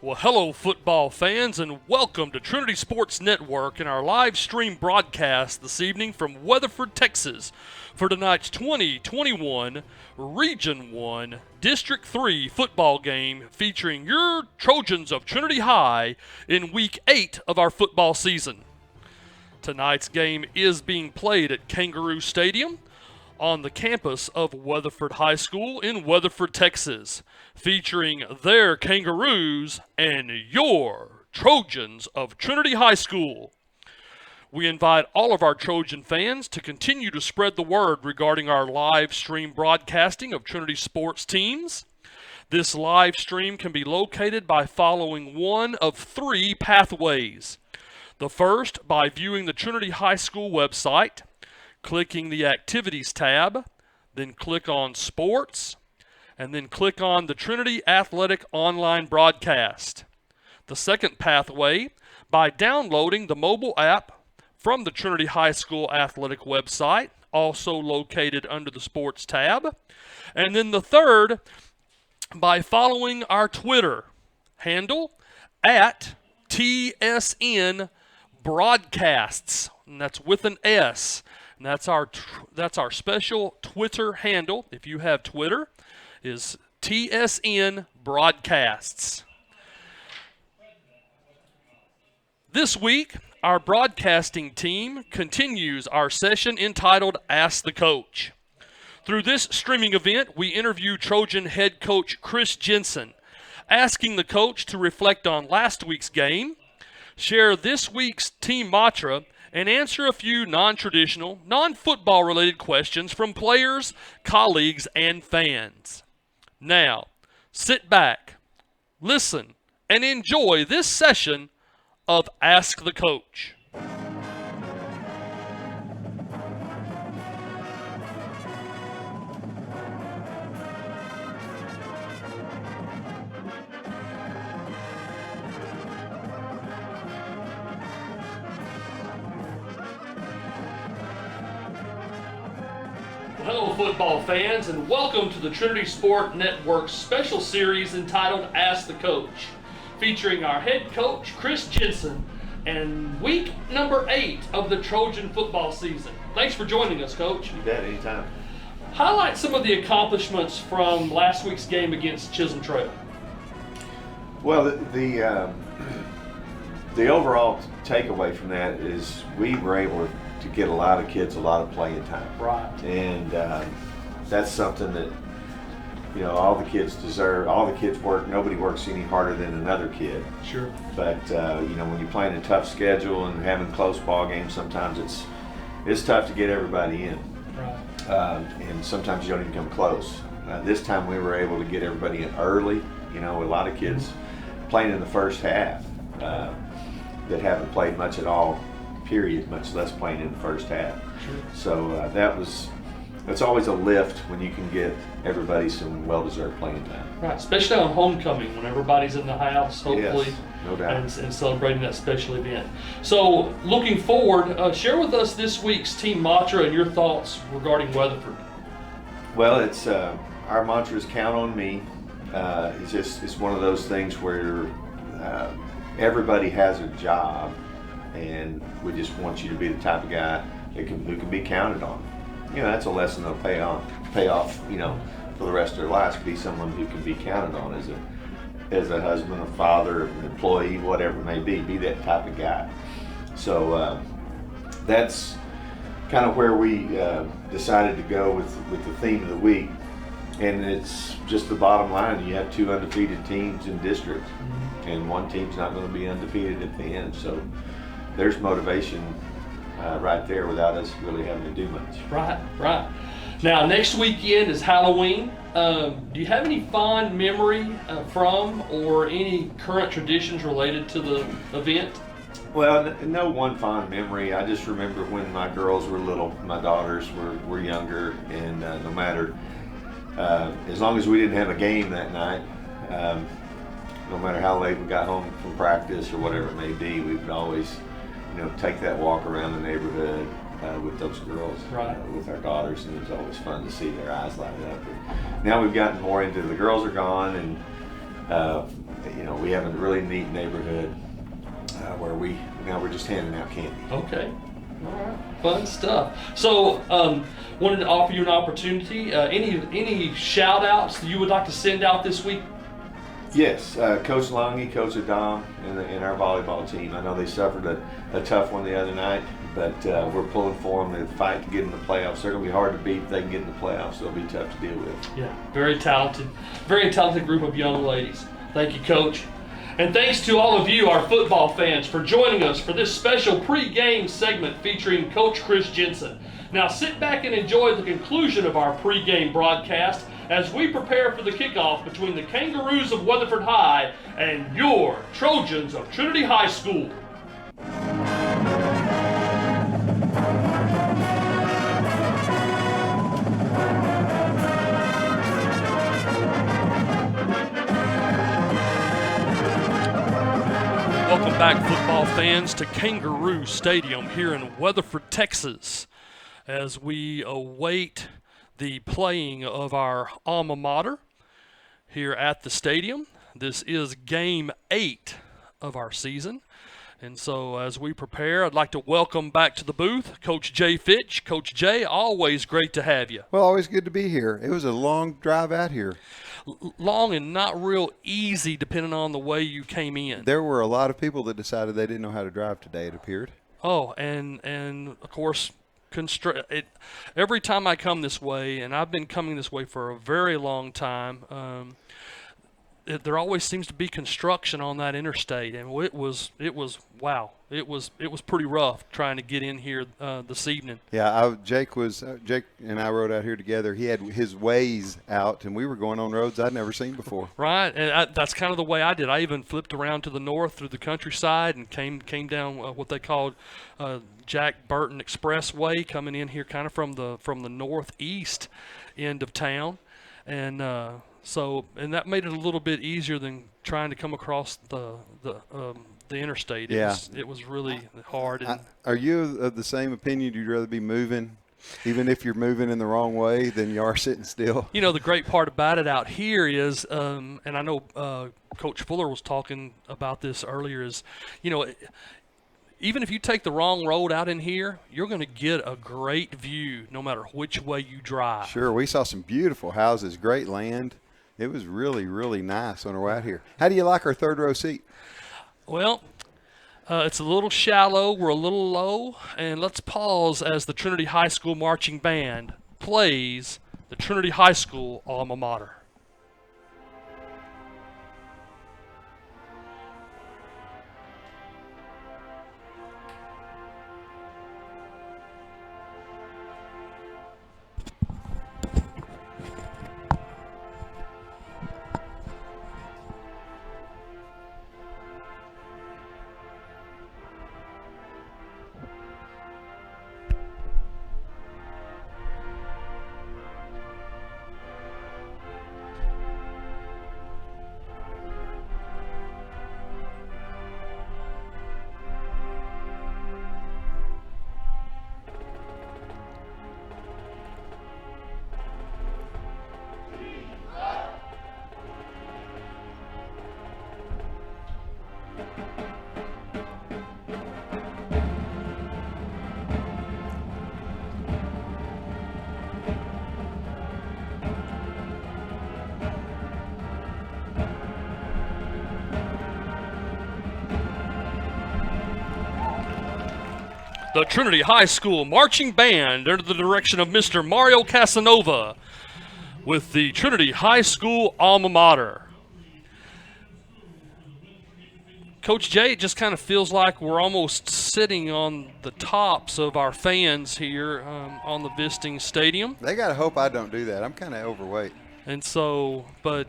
Well, hello, football fans, and welcome to Trinity Sports Network and our live stream broadcast this evening from Weatherford, Texas, for tonight's 2021 Region 1 District 3 football game featuring your Trojans of Trinity High in Week 8 of our football season. Tonight's game is being played at Kangaroo Stadium on the campus of Weatherford High School in Weatherford, Texas, featuring their Kangaroos and your Trojans of Trinity High School. We invite all of our Trojan fans to continue to spread the word regarding our live stream broadcasting of Trinity sports teams. This live stream can be located by following one of three pathways. The first, by viewing the Trinity High School website, clicking the Activities tab, then click on Sports, and then click on the Trinity Athletic Online Broadcast. The second pathway, by downloading the mobile app from the Trinity High School Athletic website, also located under the Sports tab. And then the third, by following our Twitter handle at TSN Broadcasts, and that's with an S. And that's our special Twitter handle, if you have Twitter, is TSN Broadcasts. This week, our broadcasting team continues our session entitled Ask the Coach. Through this streaming event, we interview Trojan head coach Chris Jensen, asking the coach to reflect on last week's game, share this week's team mantra, and answer a few non-traditional, non-football related questions from players, colleagues, and fans. Now, sit back, listen, and enjoy this session of Ask the Coach. Hello, football fans, and welcome to the Trinity Sport Network's special series entitled Ask the Coach, featuring our head coach, Chris Jensen, and week number 8 of the Trojan football season. Thanks for joining us, Coach. You bet, anytime. Highlight some of the accomplishments from last week's game against Chisholm Trail. Well, the overall takeaway from that is we were able to get a lot of kids a lot of playing time. Right. And that's something that, you know, all the kids deserve. All the kids work. Nobody works any harder than another kid. Sure. But, you know, when you're playing a tough schedule and having close ball games, sometimes it's tough to get everybody in. Right. And sometimes you don't even come close. This time we were able to get everybody in early. You know, a lot of kids playing in the first half that haven't played much at all, period, much less playing in the first half. Sure. So that's always a lift when you can get everybody some well-deserved playing time. Right, especially on homecoming when everybody's in the house, hopefully, yes, no doubt. and celebrating that special event. So, looking forward, share with us this week's team mantra and your thoughts regarding Weatherford. Well, it's our mantra is count on me. It's one of those things where everybody has a job, and we just want you to be the type of guy who can be counted on. You know, that's a lesson they'll pay off, you know, for the rest of their lives. Be someone who can be counted on as a husband, a father, an employee, whatever it may be. Be that type of guy. So that's kind of where we decided to go with the theme of the week. And it's just the bottom line. You have 2 undefeated teams in district, and one team's not going to be undefeated at the end. So there's motivation right there without us really having to do much. Right. Now, next weekend is Halloween. Do you have any fond memory from or any current traditions related to the event? Well, no one fond memory. I just remember when my girls were little, my daughters were younger, and no matter, as long as we didn't have a game that night, no matter how late we got home from practice or whatever it may be, we would always, you know, take that walk around the neighborhood with those girls, right. With our daughters, and it was always fun to see their eyes light up. And now we've gotten more into the girls are gone, and we have a really neat neighborhood where we're just handing out candy. Okay. All right. Fun stuff. So, wanted to offer you an opportunity. Any shout outs that you would like to send out this week? Yes, Coach Longy, Coach Adam, and our volleyball team. I know they suffered a tough one the other night, but we're pulling for them to fight to get in the playoffs. They're going to be hard to beat if they can get in the playoffs. They'll be tough to deal with. Yeah, very talented group of young ladies. Thank you, Coach. And thanks to all of you, our football fans, for joining us for this special pre-game segment featuring Coach Chris Jensen. Now sit back and enjoy the conclusion of our pre-game broadcast as we prepare for the kickoff between the Kangaroos of Weatherford High and your Trojans of Trinity High School. Welcome back, football fans, to Kangaroo Stadium here in Weatherford, Texas, as we await the playing of our alma mater here at the stadium. This is game 8 of our season. And so as we prepare, I'd like to welcome back to the booth Coach Jay Fitch. Coach Jay, always great to have you. Well, always good to be here. It was a long drive out here. Long and not real easy depending on the way you came in. There were a lot of people that decided they didn't know how to drive today, it appeared. Oh, and of course, every time I come this way, and I've been coming this way for a very long time, there always seems to be construction on that interstate, and it was wow. It was pretty rough trying to get in here this evening. Yeah, Jake and I rode out here together. He had his Waze out, and we were going on roads I'd never seen before. Right, and that's kind of the way I did. I even flipped around to the north through the countryside and came down what they called Jack Burton Expressway, coming in here kind of from the northeast end of town, and that made it a little bit easier than trying to come across the interstate. It was really hard. Are you of the same opinion? You'd rather be moving, even if you're moving in the wrong way, than you are sitting still? You know, the great part about it out here is, and I know Coach Fuller was talking about this earlier, is, even if you take the wrong road out in here, you're going to get a great view no matter which way you drive. Sure. We saw some beautiful houses, great land. It was really, really nice on our way out here. How do you like our third row seat? Well, it's a little shallow. We're a little low. And let's pause as the Trinity High School Marching Band plays the Trinity High School alma mater. The Trinity High School Marching Band, under the direction of Mr. Mario Casanova, with the Trinity High School alma mater. Coach Jay, it just kind of feels like we're almost sitting on the tops of our fans here on the visiting stadium. They got to hope I don't do that. I'm kind of overweight. And so, but...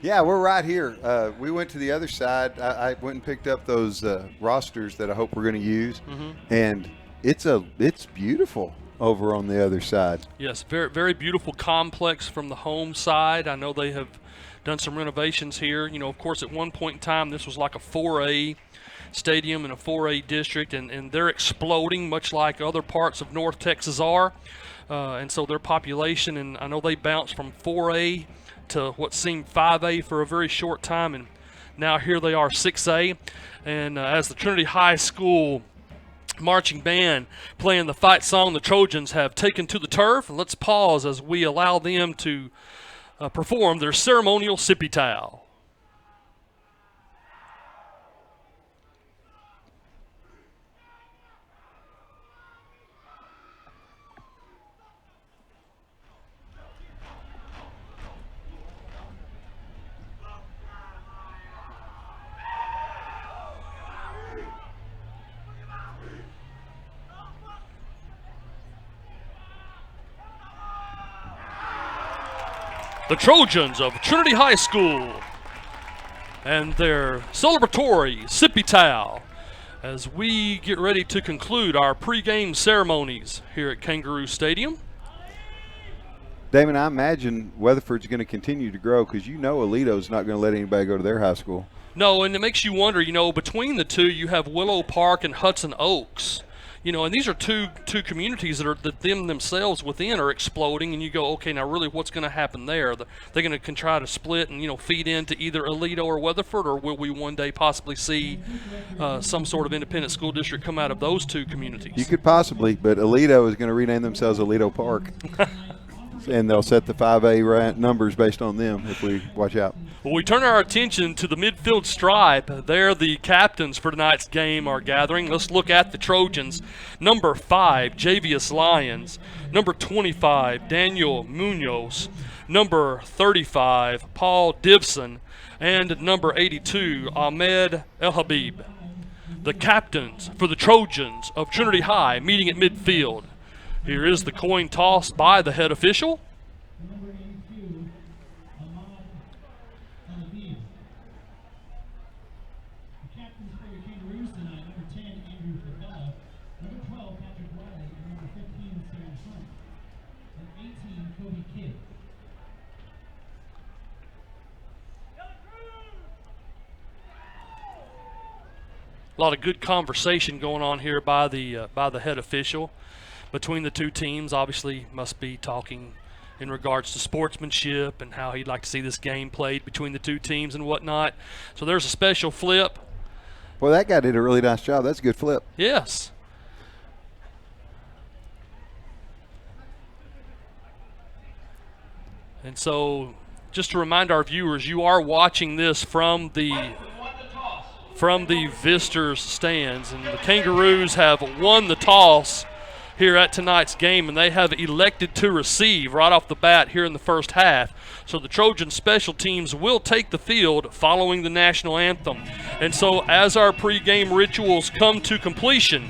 yeah, we're right here. We went to the other side. I went and picked up those rosters that I hope we're going to use, and it's beautiful over on the other side. Yes, very, very beautiful complex from the home side. I know they have done some renovations here. You know, of course, at one point in time, this was like a 4A stadium in a 4A district, and they're exploding much like other parts of North Texas are. And so their population, and I know they bounced from 4A to what seemed 5A for a very short time, and now here they are 6A. And as the Trinity High School marching band playing the fight song, the Trojans have taken to the turf. And let's pause as we allow them to perform their ceremonial sippy towel. The Trojans of Trinity High School and their celebratory sippy towel as we get ready to conclude our pregame ceremonies here at Kangaroo Stadium. Damon, I imagine Weatherford's going to continue to grow because Alito's not going to let anybody go to their high school. No, and it makes you wonder, between the two you have Willow Park and Hudson Oaks. And these are two communities that them themselves within are exploding, and you go, okay, now really what's going to happen there? They're going to try to split and, feed into either Alito or Weatherford, or will we one day possibly see some sort of independent school district come out of those two communities? You could possibly, but Alito is going to rename themselves Alito Park. And they'll set the 5A numbers based on them if we watch out. Well, we turn our attention to the midfield stripe. There the captains for tonight's game are gathering. Let's look at the Trojans. Number 5, Javius Lyons. Number 25, Daniel Munoz. Number 35, Paul Divson. And number 82, Ahmed El Habib. The captains for the Trojans of Trinity High meeting at midfield. Here is the coin toss by the head official. A lot of good conversation going on here by the head official between the two teams. Obviously must be talking in regards to sportsmanship and how he'd like to see this game played between the two teams and whatnot. So there's a special flip. Well, that guy did a really nice job. That's a good flip. Yes. And so just to remind our viewers, you are watching this from the visitors' stands, and the Kangaroos have won the toss here at tonight's game, and they have elected to receive right off the bat here in the first half. So the Trojan special teams will take the field following the national anthem. And so as our pregame rituals come to completion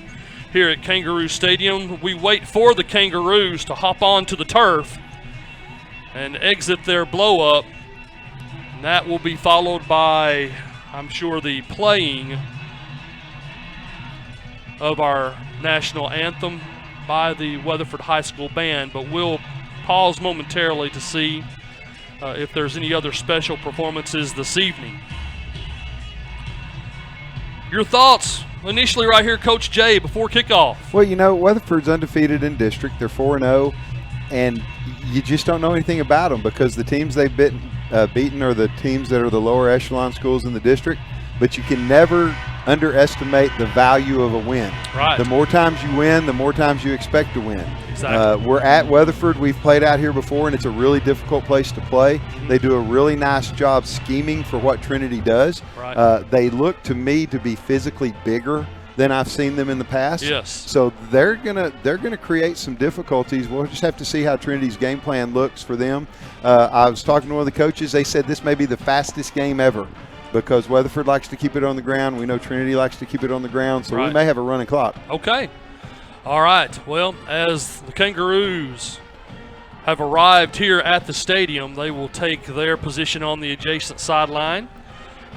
here at Kangaroo Stadium, we wait for the Kangaroos to hop onto the turf and exit their blow-up. And that will be followed by, I'm sure, the playing of our national anthem by the Weatherford High School band, but we'll pause momentarily to see if there's any other special performances this evening. Your thoughts initially right here, Coach Jay, before kickoff? Well, Weatherford's undefeated in district. They're 4-0, and you just don't know anything about them because the teams they've beaten are the teams that are the lower echelon schools in the district, but you can never underestimate the value of a win. Right. The more times you win, the more times you expect to win. Exactly. We're at Weatherford. We've played out here before, and it's a really difficult place to play. They do a really nice job scheming for what Trinity does. Right. They look to me to be physically bigger than I've seen them in the past. Yes. So they're gonna create some difficulties. We'll just have to see how Trinity's game plan looks for them. I was talking to one of the coaches. They said this may be the fastest game ever, because Weatherford likes to keep it on the ground. We know Trinity likes to keep it on the ground, so right. we may have a running clock. Okay. All right. Well, as the Kangaroos have arrived here at the stadium, they will take their position on the adjacent sideline,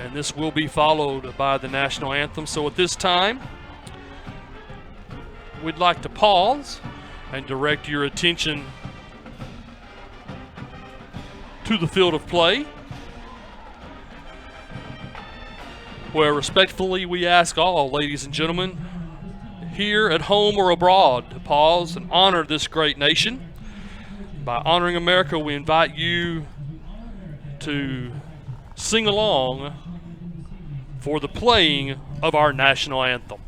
and this will be followed by the national anthem. So at this time, we'd like to pause and direct your attention to the field of play, where respectfully we ask all, ladies and gentlemen, here at home or abroad, to pause and honor this great nation. By honoring America, we invite you to sing along for the playing of our national anthem.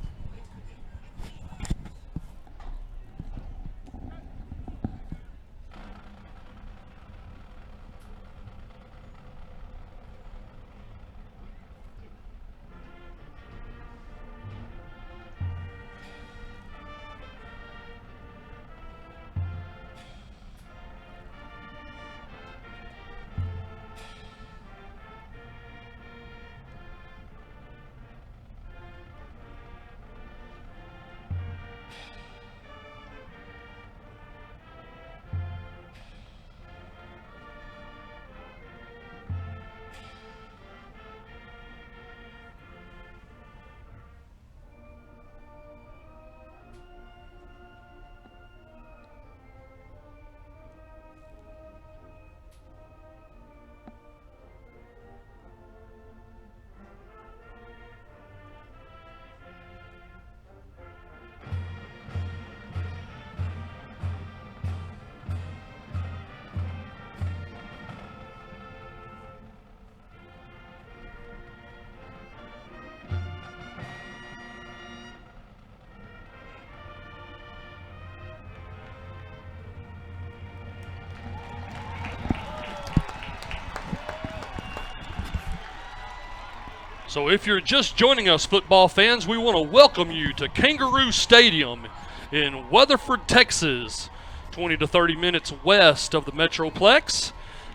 So if you're just joining us, football fans, we want to welcome you to Kangaroo Stadium in Weatherford, Texas, 20 to 30 minutes west of the Metroplex,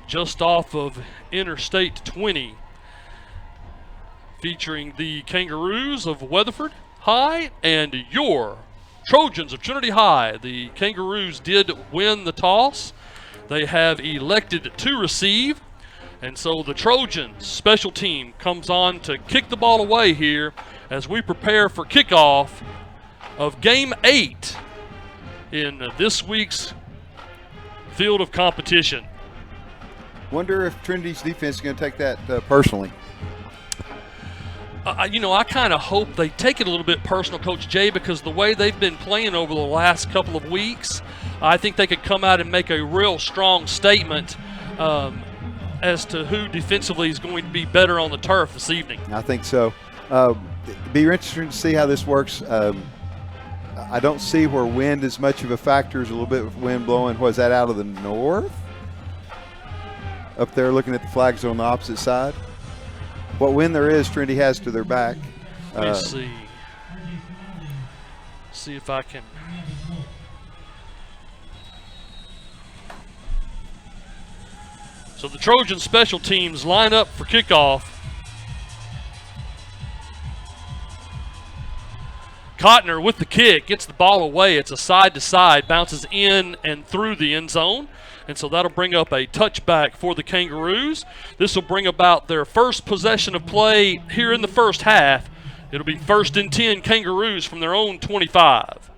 just off of Interstate 20, featuring the Kangaroos of Weatherford High and your Trojans of Trinity High. The Kangaroos did win the toss. They have elected to receive. And so the Trojans special team comes on to kick the ball away here as we prepare for kickoff of Game 8 in this week's field of competition. Wonder if Trinity's defense is going to take that personally. I kind of hope they take it a little bit personal, Coach Jay, because the way they've been playing over the last couple of weeks, I think they could come out and make a real strong statement as to who defensively is going to be better on the turf this evening. I think so. Be interesting to see how this works. I don't see where wind is much of a factor. There's a little bit of wind blowing. Was that out of the north? Up there looking at the flags on the opposite side. What wind there is, Trinity has to their back. Let me see. See if I can. So the Trojan special teams line up for kickoff. Cotner with the kick, gets the ball away. It's a side-to-side, bounces in and through the end zone. And so that'll bring up a touchback for the Kangaroos. This will bring about their first possession of play here in the first half. It'll be 1st and 10 Kangaroos from their own 25.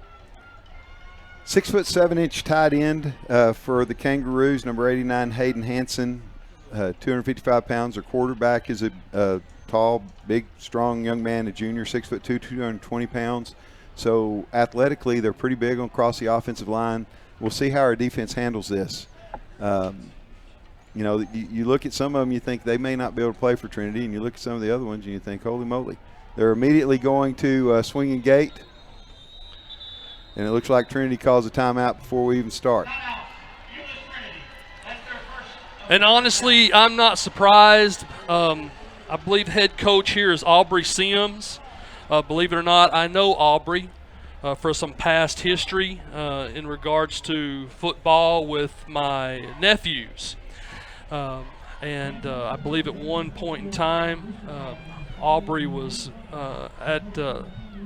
6'7" tight end for the Kangaroos, number 89, Hayden Hansen, 255 pounds. Their quarterback is a tall, big, strong young man, a junior, 6'2", 220 pounds. So athletically, they're pretty big across the offensive line. We'll see how our defense handles this. You look at some of them, you think they may not be able to play for Trinity, and you look at some of the other ones, and you think, holy moly. They're immediately going to swing and gate. And it looks like Trinity calls a timeout before we even start. And honestly, I'm not surprised. I believe head coach here is Aubrey Sims. Believe it or not, I know Aubrey for some past history in regards to football with my nephews. And I believe at one point in time, Aubrey was at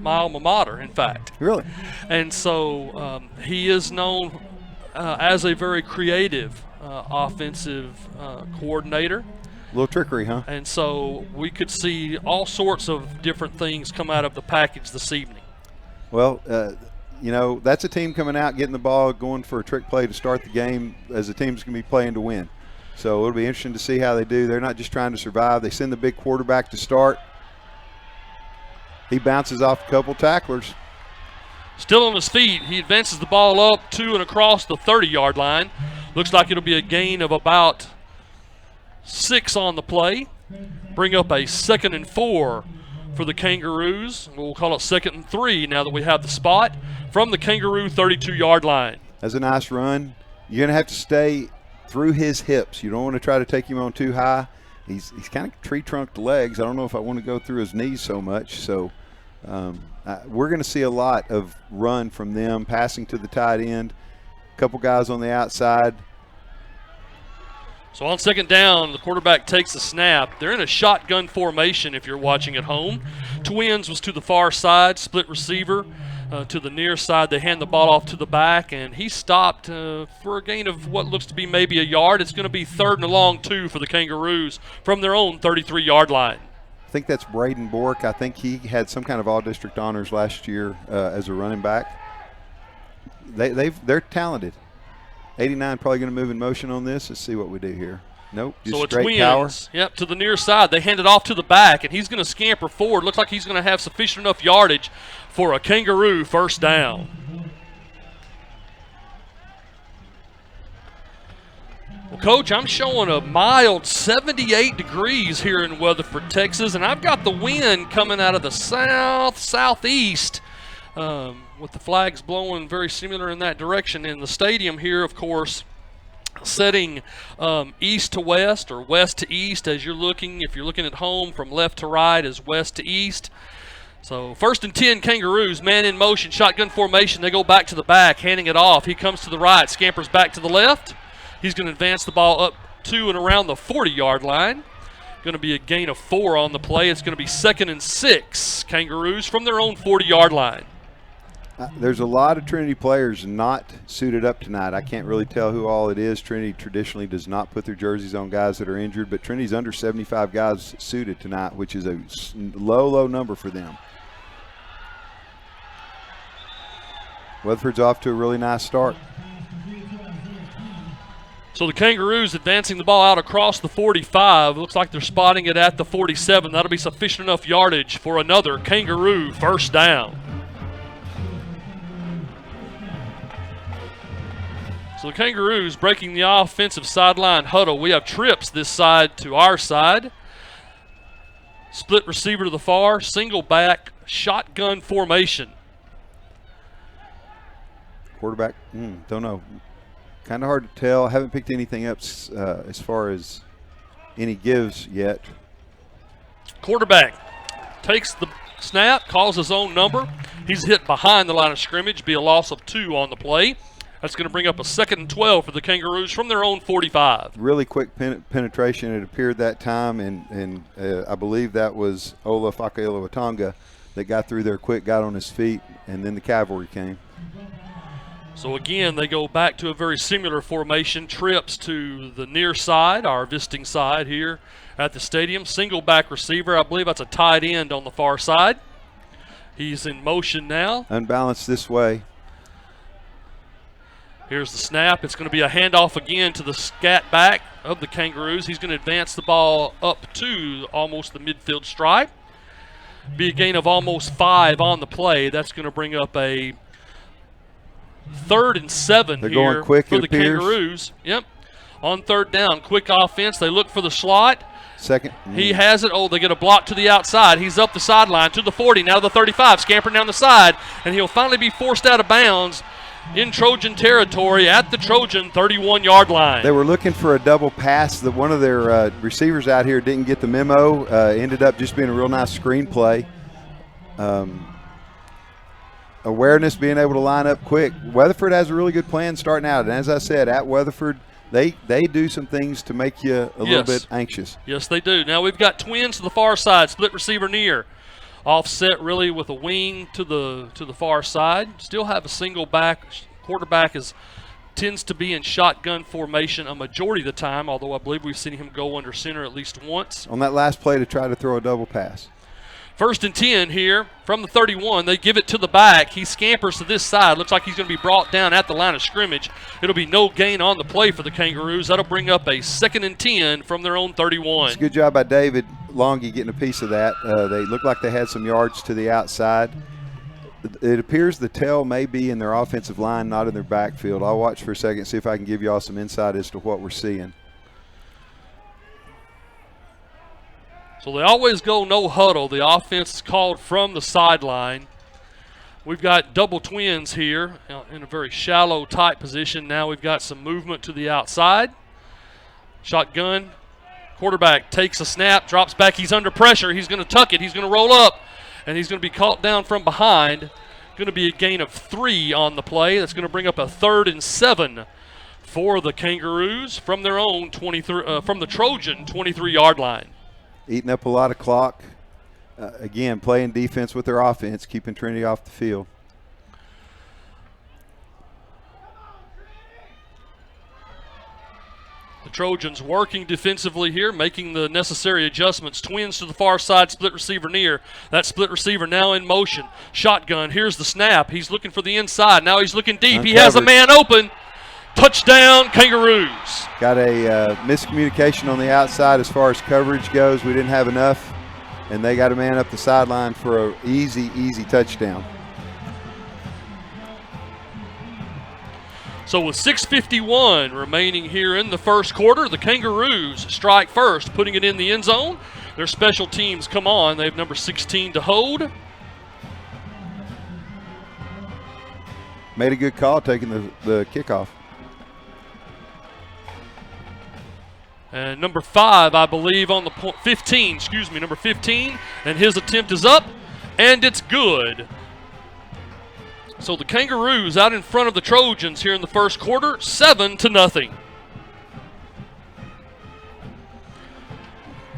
my alma mater, in fact. Really? And so he is known as a very creative offensive coordinator. A little trickery, huh? And so we could see all sorts of different things come out of the package this evening. Well, that's a team coming out, getting the ball, going for a trick play to start the game as a team's going to be playing to win. So it'll be interesting to see how they do. They're not just trying to survive. They send the big quarterback to start. He bounces off a couple tacklers. Still on his feet. He advances the ball up to and across the 30-yard line. Looks like it'll be a gain of about 6 on the play. Bring up a 2nd and 4 for the Kangaroos. We'll call it 2nd and 3 now that we have the spot from the Kangaroo 32-yard line. That's a nice run. You're going to have to stay through his hips. You don't want to try to take him on too high. He's kind of tree-trunked legs. I don't know if I want to go through his knees so much. So we're going to see a lot of run from them, passing to the tight end. A couple guys on the outside. So on 2nd down, the quarterback takes the snap. They're in a shotgun formation if you're watching at home. Twins was to the far side, split receiver to the near side. They hand the ball off to the back, and he stopped for a gain of what looks to be maybe a yard. It's going to be 3rd and a long 2 for the Kangaroos from their own 33-yard line. I think that's Braden Bork. I think he had some kind of all-district honors last year as a running back. They're talented. 89 probably going to move in motion on this. Let's see what we do here. Nope, just so it's straight Twins. power. Yep, to the near side. They hand it off to the back, and he's going to scamper forward. Looks like he's going to have sufficient enough yardage for a Kangaroo 1st down. Well, Coach, I'm showing a mild 78 degrees here in Weatherford, Texas, and I've got the wind coming out of the southeast. With the flags blowing very similar in that direction. In the stadium here, of course, setting east to west or west to east as you're looking. If you're looking at home, from left to right is west to east. So 1st and 10 Kangaroos, man in motion, shotgun formation. They go back to the back, handing it off. He comes to the right, scampers back to the left. He's going to advance the ball up to and around the 40-yard line. Going to be a gain of 4 on the play. It's going to be 2nd and 6. Kangaroos from their own 40-yard line. There's a lot of Trinity players not suited up tonight. I can't really tell who all it is. Trinity traditionally does not put their jerseys on guys that are injured, but Trinity's under 75 guys suited tonight, which is a low number for them. Weatherford's off to a really nice start. So the Kangaroos advancing the ball out across the 45. Looks like they're spotting it at the 47. That'll be sufficient enough yardage for another Kangaroo 1st down. So the Kangaroos breaking the offensive sideline huddle. We have trips this side to our side. Split receiver to the far, single back, shotgun formation. Quarterback, don't know. Kind of hard to tell. Haven't picked anything up as far as any gives yet. Quarterback takes the snap, calls his own number. He's hit behind the line of scrimmage, be a loss of 2 on the play. That's going to bring up a 2nd and 12 for the Kangaroos from their own 45. Really quick penetration, it appeared that time, and I believe that was Ola Fakailowatonga that got through there quick, got on his feet, and then the cavalry came. So again, they go back to a very similar formation. Trips to the near side, our visiting side here at the stadium. Single back receiver. I believe that's a tight end on the far side. He's in motion now. Unbalanced this way. Here's the snap. It's going to be a handoff again to the scat back of the Kangaroos. He's going to advance the ball up to almost the midfield stripe. Be a gain of almost 5 on the play. That's going to bring up a 3rd and 7 They're here going quick, for it the appears. Kangaroos. Yep. On 3rd down, quick offense. They look for the slot. Second. He has it. Oh, they get a block to the outside. He's up the sideline to the 40, now to the 35, scampering down the side, and he'll finally be forced out of bounds in Trojan territory at the Trojan 31-yard line. They were looking for a double pass. That one of their receivers out here didn't get the memo. Ended up just being a real nice screen play. Awareness, being able to line up quick. Weatherford has a really good plan starting out, and as I said, at Weatherford, they do some things to make you a little bit anxious. Yes, they do. Now we've got Twins to the far side, split receiver near. Offset really with a wing to the far side. Still have a single back. Quarterback tends to be in shotgun formation a majority of the time, although I believe we've seen him go under center at least once. On that last play to try to throw a double pass. 1st and 10 here from the 31. They give it to the back. He scampers to this side. Looks like he's going to be brought down at the line of scrimmage. It'll be no gain on the play for the Kangaroos. That'll bring up a 2nd and 10 from their own 31. It's a good job by David Longy getting a piece of that. They looked like they had some yards to the outside. It appears the tail may be in their offensive line, not in their backfield. I'll watch for a second, see if I can give you all some insight as to what we're seeing. So they always go no huddle. The offense is called from the sideline. We've got double twins here in a very shallow, tight position. Now we've got some movement to the outside. Shotgun. Quarterback takes a snap, drops back. He's under pressure. He's going to tuck it. He's going to roll up, and he's going to be caught down from behind. Going to be a gain of 3 on the play. That's going to bring up a 3rd and 7 for the Kangaroos from their own 23, from the Trojan 23-yard line. Eating up a lot of clock. Again, playing defense with their offense, keeping Trinity off the field. The Trojans working defensively here, making the necessary adjustments. Twins to the far side, split receiver near. That split receiver now in motion. Shotgun, here's the snap. He's looking for the inside. Now he's looking deep. He has a man open. Touchdown, Kangaroos. Got a miscommunication on the outside as far as coverage goes. We didn't have enough, and they got a man up the sideline for an easy, easy touchdown. So with 6:51 remaining here in the first quarter, the Kangaroos strike first, putting it in the end zone. Their special teams come on. They have number 16 to hold. Made a good call taking the kickoff. And number 5, I believe, on the 15, excuse me, number 15, and his attempt is up, and it's good. So the Kangaroos out in front of the Trojans here in the first quarter, 7-0.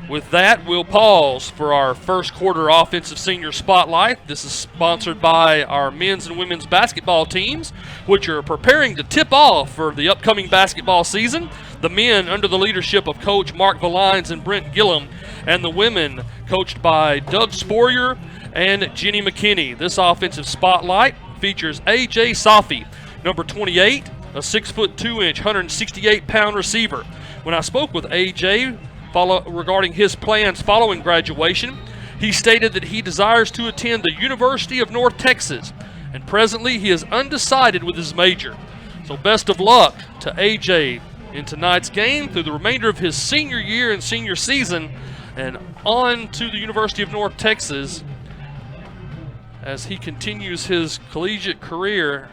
With that, we'll pause for our first quarter offensive senior spotlight. This is sponsored by our men's and women's basketball teams, which are preparing to tip off for the upcoming basketball season. The men under the leadership of Coach Mark Valines and Brent Gillum, and the women coached by Doug Sporier and Jenny McKinney. This offensive spotlight features A.J. Safi, number 28, a 6'2", 168-pound receiver. When I spoke with A.J. regarding his plans following graduation, he stated that he desires to attend the University of North Texas, and presently he is undecided with his major. So best of luck to A.J. in tonight's game through the remainder of his senior year and senior season, and on to the University of North Texas as he continues his collegiate career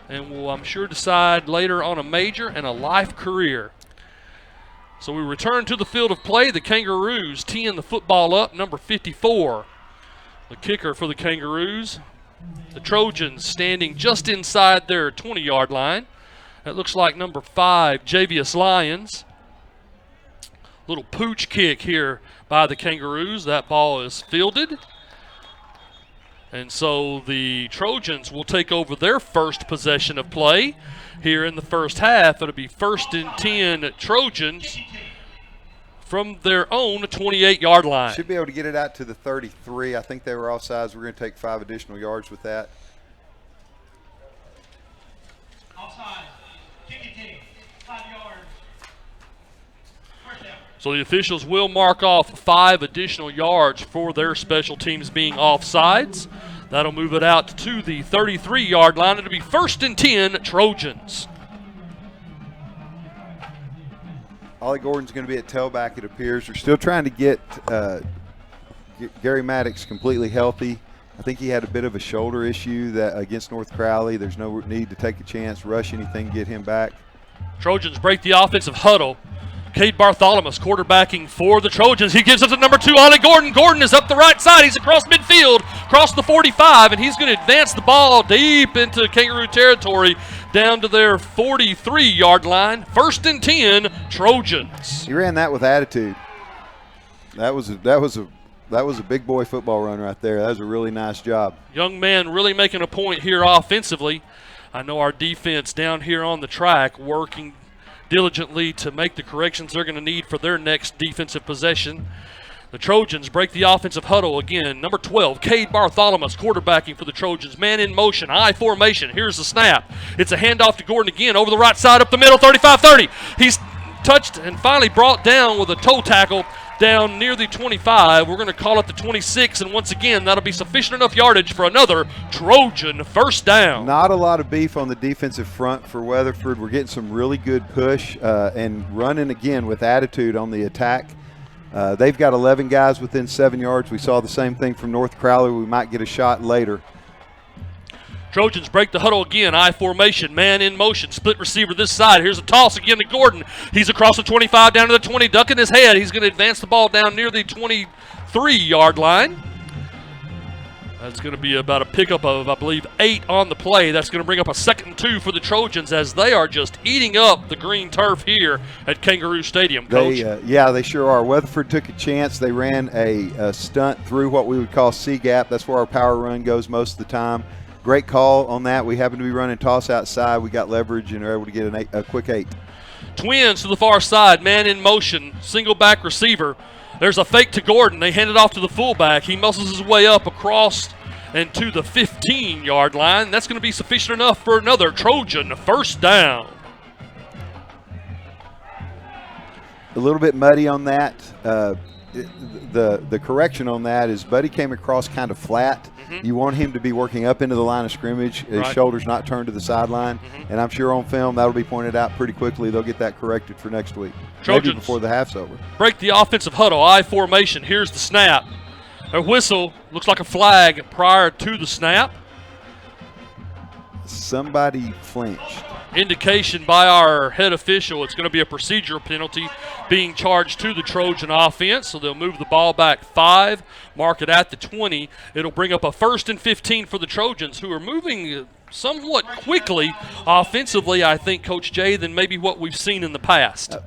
and will, I'm sure, decide later on a major and a life career. So we return to the field of play. The Kangaroos teeing the football up, number 54. The kicker for the Kangaroos. The Trojans standing just inside their 20-yard line. That looks like number 5, Javius Lyons. Little pooch kick here by the Kangaroos. That ball is fielded. And so the Trojans will take over their first possession of play here in the first half. It'll be 1st and 10 Trojans from their own 28-yard line. Should be able to get it out to the 33. I think they were offsides. We're going to take 5 additional yards with that. Offside. Kick it, 5 yards. First down. So the officials will mark off 5 additional yards for their special teams being offsides. That'll move it out to the 33-yard line. It'll be 1st and 10 Trojans. Ollie Gordon's going to be at tailback, it appears. They're still trying to get Gary Maddox completely healthy. I think he had a bit of a shoulder issue that against North Crowley. There's no need to take a chance, rush anything, get him back. Trojans break the offensive huddle. Cade Bartholomew quarterbacking for the Trojans. He gives it to number 2, Ollie Gordon. Gordon is up the right side. He's across midfield, across the 45, and he's going to advance the ball deep into Kangaroo territory down to their 43-yard line. 1st and 10 Trojans. He ran that with attitude. That was a big boy football run right there. That was a really nice job. Young man really making a point here offensively. I know our defense down here on the track working diligently to make the corrections they're going to need for their next defensive possession. The Trojans break the offensive huddle again. Number 12, Cade Bartholomew quarterbacking for the Trojans. Man in motion, I formation. Here's the snap. It's a handoff to Gordon again over the right side up the middle, 35-30. He's touched and finally brought down with a toe tackle down near the 25. We're going to call it the 26, and once again, that'll be sufficient enough yardage for another Trojan first down. Not a lot of beef on the defensive front for Weatherford. We're getting some really good push and running again with attitude on the attack. They've got 11 guys within 7 yards. We saw the same thing from North Crowley. We might get a shot later. Trojans break the huddle again. I formation, man in motion, split receiver this side. Here's a toss again to Gordon. He's across the 25 down to the 20, ducking his head. He's going to advance the ball down near the 23-yard line. That's going to be about a pickup of, I believe, 8 on the play. That's going to bring up a 2nd and 2 for the Trojans as they are just eating up the green turf here at Kangaroo Stadium, Coach. They sure are. Weatherford took a chance. They ran a stunt through what we would call C-gap. That's where our power run goes most of the time. Great call on that. We happened to be running toss outside. We got leverage and were able to get a quick 8. Twins to the far side, man in motion, single back receiver. There's a fake to Gordon. They hand it off to the fullback. He muscles his way up across and to the 15-yard line. That's going to be sufficient enough for another Trojan first down. A little bit muddy on that. The correction on that is Buddy came across kind of flat. You want him to be working up into the line of scrimmage, his shoulders not turned to the sideline. And I'm sure on film that'll be pointed out pretty quickly. They'll get that corrected for next week, Trojans maybe before the half's over. Break the offensive huddle, I formation. Here's the snap. A whistle, looks like a flag prior to the snap. Somebody flinched. Indication by our head official it's going to be a procedural penalty being charged to the Trojan offense, so they'll move the ball back 5, mark it at the 20. It'll bring up a 1st and 15 for the Trojans, who are moving somewhat quickly offensively, I think, Coach Jay, than maybe what we've seen in the past.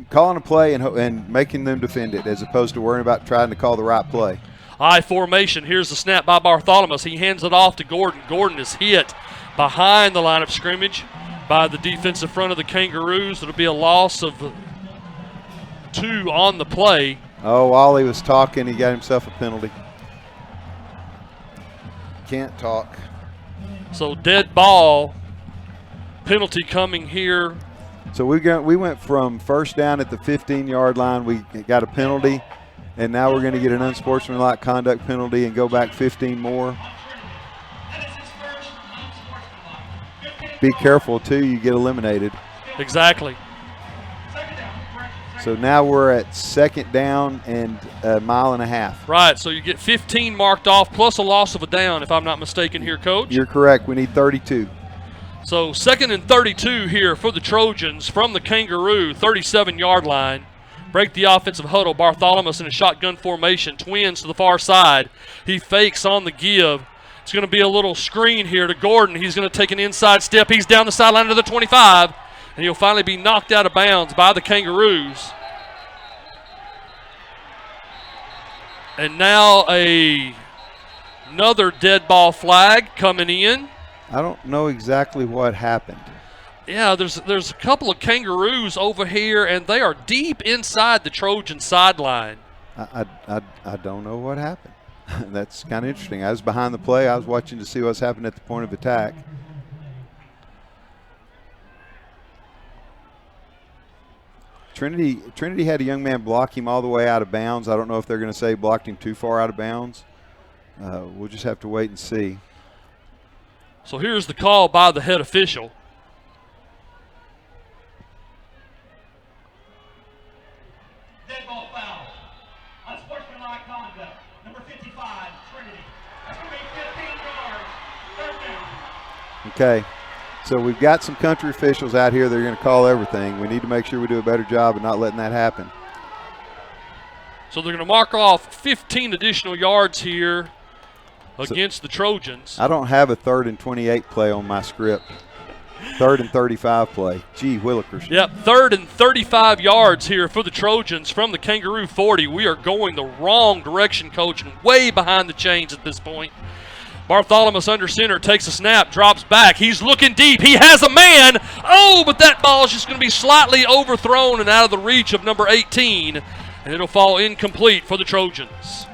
Calling a play and making them defend it as opposed to worrying about trying to call the right play. I formation. Here's the snap by Bartholomew. He hands it off to Gordon. Gordon is hit behind the line of scrimmage by the defensive front of the Kangaroos. It'll be a loss of 2 on the play. Oh, while he was talking, he got himself a penalty. Can't talk. So dead ball penalty coming here. So we went from first down at the 15-yard line. We got a penalty, and now we're going to get an unsportsmanlike conduct penalty and go back 15 more. Be careful, too. You get eliminated. Exactly. So now we're at 2nd down and a mile and a half. Right, so you get 15 marked off plus a loss of a down, if I'm not mistaken here, Coach. You're correct. We need 32. So 2nd and 32 here for the Trojans from the Kangaroo 37-yard line. Break the offensive huddle. Bartholomew in a shotgun formation. Twins to the far side. He fakes on the give. It's going to be a little screen here to Gordon. He's going to take an inside step. He's down the sideline to the 25, and he'll finally be knocked out of bounds by the Kangaroos. And now another dead ball flag coming in. I don't know exactly what happened. Yeah, there's a couple of Kangaroos over here, and they are deep inside the Trojan sideline. I don't know what happened. That's kind of interesting. I was behind the play. I was watching to see what's happened at the point of attack. Trinity had a young man block him all the way out of bounds. I don't know if they're going to say blocked him too far out of bounds. We'll just have to wait and see. So here's the call by the head official. Dead ball foul. Unsportsmanlike conduct. Number 55, Trinity. That's going to be 15 yards. 3rd down. Okay. So we've got some country officials out here that are going to call everything. We need to make sure we do a better job of not letting that happen. So they're going to mark off 15 additional yards here against the Trojans. I don't have a 3rd and 28 play on my script. 3rd and 35 play. Gee, Willikers. Yep, 3rd and 35 yards here for the Trojans from the Kangaroo 40. We are going the wrong direction, Coach, and way behind the chains at this point. Bartholomew under center, takes a snap, drops back. He's looking deep. He has a man. Oh, but that ball is just going to be slightly overthrown and out of the reach of number 18, and it'll fall incomplete for the Trojans.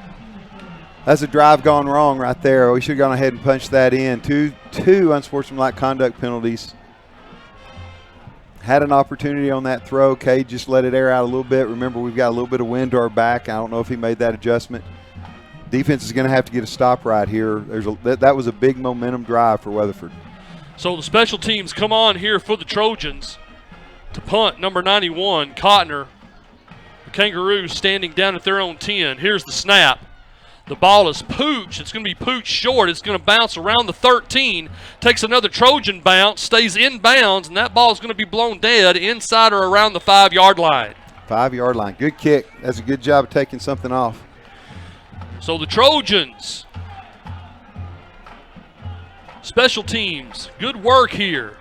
That's a drive gone wrong right there. We should have gone ahead and punched that in. Two unsportsmanlike conduct penalties. Had an opportunity on that throw. Cade just let it air out a little bit. Remember, we've got a little bit of wind to our back. I don't know if he made that adjustment. Defense is going to have to get a stop right here. That was a big momentum drive for Weatherford. So the special teams come on here for the Trojans to punt number 91, Cotner. Kangaroos standing down at their own 10. Here's the snap. The ball is pooched. It's going to be pooched short. It's going to bounce around the 13. Takes another Trojan bounce, stays in bounds, and that ball is going to be blown dead inside or around the 5-yard line. 5-yard line. Good kick. That's a good job of taking something off. So the Trojans, special teams, good work here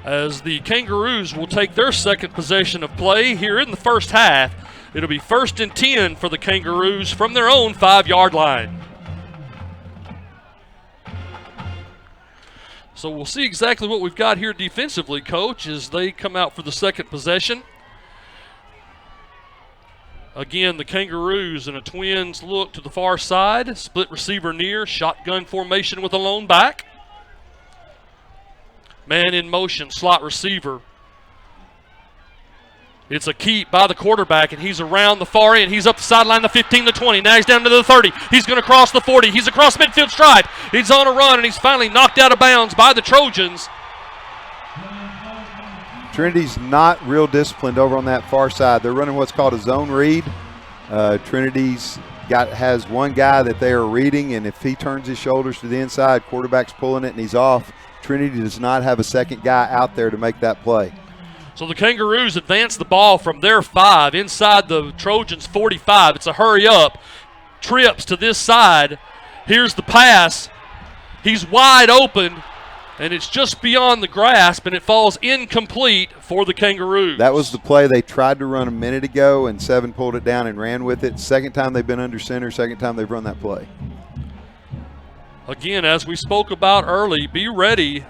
as the Kangaroos will take their second possession of play here in the first half. It'll be 1st and 10 for the Kangaroos from their own 5-yard line. So we'll see exactly what we've got here defensively, Coach, as they come out for the second possession. Again, the Kangaroos in a Twins look to the far side. Split receiver near, shotgun formation with a lone back. Man in motion, slot receiver. It's a keep by the quarterback, and he's around the far end. He's up the sideline, the 15, the 20. Now he's down to the 30. He's going to cross the 40. He's across midfield stride. He's on a run, and he's finally knocked out of bounds by the Trojans. Trinity's not real disciplined over on that far side. They're running what's called a zone read. Trinity's has one guy that they are reading, and if he turns his shoulders to the inside, quarterback's pulling it and he's off. Trinity does not have a second guy out there to make that play. So the Kangaroos advance the ball from their 5 inside the Trojans' 45. It's a hurry up. Trips to this side. Here's the pass. He's wide open, and it's just beyond the grasp, and it falls incomplete for the Kangaroos. That was the play they tried to run a minute ago, and Seven pulled it down and ran with it. Second time they've been under center, second time they've run that play. Again, as we spoke about early, be ready.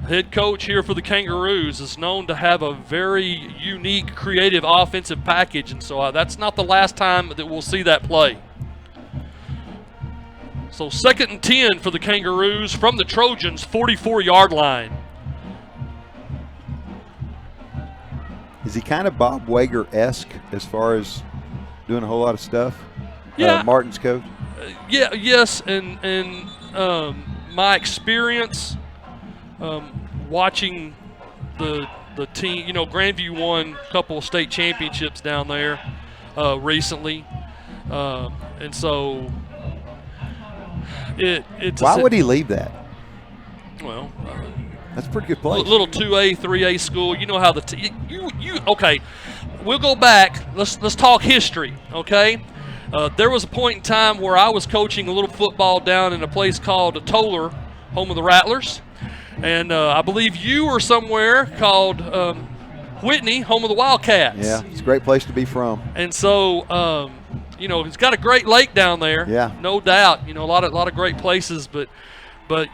Head coach here for the Kangaroos is known to have a very unique, creative offensive package, and so that's not the last time that we'll see that play. So 2nd and 10 for the Kangaroos from the Trojans' 44-yard line. Is he kind of Bob Wager-esque as far as doing a whole lot of stuff? Yeah. Martin's coach? Yes, and my experience watching the team, Grandview won a couple of state championships down there recently, and so it's. Why would he leave that? Well, that's a pretty good place. Little 2A, 3A school. You know how okay. We'll go back. Let's talk history. Okay. There was a point in time where I was coaching a little football down in a place called Toller, home of the Rattlers. And I believe you were somewhere called Whitney, home of the Wildcats. Yeah, it's a great place to be from. And so, it's got a great lake down there. Yeah, no doubt. A lot of great places, but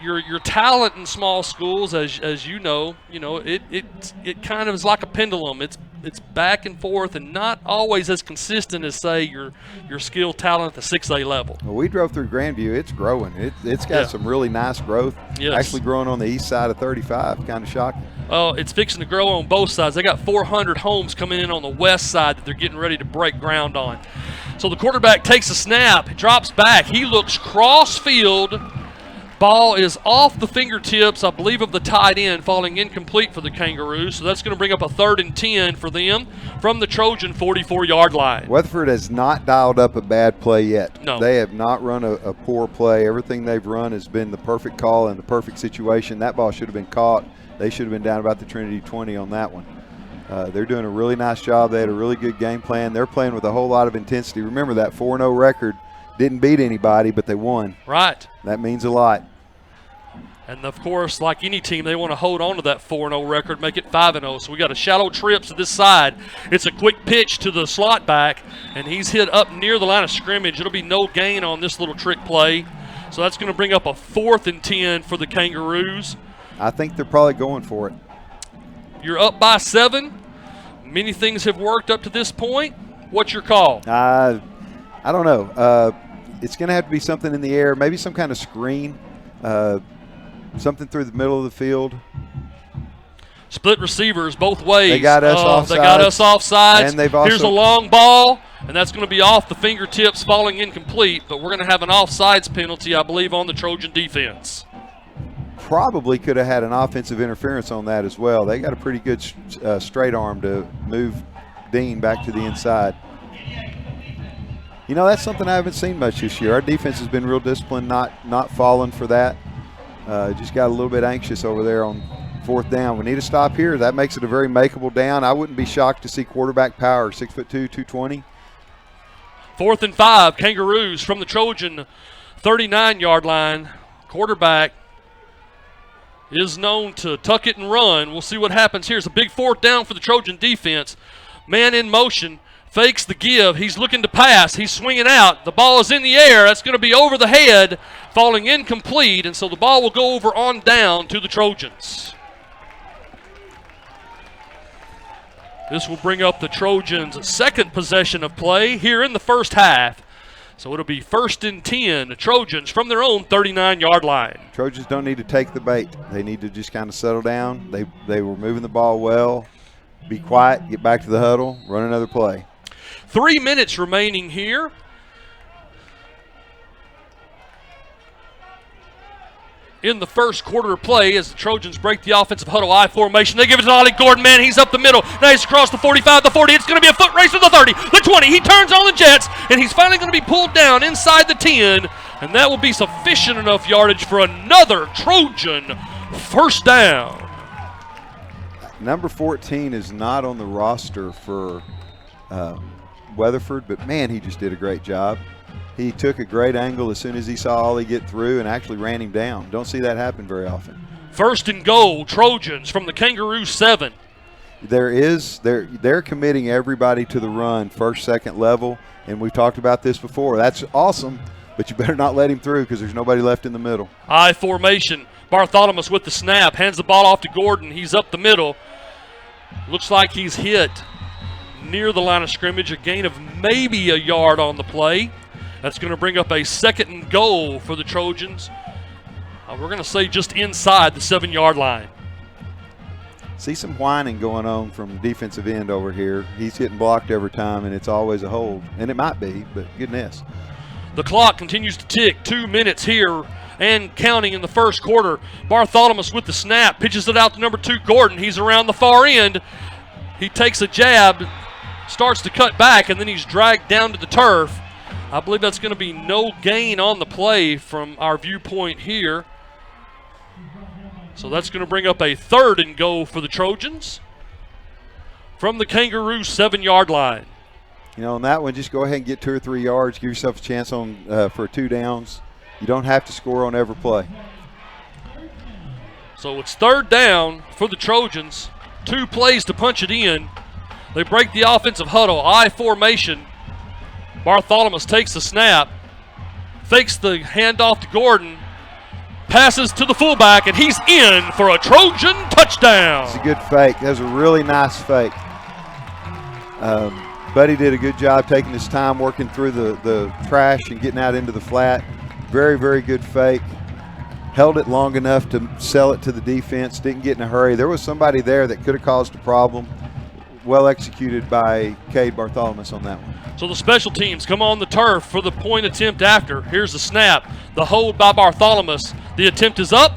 your talent in small schools, as you know, it kind of is like a pendulum. It's back and forth and not always as consistent as, say, your skill talent at the 6A level. Well, we drove through Grandview. It's growing. It's got some really nice growth. Yes. Actually growing on the east side of 35. Kind of shocking. Oh, it's fixing to grow on both sides. They got 400 homes coming in on the west side that they're getting ready to break ground on. So the quarterback takes a snap, drops back. He looks cross field. Ball is off the fingertips, I believe, of the tight end, falling incomplete for the Kangaroos. So that's going to bring up a 3rd and 10 for them from the Trojan 44-yard line. Weatherford has not dialed up a bad play yet. No. They have not run a poor play. Everything they've run has been the perfect call and the perfect situation. That ball should have been caught. They should have been down about the Trinity 20 on that one. They're doing a really nice job. They had a really good game plan. They're playing with a whole lot of intensity. Remember, that 4-0 record didn't beat anybody, but they won. Right. That means a lot. And, of course, like any team, they want to hold on to that 4-0 record, make it 5-0. So we got a shallow trips to this side. It's a quick pitch to the slot back, and he's hit up near the line of scrimmage. It'll be no gain on this little trick play. So that's going to bring up a 4th and 10 for the Kangaroos. I think they're probably going for it. You're up by 7. Many things have worked up to this point. What's your call? I don't know. It's going to have to be something in the air, maybe some kind of screen, something through the middle of the field. Split receivers both ways. They got us offsides. They got us offsides. And they've also, here's a long ball, and that's going to be off the fingertips, falling incomplete. But we're going to have an offsides penalty, I believe, on the Trojan defense. Probably could have had an offensive interference on that as well. They got a pretty good straight arm to move Dean back to the inside. You know, that's something I haven't seen much this year. Our defense has been real disciplined, not falling for that. Just got a little bit anxious over there on 4th down. We need to stop here. That makes it a very makeable down. I wouldn't be shocked to see quarterback power, 6'2", 220. 4th and 5, Kangaroos from the Trojan 39-yard line. Quarterback is known to tuck it and run. We'll see what happens here. It's a big 4th down for the Trojan defense. Man in motion, fakes the give. He's looking to pass. He's swinging out. The ball is in the air. That's going to be over the head, falling incomplete, and so the ball will go over on down to the Trojans. This will bring up the Trojans' second possession of play here in the first half. So it'll be 1st and 10, the Trojans from their own 39-yard line. Trojans don't need to take the bait. They need to just kind of settle down. They were moving the ball well. Be quiet, get back to the huddle, run another play. 3 minutes remaining here. In the first quarter of play, as the Trojans break the offensive huddle I formation, they give it to Ollie Gordon. Man, he's up the middle. Now he's across the 45, the 40. It's going to be a foot race to the 30, the 20. He turns on the Jets, and he's finally going to be pulled down inside the 10, and that will be sufficient enough yardage for another Trojan first down. Number 14 is not on the roster for Weatherford, but, man, he just did a great job. He took a great angle as soon as he saw Ollie get through and actually ran him down. Don't see that happen very often. 1st and goal, Trojans from the Kangaroo 7. They're committing everybody to the run, 1st, 2nd level, and we've talked about this before. That's awesome, but you better not let him through because there's nobody left in the middle. I formation. Bartholomew with the snap, hands the ball off to Gordon. He's up the middle. Looks like he's hit near the line of scrimmage, a gain of maybe a yard on the play. That's going to bring up a 2nd and goal for the Trojans. We're going to say just inside the 7-yard line. See some whining going on from defensive end over here. He's getting blocked every time, and it's always a hold. And it might be, but goodness. The clock continues to tick. 2 minutes here and counting in the first quarter. Bartholomew with the snap, pitches it out to number 2, Gordon. He's around the far end. He takes a jab, starts to cut back, and then he's dragged down to the turf. I believe that's going to be no gain on the play from our viewpoint here. So that's going to bring up a 3rd and goal for the Trojans from the Kangaroo 7-yard line. You know, on that one, just go ahead and get 2 or 3 yards. Give yourself a chance on for 2 downs. You don't have to score on every play. So it's 3rd down for the Trojans. 2 plays to punch it in. They break the offensive huddle, I formation. Bartholomew takes the snap, fakes the handoff to Gordon, passes to the fullback, and he's in for a Trojan touchdown. It's a good fake. That was a really nice fake. Buddy did a good job taking his time, working through the trash and getting out into the flat. Very, very good fake. Held it long enough to sell it to the defense, didn't get in a hurry. There was somebody there that could have caused a problem. Well executed by Cade Bartholomew on that one. So the special teams come on the turf for the point attempt after. Here's the snap. The hold by Bartholomew. The attempt is up,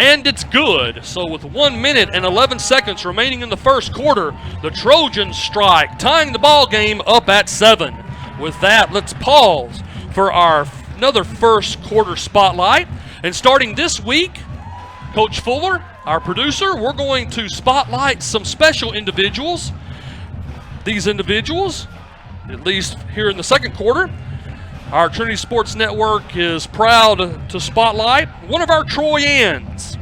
and it's good. So with 1 minute and 11 seconds remaining in the first quarter, the Trojans strike, tying the ball game up at 7. With that, let's pause for another first quarter spotlight. And starting this week, Coach Fuller, our producer, we're going to spotlight some special individuals. These individuals, at least here in the second quarter, our Trinity Sports Network is proud to spotlight one of our Troyans.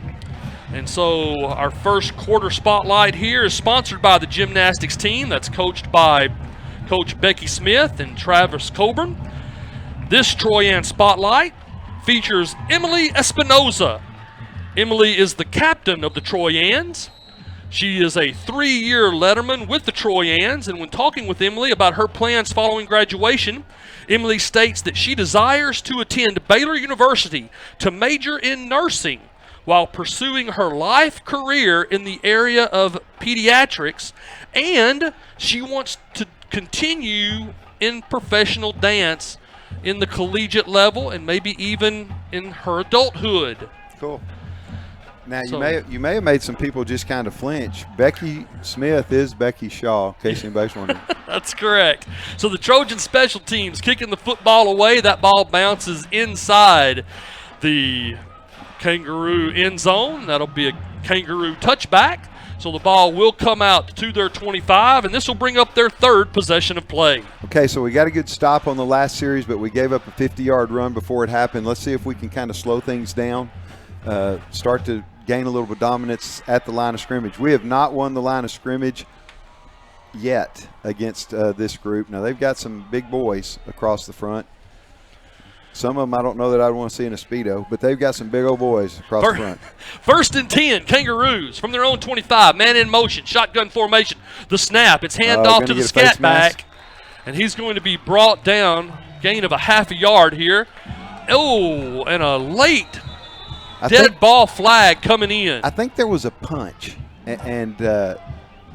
And so our first quarter spotlight here is sponsored by the gymnastics team that's coached by Coach Becky Smith and Travis Coburn. This Troyan spotlight features Emily Espinoza. Emily is the captain of the Troyans. She is a 3-year letterman with the Troyans, and when talking with Emily about her plans following graduation, Emily states that she desires to attend Baylor University to major in nursing while pursuing her life career in the area of pediatrics, and she wants to continue in professional dance in the collegiate level and maybe even in her adulthood. Cool. Now, So- you may have made some people just kind of flinch. Becky Smith is Becky Shaw, in case anybody's wondering. That's correct. So the Trojan special teams kicking the football away. That ball bounces inside the Kangaroo end zone. That'll be a Kangaroo touchback. So the ball will come out to their 25, and this will bring up their third possession of play. Okay, so we got a good stop on the last series, but we gave up a 50-yard run before it happened. Let's see if we can kind of slow things down, start to gain a little bit of dominance at the line of scrimmage. We have not won the line of scrimmage yet against this group. Now, they've got some big boys across the front. Some of them I don't know that I'd want to see in a Speedo, but they've got some big old boys across the front. First and 10, Kangaroos from their own 25. Man in motion, shotgun formation. The snap, it's hand off to the scat back, and he's going to be brought down, gain of a half a yard here. Oh, and a late dead ball flag coming in. I think there was a punch, and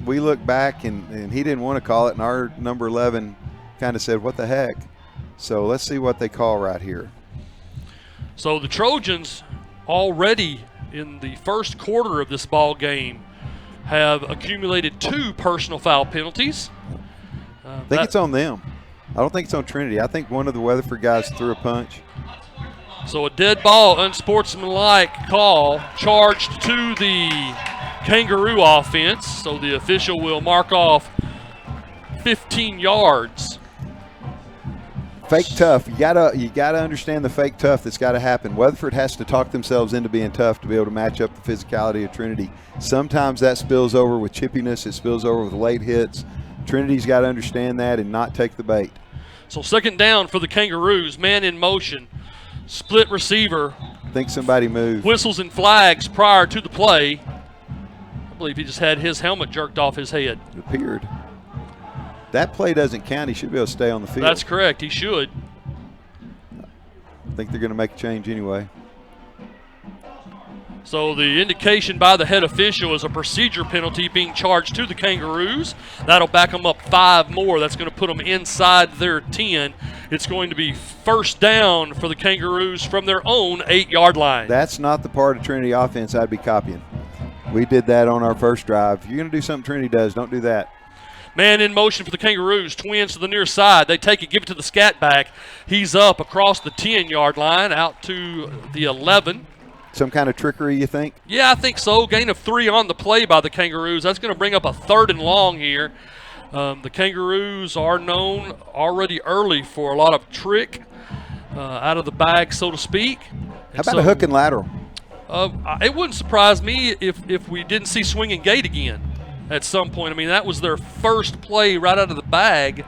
we looked back, and he didn't want to call it, and our number 11 kind of said, what the heck? So let's see what they call right here. So the Trojans already in the first quarter of this ball game have accumulated 2 personal foul penalties. I think it's on them. I don't think it's on Trinity. I think one of the Weatherford guys threw a punch. So a dead ball, unsportsmanlike call charged to the Kangaroo offense. So the official will mark off 15 yards. Fake tough. You gotta understand the fake tough that's got to happen. Weatherford has to talk themselves into being tough to be able to match up the physicality of Trinity. Sometimes that spills over with chippiness. It spills over with late hits. Trinity's got to understand that and not take the bait. So second down for the Kangaroos. Man in motion. Split receiver. I think somebody moved. Whistles and flags prior to the play. I believe he just had his helmet jerked off his head. It appeared. That play doesn't count. He should be able to stay on the field. That's correct. He should. I think they're going to make a change anyway. So the indication by the head official is a procedure penalty being charged to the Kangaroos. That'll back them up 5 more. That's going to put them inside their 10. It's going to be first down for the Kangaroos from their own 8-yard line. That's not the part of Trinity offense I'd be copying. We did that on our first drive. If you're going to do something Trinity does, don't do that. Man in motion for the Kangaroos. Twins to the near side. They take it, give it to the scat back. He's up across the 10-yard line out to the 11. Some kind of trickery, you think? Yeah, I think so. Gain of 3 on the play by the Kangaroos. That's going to bring up a 3rd and long here. The Kangaroos are known already early for a lot of trick out of the bag, so to speak. How about a hook and lateral? It wouldn't surprise me if we didn't see swing and gate again at some point. I mean, that was their first play right out of the bag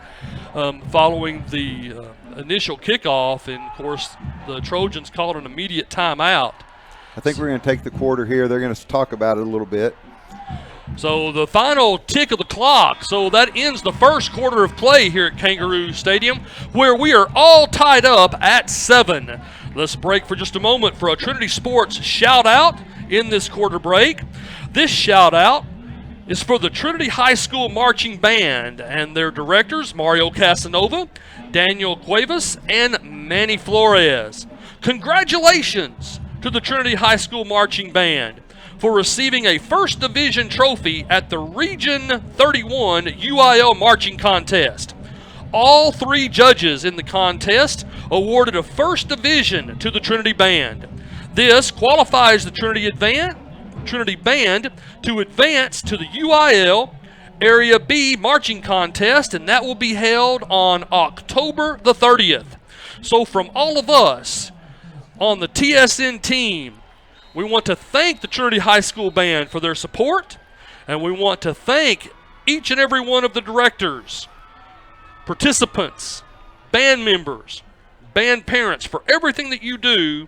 following the initial kickoff. And, of course, the Trojans called an immediate timeout. I think we're going to take the quarter here. They're going to talk about it a little bit. So the final tick of the clock. So that ends the first quarter of play here at Kangaroo Stadium, where we are all tied up at 7. Let's break for just a moment for a Trinity Sports shout-out in this quarter break. This shout-out is for the Trinity High School Marching Band and their directors, Mario Casanova, Daniel Cuevas, and Manny Flores. Congratulations to the Trinity High School Marching Band for receiving a First Division trophy at the Region 31 UIL Marching Contest. All 3 judges in the contest awarded a First Division to the Trinity Band. This qualifies the Trinity Band to advance to the UIL Area B Marching Contest, and that will be held on October the 30th. So from all of us on the TSN team, we want to thank the Trinity High School Band for their support, and we want to thank each and every one of the directors, participants, band members, band parents for everything that you do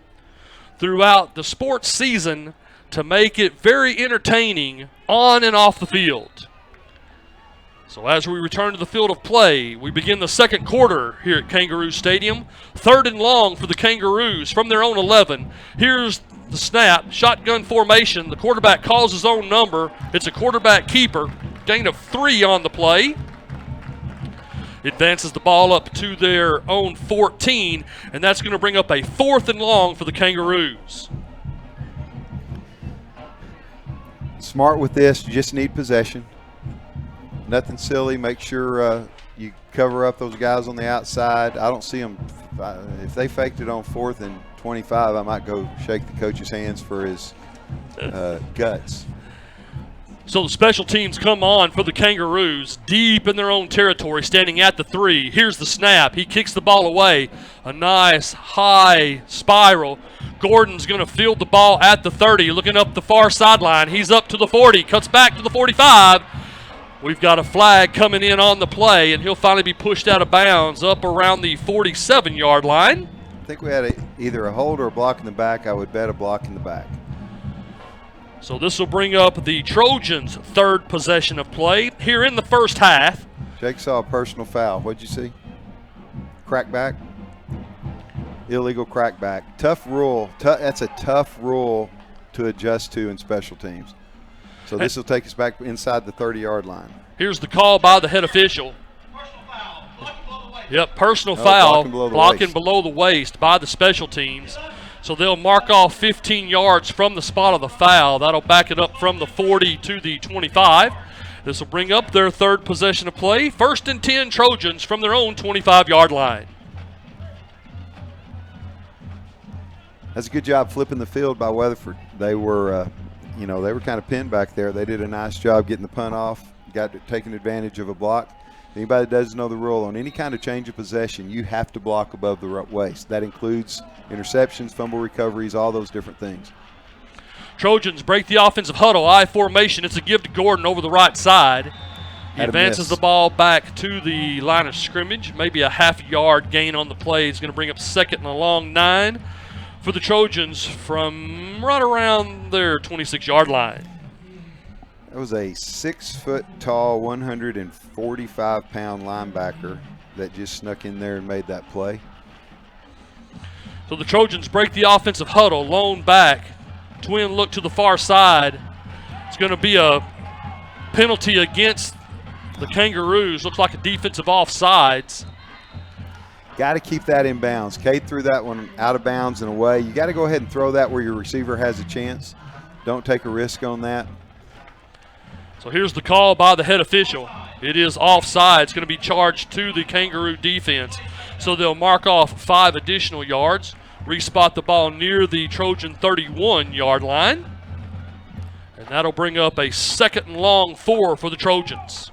throughout the sports season to make it very entertaining on and off the field. So as we return to the field of play, we begin the second quarter here at Kangaroo Stadium. 3rd and long for the Kangaroos from their own 11. Here's the snap, shotgun formation. The quarterback calls his own number. It's a quarterback keeper. Gain of 3 on the play. Advances the ball up to their own 14, and that's going to bring up a 4th and long for the Kangaroos. Smart with this, you just need possession. Nothing silly. Make sure you cover up those guys on the outside. I don't see them. If they faked it on 4th and 25, I might go shake the coach's hands for his guts. So the special teams come on for the Kangaroos, deep in their own territory, standing at the 3. Here's the snap. He kicks the ball away. A nice high spiral. Gordon's going to field the ball at the 30, looking up the far sideline. He's up to the 40, cuts back to the 45. We've got a flag coming in on the play, and he'll finally be pushed out of bounds up around the 47-yard line. I think we had either a hold or a block in the back. I would bet a block in the back. So this will bring up the Trojans' 3rd possession of play here in the first half. Jake saw a personal foul. What'd you see? Crackback? Illegal crackback. Tough rule. That's a tough rule to adjust to in special teams. So this will take us back inside the 30-yard line. Here's the call by the head official. Personal foul. Blocking below the waist. Yep, personal foul, blocking below the waist by the special teams. So they'll mark off 15 yards from the spot of the foul. That'll back it up from the 40 to the 25. This will bring up their 3rd possession of play. 1st and 10 Trojans from their own 25-yard line. That's a good job flipping the field by Weatherford. They were, they were kind of pinned back there. They did a nice job getting the punt off, taking advantage of a block. Anybody that doesn't know the rule, on any kind of change of possession, you have to block above the waist. That includes interceptions, fumble recoveries, all those different things. Trojans break the offensive huddle, I formation. It's a give to Gordon over the right side. He advances the ball back to the line of scrimmage. Maybe a half-yard gain on the play. He's going to bring up 2nd and a long 9 for the Trojans from right around their 26-yard line. That was a 6-foot-tall, 145-pound linebacker that just snuck in there and made that play. So the Trojans break the offensive huddle, lone back, twin look to the far side. It's going to be a penalty against the Kangaroos. Looks like a defensive offsides. Got to keep that in bounds. Cade threw that one out of bounds and away. You got to go ahead and throw that where your receiver has a chance. Don't take a risk on that. So here's the call by the head official. It is offside. It's going to be charged to the Kangaroo defense. So they'll mark off 5 additional yards, respot the ball near the Trojan 31-yard line. And that'll bring up a 2nd and long 4 for the Trojans.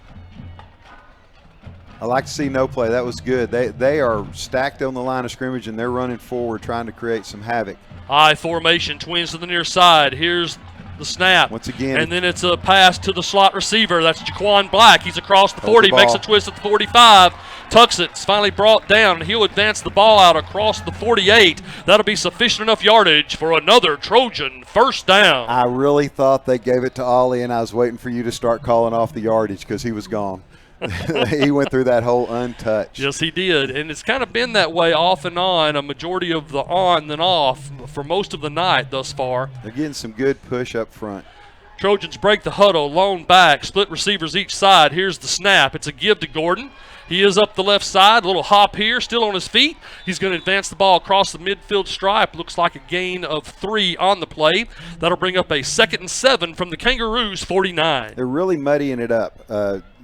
I like to see no play. That was good. They are stacked on the line of scrimmage, and they're running forward trying to create some havoc. I formation, twins to the near side. Here's the snap. Once again. And then it's a pass to the slot receiver. That's Jaquan Black. He's across the 40, makes a twist at the 45, tucks it. It's finally brought down, and he'll advance the ball out across the 48. That'll be sufficient enough yardage for another Trojan first down. I really thought they gave it to Ollie, and I was waiting for you to start calling off the yardage because he was gone. He went through that hole untouched. Yes, he did. And it's kind of been that way off and on, a majority of the on then off for most of the night thus far. They're getting some good push up front. Trojans break the huddle, lone back, split receivers each side. Here's the snap. It's a give to Gordon. He is up the left side, a little hop here, still on his feet. He's going to advance the ball across the midfield stripe. Looks like a gain of 3 on the play. That'll bring up a 2nd and 7 from the Kangaroos 49. They're really muddying it up.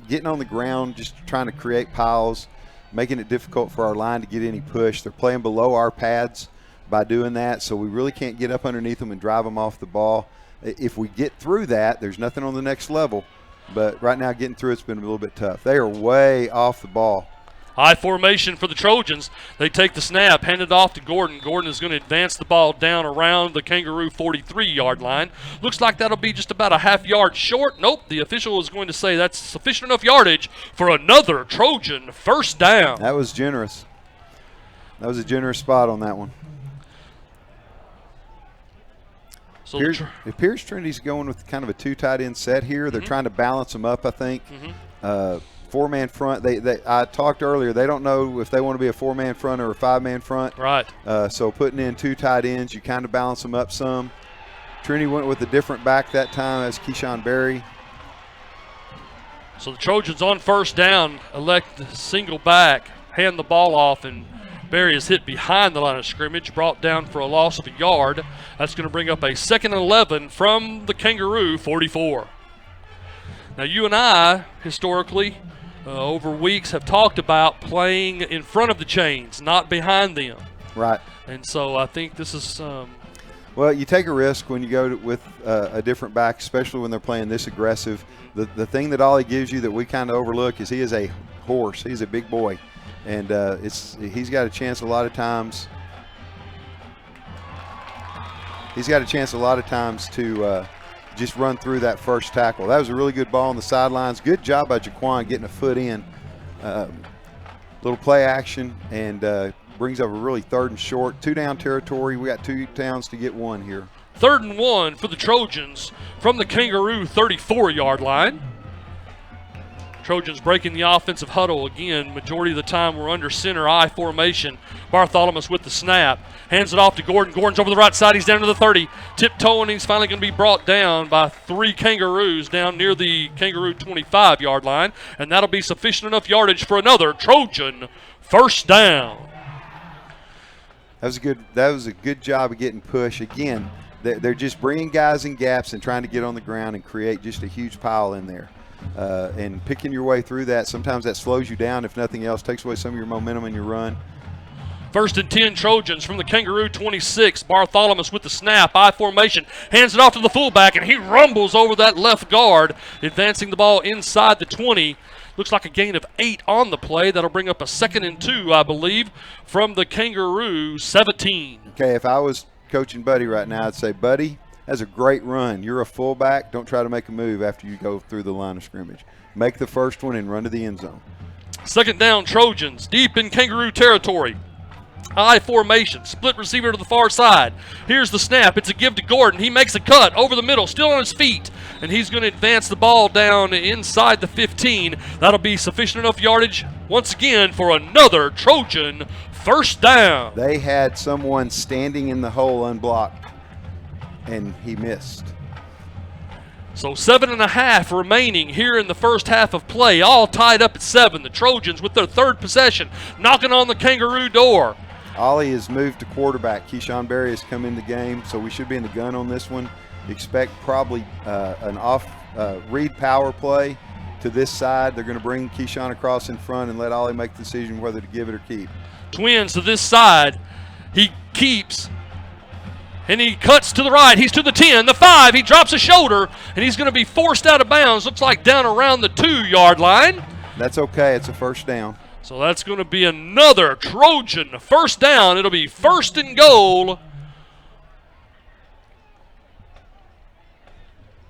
Getting on the ground, just trying to create piles, making it difficult for our line to get any push. They're playing below our pads by doing that, so we really can't get up underneath them and drive them off the ball. If we get through that, there's nothing on the next level, but right now getting through it's been a little bit tough. They are way off the ball. High formation for the Trojans. They take the snap, hand it off to Gordon. Gordon is going to advance the ball down around the Kangaroo 43-yard line. Looks like that'll be just about a half yard short. Nope, the official is going to say that's sufficient enough yardage for another Trojan first down. That was generous. That was a generous spot on that one. So it appears Trinity's going with kind of a 2 tight end set here. They're trying to balance them up, I think. 4-man front. I talked earlier. They don't know if they want to be a 4-man front or a 5-man front. Right. So putting in 2 tight ends, you kind of balance them up some. Trinity went with a different back that time as Keyshawn Berry. So the Trojans on first down elect the single back, hand the ball off, and Berry is hit behind the line of scrimmage, brought down for a loss of a yard. That's going to bring up a 2nd and 11 from the Kangaroo 44. Now, you and I, historically, over weeks, have talked about playing in front of the chains, not behind them. Right. And so I think this is well, you take a risk when you go with a different back, especially when they're playing this aggressive. The thing that Ollie gives you that we kind of overlook is he is a horse. He's a big boy. And he's got a chance a lot of times. He's got a chance a lot of times to just run through that first tackle. That was a really good ball on the sidelines. Good job by Jaquan getting a foot in. Little play action, and brings up a really 3rd and short. 2-down territory. We got 2 downs to get 1 here. 3rd and 1 for the Trojans from the Kangaroo 34-yard line. Trojans breaking the offensive huddle again. Majority of the time we're under center I formation. Bartholomew with the snap. Hands it off to Gordon. Gordon's over the right side. He's down to the 30. Tiptoeing. He's finally going to be brought down by 3 Kangaroos down near the Kangaroo 25-yard line. And that'll be sufficient enough yardage for another Trojan first down. That was a good job of getting push. Again, they're just bringing guys in gaps and trying to get on the ground and create just a huge pile in there. And picking your way through that, sometimes that slows you down, if nothing else, takes away some of your momentum in your run. 1st and 10 Trojans from the Kangaroo 26. Bartholomew with the snap, I formation, hands it off to the fullback, and he rumbles over that left guard, advancing the ball inside the 20. Looks like a gain of 8 on the play. That'll bring up a 2nd and 2, I believe, from the Kangaroo 17. Okay, if I was coaching Buddy right now, I'd say, Buddy, that's a great run. You're a fullback. Don't try to make a move after you go through the line of scrimmage. Make the first one and run to the end zone. 2nd down, Trojans, deep in Kangaroo territory. I formation, split receiver to the far side. Here's the snap. It's a give to Gordon. He makes a cut over the middle, still on his feet, and he's going to advance the ball down inside the 15. That'll be sufficient enough yardage once again for another Trojan first down. They had someone standing in the hole unblocked, and he missed. So 7.5 remaining here in the first half of play, all tied up at 7. The Trojans with their 3rd possession, knocking on the Kangaroo door. Ollie has moved to quarterback. Keyshawn Berry has come in the game, so we should be in the gun on this one. Expect probably an off read power play to this side. They're going to bring Keyshawn across in front and let Ollie make the decision whether to give it or keep. Twins to this side. He keeps. And he cuts to the right. He's to the 10, the 5. He drops a shoulder, and he's going to be forced out of bounds. Looks like down around the 2-yard line. That's okay. It's a first down. So that's going to be another Trojan first down. It'll be 1st and goal.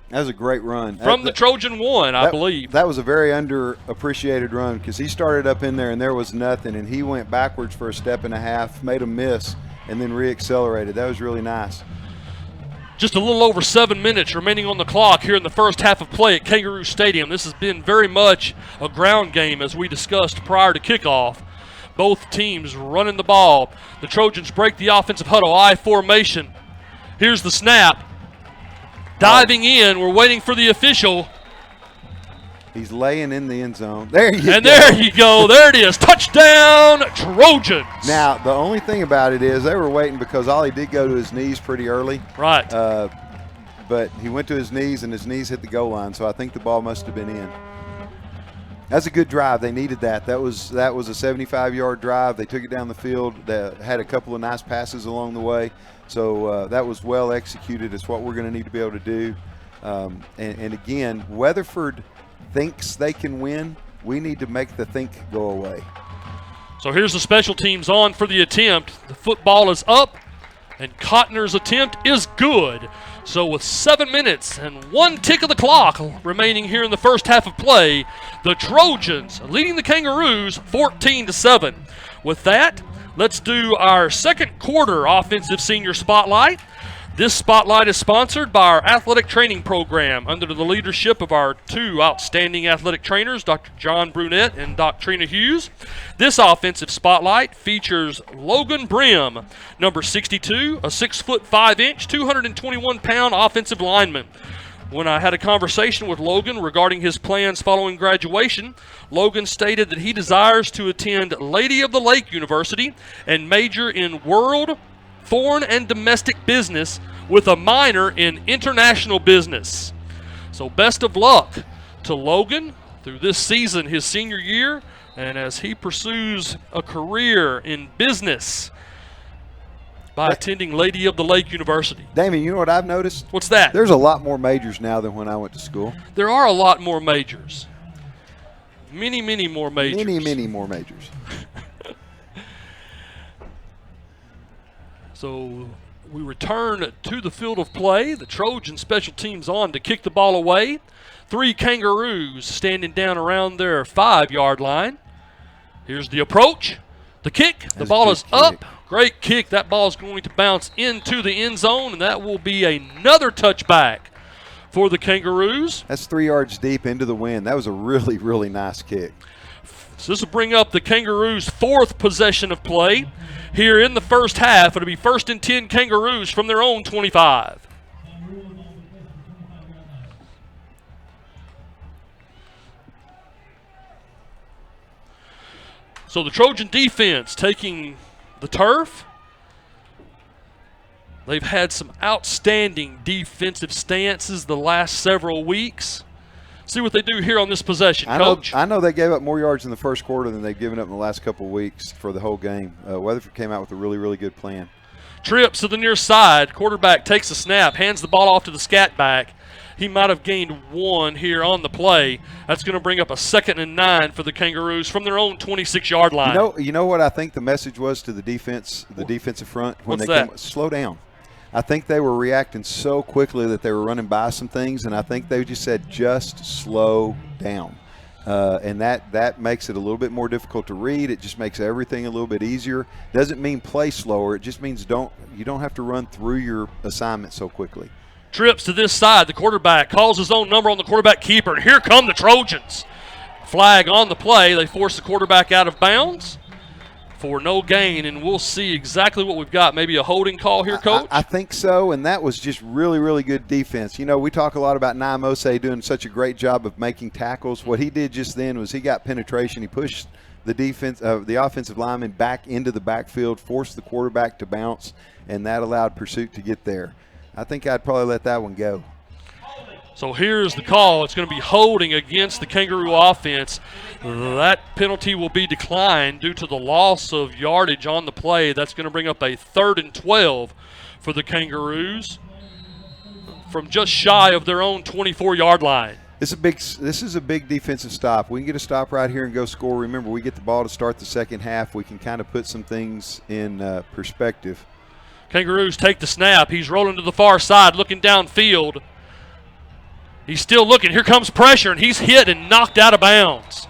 That was a great run. From the Trojan 1, I believe. That was a very underappreciated run because he started up in there and there was nothing, and he went backwards for a step and a half, made a miss, and then re-accelerated. That was really nice. Just a little over 7 minutes remaining on the clock here in the first half of play at Kangaroo Stadium. This has been very much a ground game as we discussed prior to kickoff. Both teams running the ball. The Trojans break the offensive huddle, I formation. Here's the snap. Diving in, we're waiting for the official. He's laying in the end zone. There you go. And there you go. There it is. Touchdown, Trojans. Now, the only thing about it is they were waiting because Ollie did go to his knees pretty early. Right. But he went to his knees, and his knees hit the goal line, so I think the ball must have been in. That's a good drive. They needed that. That was a 75-yard drive. They took it down the field. They had a couple of nice passes along the way. So that was well executed. It's what we're going to need to be able to do. And again, Weatherford thinks they can win. We need to make the think go away. So here's the special teams on for the attempt. The football is up, and Cotner's attempt is good. So with 7 minutes and 1 tick of the clock remaining here in the first half of play, the Trojans leading the Kangaroos 14-7. With that, let's do our second quarter offensive senior spotlight. This spotlight is sponsored by our athletic training program under the leadership of our 2 outstanding athletic trainers, Dr. John Brunette and Dr. Trina Hughes. This offensive spotlight features Logan Brim, number 62, a 6'5", 221-pound offensive lineman. When I had a conversation with Logan regarding his plans following graduation, Logan stated that he desires to attend Lady of the Lake University and major in world, foreign, and domestic business with a minor in international business. So best of luck to Logan through this season, his senior year, and as he pursues a career in business by attending Lady of the Lake University. Damien, you know what I've noticed? What's that? There's a lot more majors now than when I went to school. There are a lot more majors. Many more majors. Many more majors. So we return to the field of play. The Trojan special teams on to kick the ball away. 3 Kangaroos standing down around their 5-yard line. Here's the approach. The kick. The ball is up. Great kick. That ball is going to bounce into the end zone, and that will be another touchback for the Kangaroos. That's 3 yards deep into the wind. That was a really, really nice kick. So this will bring up the Kangaroos' 4th possession of play. Here in the first half, it'll be 1st and 10 Kangaroos from their own 25. So the Trojan defense taking the turf. They've had some outstanding defensive stances the last several weeks. See what they do here on this possession, Coach. I know they gave up more yards in the first quarter than they've given up in the last couple of weeks for the whole game. Weatherford came out with a really, really good plan. Trips to the near side. Quarterback takes a snap, hands the ball off to the scat back. He might have gained 1 here on the play. That's going to bring up a 2nd and 9 for the Kangaroos from their own 26-yard line. You know what I think the message was to the defense, the defensive front? When What's they that? came, slow down. I think they were reacting so quickly that they were running by some things, and I think they just said just slow down. And that makes it a little bit more difficult to read. It just makes everything a little bit easier. Doesn't mean play slower. It just means you don't have to run through your assignment so quickly. Trips to this side. The quarterback calls his own number on the quarterback keeper, and here come the Trojans. Flag on the play. They force the quarterback out of bounds for no gain, and we'll see exactly what we've got. Maybe a holding call here, Coach? I think so, and that was just really, really good defense. You know, we talk a lot about Naimose doing such a great job of making tackles. What he did just then was he got penetration. He pushed the offensive lineman back into the backfield, forced the quarterback to bounce, and that allowed pursuit to get there. I think I'd probably let that one go. So here's the call. It's going to be holding against the Kangaroo offense. That penalty will be declined due to the loss of yardage on the play. That's going to bring up a 3rd and 12 for the Kangaroos from just shy of their own 24-yard line. This is a big defensive stop. We can get a stop right here and go score. Remember, we get the ball to start the second half. We can kind of put some things in perspective. Kangaroos take the snap. He's rolling to the far side, looking downfield. He's still looking. Here comes pressure, and he's hit and knocked out of bounds.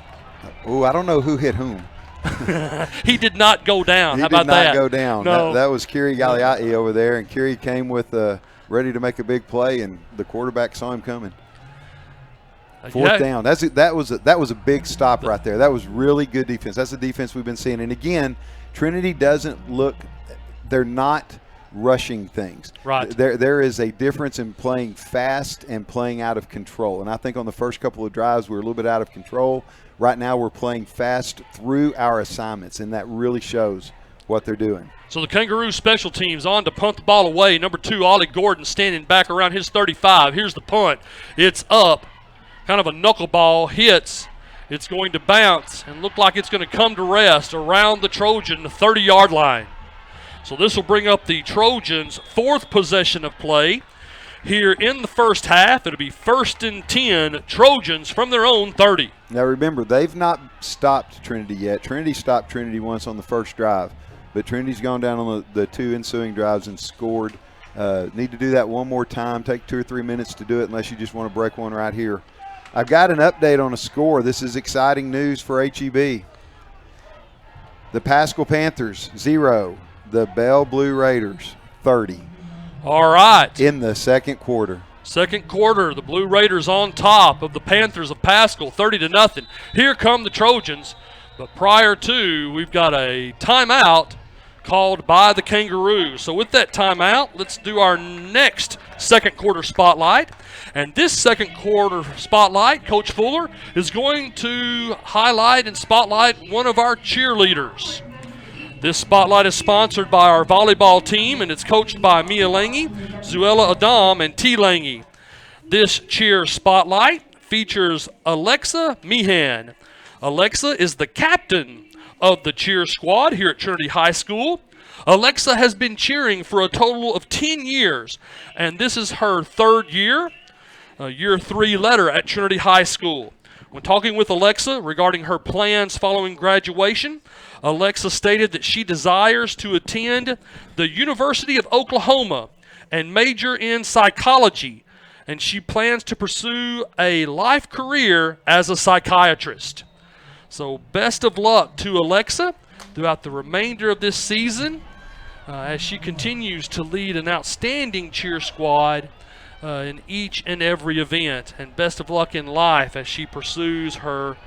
Oh, I don't know who hit whom. He did not go down. He How about that? did not go down. No. That was Kiri Galiati over there, and Kiri came with ready to make a big play, and the quarterback saw him coming. Fourth down. That was a big stop right there. That was really good defense. That's the defense we've been seeing. And again, Trinity doesn't look. They're not rushing things. Right. There is a difference in playing fast and playing out of control. And I think on the first couple of drives we were a little bit out of control. Right now we're playing fast through our assignments, and that really shows what they're doing. So the Kangaroo special teams on to punt the ball away. Number 2, Ollie Gordon standing back around his 35. Here's the punt. It's up. Kind of a knuckleball, hits. It's going to bounce and look like it's going to come to rest around the Trojan, the 30-yard line. So this will bring up the Trojans' 4th possession of play. Here in the first half, it'll be 1st and 10 Trojans from their own 30. Now remember, they've not stopped Trinity yet. Trinity stopped Trinity once on the first drive, but Trinity's gone down on the 2 ensuing drives and scored. Need to do that one more time. Take 2 or 3 minutes to do it unless you just want to break one right here. I've got an update on a score. This is exciting news for HEB. The Paschal Panthers, 0. The Bell Blue Raiders, 30. All right. In the second quarter. Second quarter, the Blue Raiders on top of the Panthers of Paschal, 30-0. Here come the Trojans. But prior to, we've got a timeout called by the Kangaroos. So with that timeout, let's do our next second quarter spotlight. And this second quarter spotlight, Coach Fuller is going to highlight and spotlight one of our cheerleaders. This spotlight is sponsored by our volleyball team, and it's coached by Mia Lange, Zuela Adam, and T. Lange. This cheer spotlight features Alexa Meehan. Alexa is the captain of the cheer squad here at Trinity High School. Alexa has been cheering for a total of 10 years, and this is her third year, year 3 letter at Trinity High School. When talking with Alexa regarding her plans following graduation, Alexa stated that she desires to attend the University of Oklahoma and major in psychology, and she plans to pursue a life career as a psychiatrist. So best of luck to Alexa throughout the remainder of this season as she continues to lead an outstanding cheer squad in each and every event. And best of luck in life as she pursues her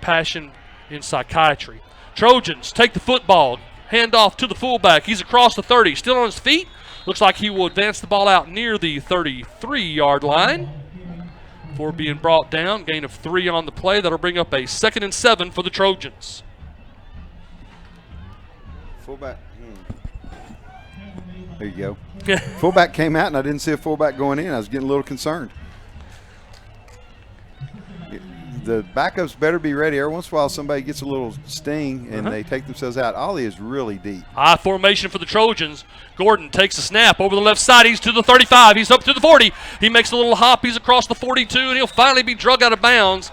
passion in psychiatry. Trojans take the football, hand off to the fullback. He's across the 30, still on his feet. Looks like he will advance the ball out near the 33-yard line before being brought down. Gain of 3 on the play. That'll bring up a 2nd and 7 for the Trojans. Fullback. There you go. Fullback came out, and I didn't see a fullback going in. I was getting a little concerned. The backups better be ready. Every once in a while, somebody gets a little sting, and they take themselves out. Ollie is really deep. High formation for the Trojans. Gordon takes a snap over the left side. He's to the 35. He's up to the 40. He makes a little hop. He's across the 42, and he'll finally be drug out of bounds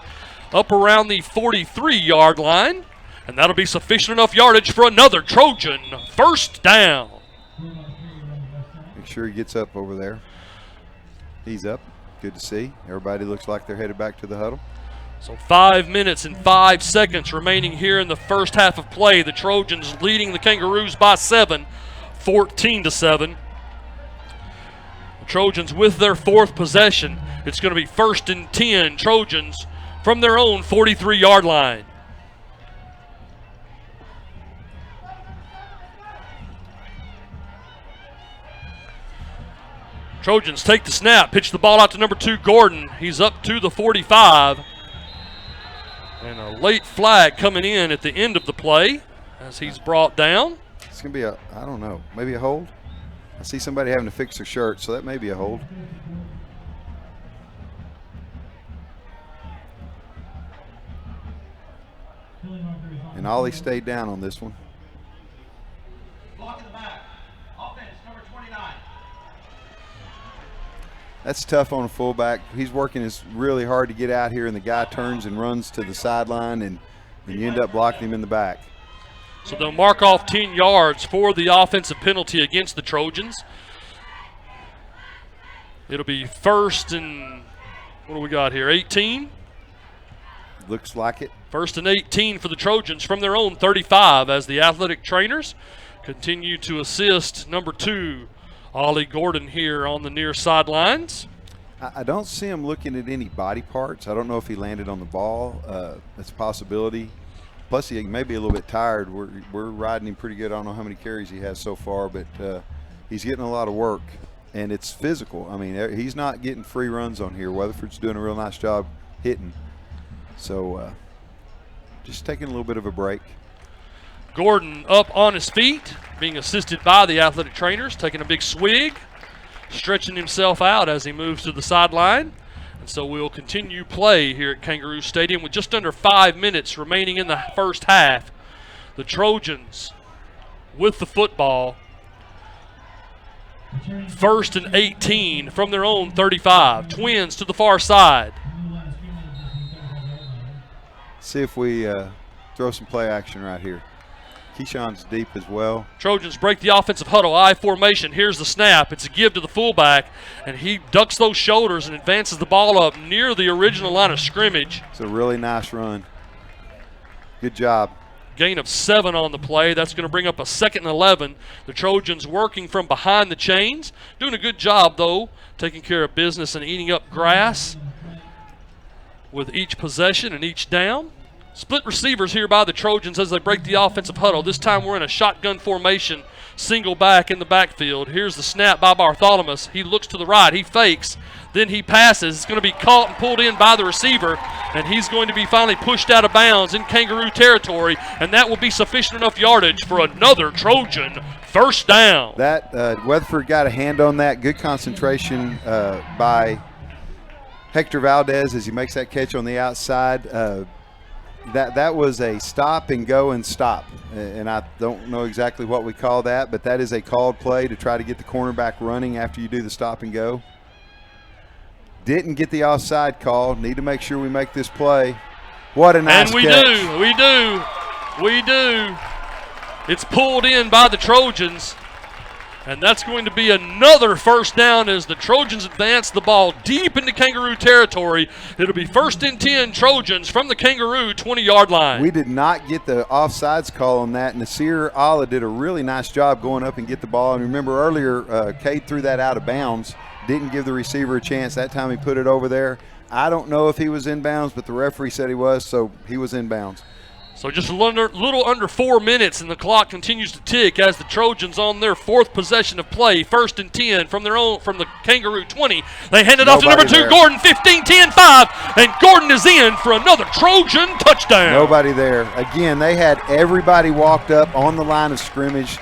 up around the 43-yard line. And that'll be sufficient enough yardage for another Trojan first down. Make sure he gets up over there. He's up. Good to see. Everybody looks like they're headed back to the huddle. So 5 minutes and 5 seconds remaining here in the first half of play. The Trojans leading the Kangaroos by 7, 14-7. The Trojans with their 4th possession. It's going to be 1st and 10 Trojans from their own 43-yard line. Trojans take the snap, pitch the ball out to number 2, Gordon. He's up to the 45. And a late flag coming in at the end of the play as he's brought down. It's going to be I don't know, maybe a hold. I see somebody having to fix their shirt, so that may be a hold. And Ollie stayed down on this one. Block in the back. Offense, number 29. That's tough on a fullback. He's working really hard to get out here, and the guy turns and runs to the sideline, and you end up blocking him in the back. So they'll mark off 10 yards for the offensive penalty against the Trojans. It'll be 1st and, what do we got here, 18? Looks like it. 1st and 18 for the Trojans from their own 35 as the athletic trainers continue to assist number 2, Ollie Gordon, here on the near sidelines. I don't see him looking at any body parts. I don't know if he landed on the ball. That's a possibility. Plus, he may be a little bit tired. We're riding him pretty good. I don't know how many carries he has so far, but he's getting a lot of work, and it's physical. I mean, he's not getting free runs on here. Weatherford's doing a real nice job hitting. So just taking a little bit of a break. Gordon up on his feet, being assisted by the athletic trainers, taking a big swig, stretching himself out as he moves to the sideline. And so we'll continue play here at Kangaroo Stadium with just under 5 minutes remaining in the first half. The Trojans with the football. 1st and 18 from their own 35. Twins to the far side. See if we throw some play action right here. Keyshawn's deep as well. Trojans break the offensive huddle, I formation. Here's the snap. It's a give to the fullback, and he ducks those shoulders and advances the ball up near the original line of scrimmage. It's a really nice run. Good job. Gain of 7 on the play. That's going to bring up a 2nd and 11. The Trojans working from behind the chains. Doing a good job, though, taking care of business and eating up grass with each possession and each down. Split receivers here by the Trojans as they break the offensive huddle. This time we're in a shotgun formation, single back in the backfield. Here's the snap by Bartholomew. He looks to the right. He fakes. Then he passes. It's going to be caught and pulled in by the receiver, and he's going to be finally pushed out of bounds in Kangaroo territory, and that will be sufficient enough yardage for another Trojan first down. That Weatherford got a hand on that. Good concentration by Hector Valdez as he makes that catch on the outside. That was a stop and go and stop, and I don't know exactly what we call that, but that is a called play to try to get the cornerback running after you do the stop and go. Didn't get the offside call. Need to make sure we make this play. What a nice catch. And we do. It's pulled in by the Trojans, and that's going to be another first down as the Trojans advance the ball deep into Kangaroo territory. It'll be 1st and 10 Trojans from the Kangaroo 20-yard line. We did not get the offsides call on that. Nasir Allah did a really nice job going up and get the ball. And remember earlier, Cade threw that out of bounds. Didn't give the receiver a chance. That time he put it over there. I don't know if he was in bounds, but the referee said he was, so he was in bounds. So just a little under 4 minutes, and the clock continues to tick as the Trojans on their 4th possession of play. 1st and 10 from the Kangaroo 20. They hand it off to number 2, there. Gordon, 15, 10, 5, and Gordon is in for another Trojan touchdown. Nobody there. Again, they had everybody walked up on the line of scrimmage.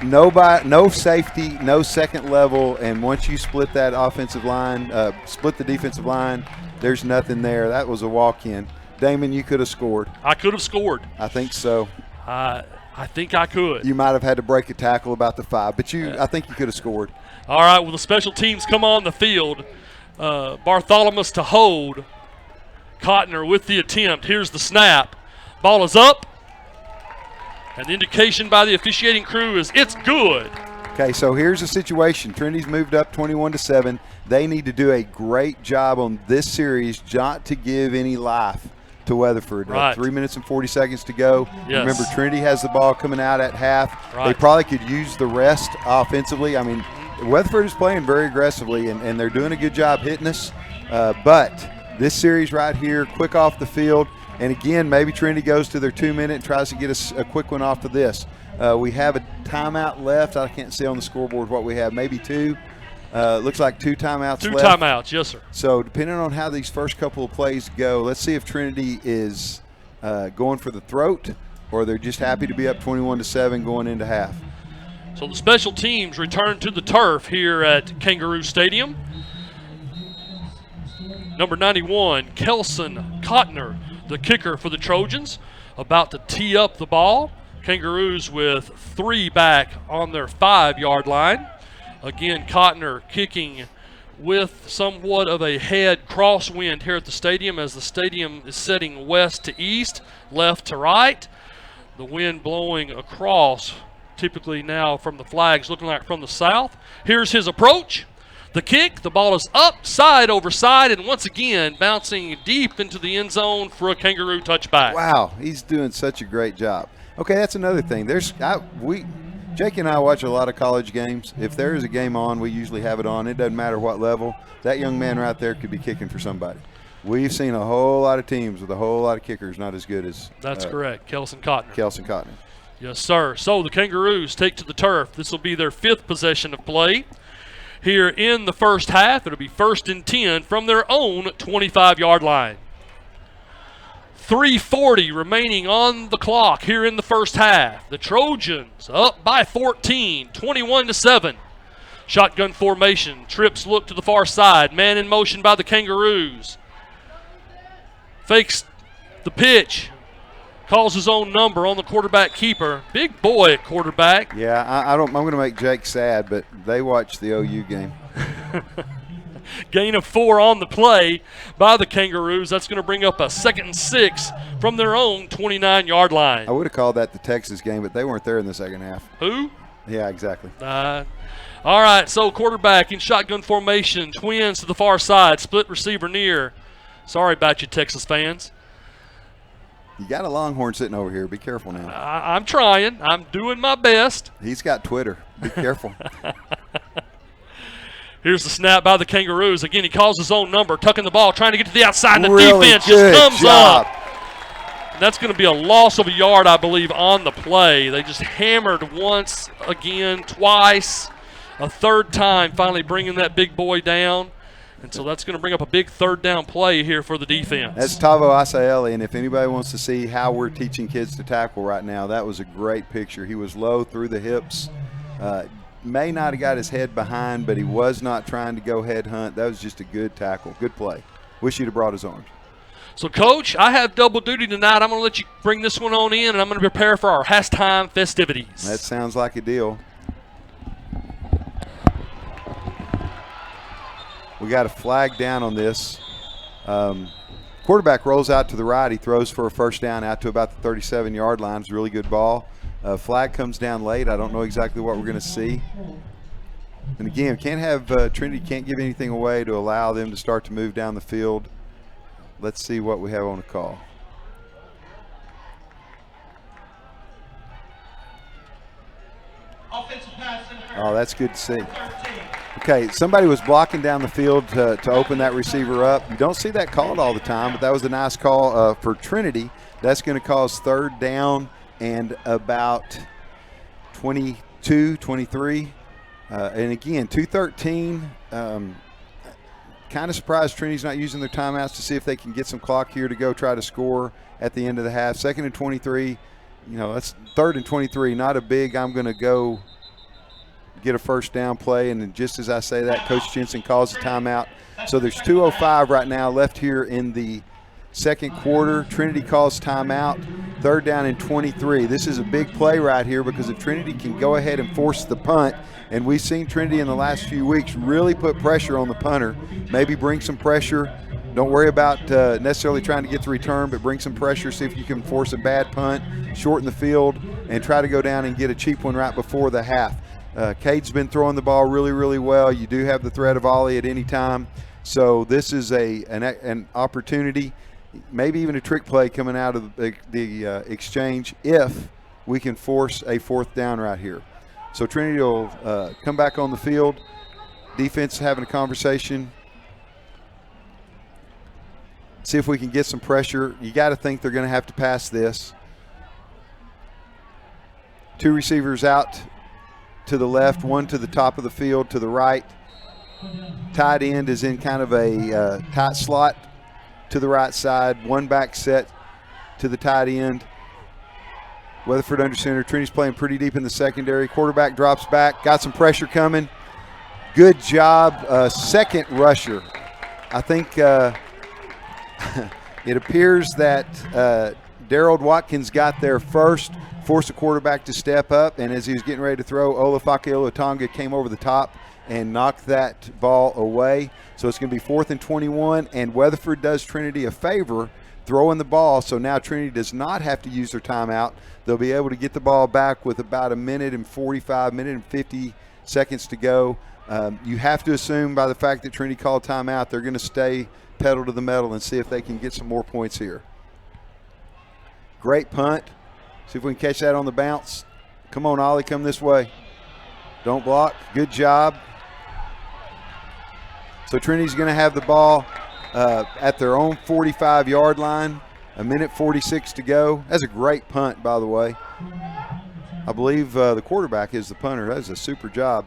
Nobody, no safety, no second level, and once you split that offensive line, split the defensive line, there's nothing there. That was a walk-in. Damon, you could have scored. I could have scored. I think so. I think I could. You might have had to break a tackle about the 5, but I think you could have scored. All right, well, the special teams come on the field. Bartholomew to hold. Cotner with the attempt. Here's the snap. Ball is up. And the indication by the officiating crew is it's good. Okay, so here's the situation. Trinity's moved up 21-7. They need to do a great job on this series not to give any life to Weatherford. Right. 3 minutes and 40 seconds to go. Yes. Remember, Trinity has the ball coming out at half. Right. They probably could use the rest offensively. I mean, Weatherford is playing very aggressively, and they're doing a good job hitting us. But this series right here, quick off the field, and again, maybe Trinity goes to their 2 minute and tries to get us a quick one off of this. We have a timeout left. I can't see on the scoreboard what we have. Maybe 2. Looks like 2 timeouts left. 2 timeouts, yes, sir. So depending on how these first couple of plays go, let's see if Trinity is going for the throat or they're just happy to be up 21-7 going into half. So the special teams return to the turf here at Kangaroo Stadium. Number 91, Kelson Cotner, the kicker for the Trojans, about to tee up the ball. Kangaroos with 3 back on their 5-yard line. Again, Cotner kicking with somewhat of a head crosswind here at the stadium as the stadium is setting west to east, left to right. The wind blowing across, typically now from the flags looking like from the south. Here's his approach. The kick, the ball is up, side over side, and once again bouncing deep into the end zone for a Kangaroo touchback. Wow, he's doing such a great job. Okay, that's another thing. Jake and I watch a lot of college games. If there is a game on, we usually have it on. It doesn't matter what level. That young man right there could be kicking for somebody. We've seen a whole lot of teams with a whole lot of kickers not as good as That's correct, Kelson Cotner. Kelson Cotner. Yes, sir. So the Kangaroos take to the turf. This will be their 5th possession of play. Here in the first half, it'll be 1st and 10 from their own 25-yard line. 3:40 remaining on the clock here in the first half. The Trojans up by 14, 21-7. Shotgun formation. Trips look to the far side. Man in motion by the Kangaroos. Fakes the pitch. Calls his own number on the quarterback keeper. Big boy at quarterback. Yeah, I'm going to make Jake sad, but they watched the OU game. Gain of 4 on the play by the Kangaroos. That's going to bring up a 2nd and 6 from their own 29-yard line. I would have called that the Texas game, but they weren't there in the second half. Who? Yeah, exactly. All right, so quarterback in shotgun formation. Twins to the far side. Split receiver near. Sorry about you, Texas fans. You got a Longhorn sitting over here. Be careful now. I'm trying. I'm doing my best. He's got Twitter. Be careful. Here's the snap by the Kangaroos. Again, he calls his own number, tucking the ball, trying to get to the outside. And the really defense good just comes job. up That's going to be a loss of a yard, I believe, on the play. They just hammered once, again, twice, a third time, finally bringing that big boy down. And so that's going to bring up a big third down play here for the defense. That's Tavo Asaeli, and if anybody wants to see how we're teaching kids to tackle right now, that was a great picture. He was low through the hips. May not have got his head behind, but he was not trying to go head hunt. That was just a good tackle, good play. Wish he'd have brought his arms. So, Coach, I have double duty tonight. I'm going to let you bring this one on in, and I'm going to prepare for our halftime festivities. That sounds like a deal. We got a flag down on this. Quarterback rolls out to the right. He throws for a first down out to about the 37-yard line. It's a really good ball. Flag comes down late. I don't know exactly what we're going to see. And, again, can't have Trinity can't give anything away to allow them to start to move down the field. Let's see what we have on the call. Oh, that's good to see. Okay, somebody was blocking down the field to open that receiver up. You don't see that called all the time, but that was a nice call for Trinity. That's going to cause third down and about 22, 23. And again, 2:13. Kind of surprised Trinity's not using their timeouts to see if they can get some clock here to go try to score at the end of the half. 2nd and 23. You know, that's 3rd and 23. Not a big I'm going to go get a first down play. And then just as I say that, Coach Jensen calls a timeout. So there's 2:05 right now left here in the second quarter. Trinity calls timeout. 3rd down and 23. This is a big play right here because if Trinity can go ahead and force the punt, and we've seen Trinity in the last few weeks really put pressure on the punter, maybe bring some pressure. Don't worry about necessarily trying to get the return, but bring some pressure, see if you can force a bad punt, shorten the field, and try to go down and get a cheap one right before the half. Cade's been throwing the ball really, really well. You do have the threat of Ollie at any time. So this is an opportunity, maybe even a trick play coming out of the exchange if we can force a 4th down right here. So Trinity will come back on the field. Defense having a conversation. See if we can get some pressure. You got to think they're going to have to pass this. 2 receivers out to the left, 1 to the top of the field to the right. Tight end is in kind of a tight slot to the right side. 1 back set to the tight end. Weatherford under center. Trinity's playing pretty deep in the secondary. Quarterback drops back. Got some pressure coming. Good job. Second rusher. I think it appears that Daryl Watkins got there first, forced the quarterback to step up, and as he was getting ready to throw, Olafake Olatonga came over the top and knocked that ball away. So it's going to be 4th and 21, and Weatherford does Trinity a favor throwing the ball, so now Trinity does not have to use their timeout. They'll be able to get the ball back with about a minute and 50 seconds to go. You have to assume by the fact that Trinity called timeout, they're going to stay pedal to the metal and see if they can get some more points here. Great punt. See if we can catch that on the bounce. Come on, Ollie, come this way. Don't block. Good job. So Trinity's going to have the ball at their own 45-yard line. A minute 46 to go. That's a great punt, by the way. I believe the quarterback is the punter. That's a super job.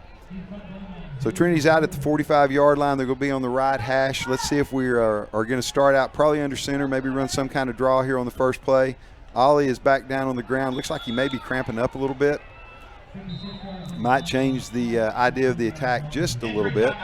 So Trinity's out at the 45-yard line. They're going to be on the right hash. Let's see if we are going to start out probably under center, maybe run some kind of draw here on the first play. Ollie is back down on the ground. Looks like he may be cramping up a little bit. Might change the idea of the attack just a little bit.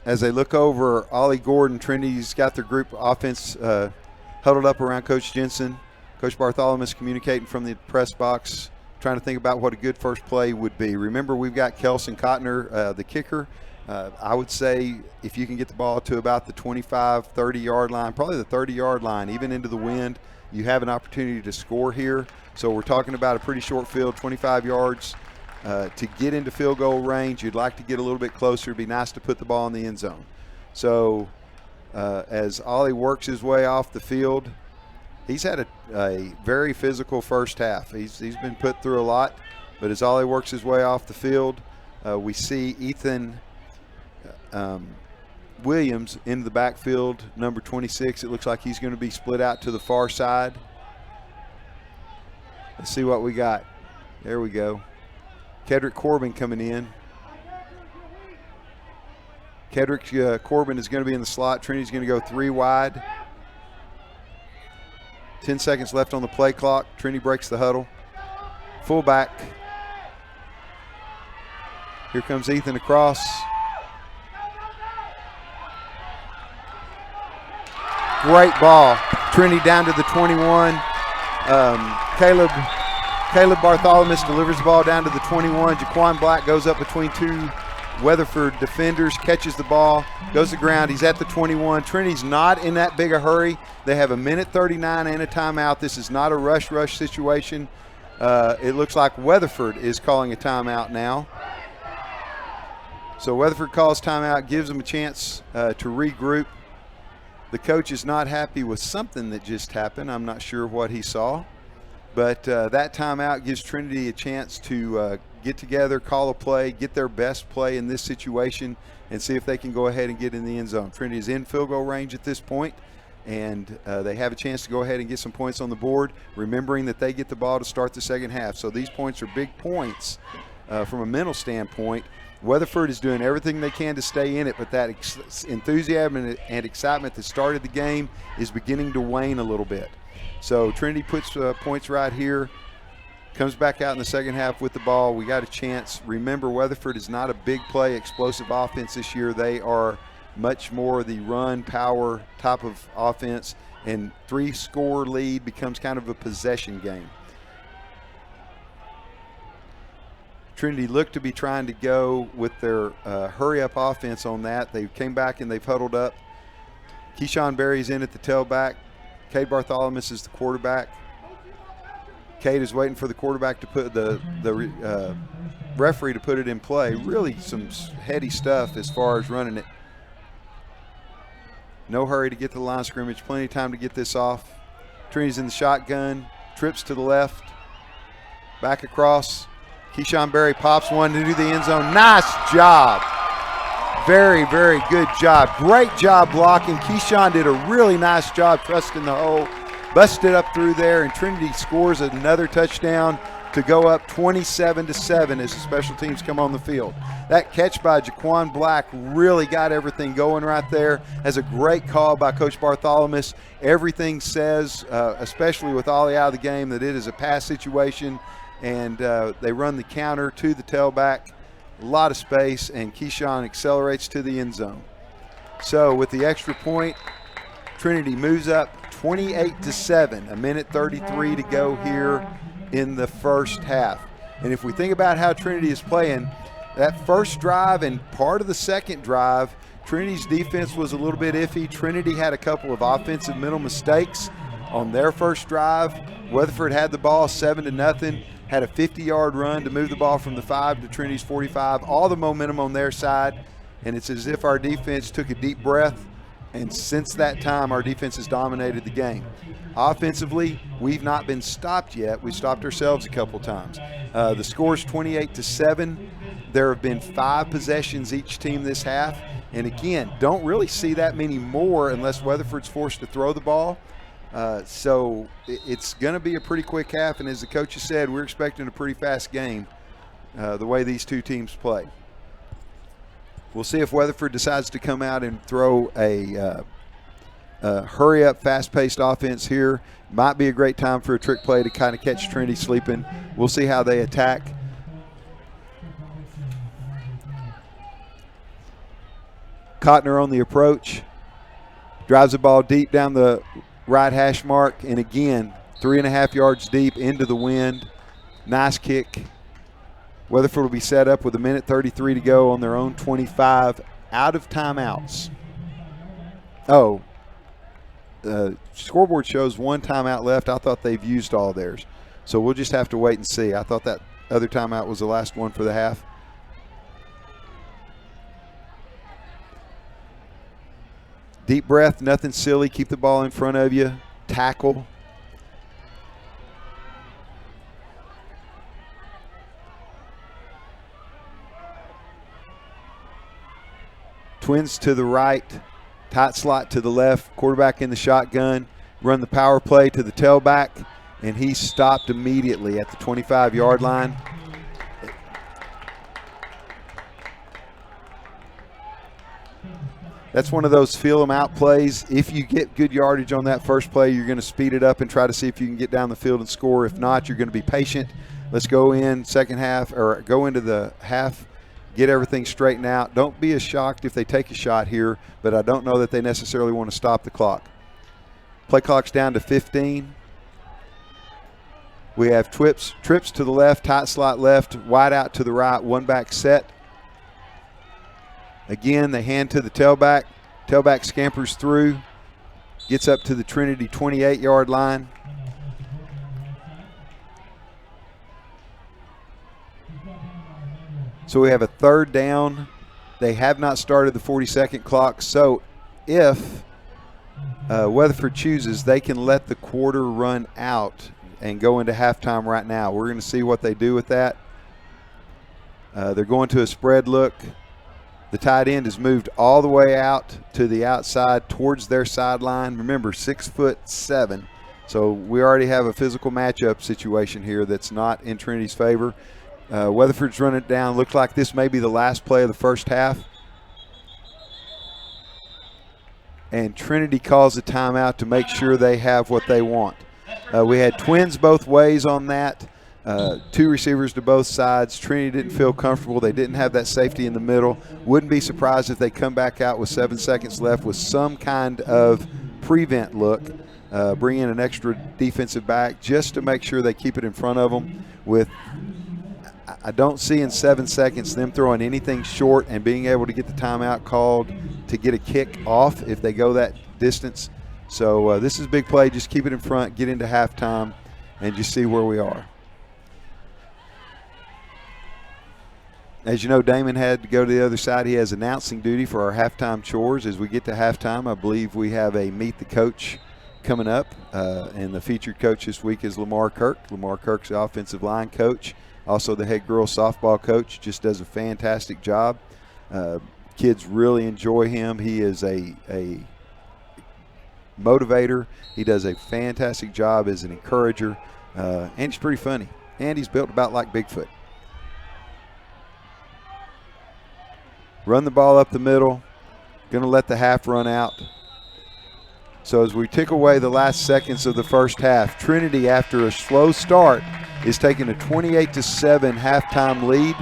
As they look over, Ollie Gordon, Trinity's got their group offense huddled up around Coach Jensen. Coach Bartholomew communicating from the press box, trying to think about what a good first play would be. Remember, we've got Kelson Cotner, the kicker. I would say if you can get the ball to about the 25, 30-yard line, probably the 30-yard line, even into the wind, you have an opportunity to score here. So we're talking about a pretty short field, 25 yards. to get into field goal range. You'd like to get a little bit closer. It'd be nice to put the ball in the end zone. So as Ollie works his way off the field, he's had a very physical first half. He's been put through a lot, but as Ollie works his way off the field, we see Ethan Williams into the backfield, number 26. It looks like he's going to be split out to the far side. Let's see what we got. There we go. Kedrick Corbin coming in. Kedrick Corbin is going to be in the slot. Trinity's going to go 3 wide. 10 seconds left on the play clock. Trinity breaks the huddle. Fullback. Here comes Ethan across. Great ball. Trinity down to the 21. Caleb Bartholomew delivers the ball down to the 21. Jaquan Black goes up between 2 Weatherford defenders, catches the ball, goes to the ground. He's at the 21. Trinity's not in that big a hurry. They have a minute 39 and a timeout. This is not a rush situation. It looks like Weatherford is calling a timeout now. So Weatherford calls timeout, gives them a chance to regroup. The coach is not happy with something that just happened. I'm not sure what he saw. But that timeout gives Trinity a chance to get together, call a play, get their best play in this situation, and see if they can go ahead and get in the end zone. Trinity is in field goal range at this point, and they have a chance to go ahead and get some points on the board, remembering that they get the ball to start the second half. So these points are big points from a mental standpoint. Weatherford is doing everything they can to stay in it, but that enthusiasm and excitement that started the game is beginning to wane a little bit. So Trinity puts points right here, comes back out in the second half with the ball. We got a chance. Remember, Weatherford is not a big play, explosive offense this year. They are much more the run, power type of offense, and 3-score lead becomes kind of a possession game. Trinity looked to be trying to go with their hurry-up offense on that. They came back and they've huddled up. Keyshawn Berry's in at the tailback. Cade Bartholomew is the quarterback. Cade is waiting for the quarterback to put the referee to put it in play. Really some heady stuff as far as running it. No hurry to get to the line of scrimmage. Plenty of time to get this off. Trinity's in the shotgun. Trips to the left. Back across. Keyshawn Berry pops one to the end zone. Nice job. Very, very good job. Great job blocking. Keyshawn did a really nice job trusting the hole. Busted up through there, and Trinity scores another touchdown to go up 27-7 as the special teams come on the field. That catch by Jaquan Black really got everything going right there. Has a great call by Coach Bartholomew. Everything says, especially with Ollie out of the game, that it is a pass situation, and they run the counter to the tailback. A lot of space, and Keyshawn accelerates to the end zone. So with the extra point, Trinity moves up 28-7, a minute 33 to go here in the first half. And if we think about how Trinity is playing, that first drive and part of the second drive, Trinity's defense was a little bit iffy. Trinity had a couple of offensive mental mistakes on their first drive. Weatherford had the ball 7-0. Had a 50-yard run to move the ball from the 5 to Trinity's 45. All the momentum on their side, and it's as if our defense took a deep breath, and since that time, our defense has dominated the game. Offensively, we've not been stopped yet. We stopped ourselves a couple times. The score's 28-7. There have been 5 possessions each team this half, and again, don't really see that many more unless Weatherford's forced to throw the ball. So it's going to be a pretty quick half, and as the coach has said, we're expecting a pretty fast game the way these two teams play. We'll see if Weatherford decides to come out and throw a hurry-up, fast-paced offense here. Might be a great time for a trick play to kind of catch Trinity sleeping. We'll see how they attack. Cotner on the approach. Drives the ball deep down the right hash mark, and again, 3.5 yards deep into the wind. Nice kick. Weatherford will be set up with a minute 33 to go on their own 25, out of timeouts. Oh, the scoreboard shows 1 timeout left. I thought they've used all theirs. So we'll just have to wait and see. I thought that other timeout was the last one for the half. Deep breath, nothing silly. Keep the ball in front of you. Tackle. Twins to the right, tight slot to the left, quarterback in the shotgun, run the power play to the tailback, and he stopped immediately at the 25-yard line. That's one of those feel them out plays. If you get good yardage on that first play, you're going to speed it up and try to see if you can get down the field and score. If not, you're going to be patient. Let's go in second half, or go into the half, get everything straightened out. Don't be as shocked if they take a shot here, but I don't know that they necessarily want to stop the clock. Play clock's down to 15. We have trips to the left, tight slot left, wide out to the right, one back set. Again, they hand to the tailback. Tailback scampers through, gets up to the Trinity 28-yard line. So we have a third down. They have not started the 40-second clock. So if Weatherford chooses, they can let the quarter run out and go into halftime right now. We're going to see what they do with that. They're going to a spread look. The tight end is moved all the way out to the outside towards their sideline. Remember, 6'7". So we already have a physical matchup situation here that's not in Trinity's favor. Weatherford's running it down. Looks like this may be the last play of the first half. And Trinity calls a timeout to make sure they have what they want. We had twins both ways on that. Two receivers to both sides. Trinity didn't feel comfortable. They didn't have that safety in the middle. Wouldn't be surprised if they come back out with 7 seconds left with some kind of prevent look. Bring in an extra defensive back just to make sure they keep it in front of them. I don't see in 7 seconds them throwing anything short and being able to get the timeout called to get a kick off if they go that distance. So this is a big play. Just keep it in front, get into halftime, and just see where we are. As you know, Damon had to go to the other side. He has announcing duty for our halftime chores. As we get to halftime, I believe we have a Meet the Coach coming up, and the featured coach this week is Lamar Kirk. Lamar Kirk's the offensive line coach, also the head girls softball coach. Just does a fantastic job. Kids really enjoy him. He is a motivator. He does a fantastic job as an encourager, and he's pretty funny. And he's built about like Bigfoot. Run the ball up the middle. Going to let the half run out. So as we tick away the last seconds of the first half, Trinity, after a slow start, is taking a 28-7 halftime lead.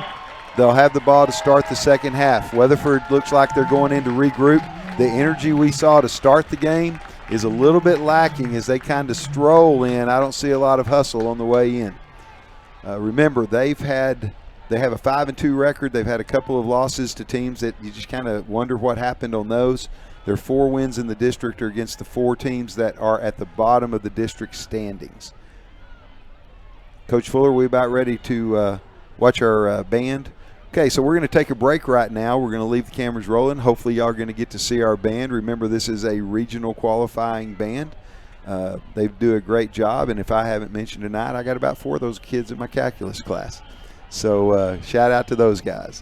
They'll have the ball to start the second half. Weatherford looks like they're going in to regroup. The energy we saw to start the game is a little bit lacking as they kind of stroll in. I don't see a lot of hustle on the way in. Remember, they have a 5-2 record. They've had a couple of losses to teams that you just kind of wonder what happened on those. Their 4 wins in the district are against the 4 teams that are at the bottom of the district standings. Coach Fuller, we about ready to watch our band. Okay, so we're going to take a break right now. We're going to leave the cameras rolling. Hopefully y'all are going to get to see our band. Remember, this is a regional qualifying band. They do a great job, and if I haven't mentioned tonight, I got about 4 of those kids in my calculus class. So shout out to those guys.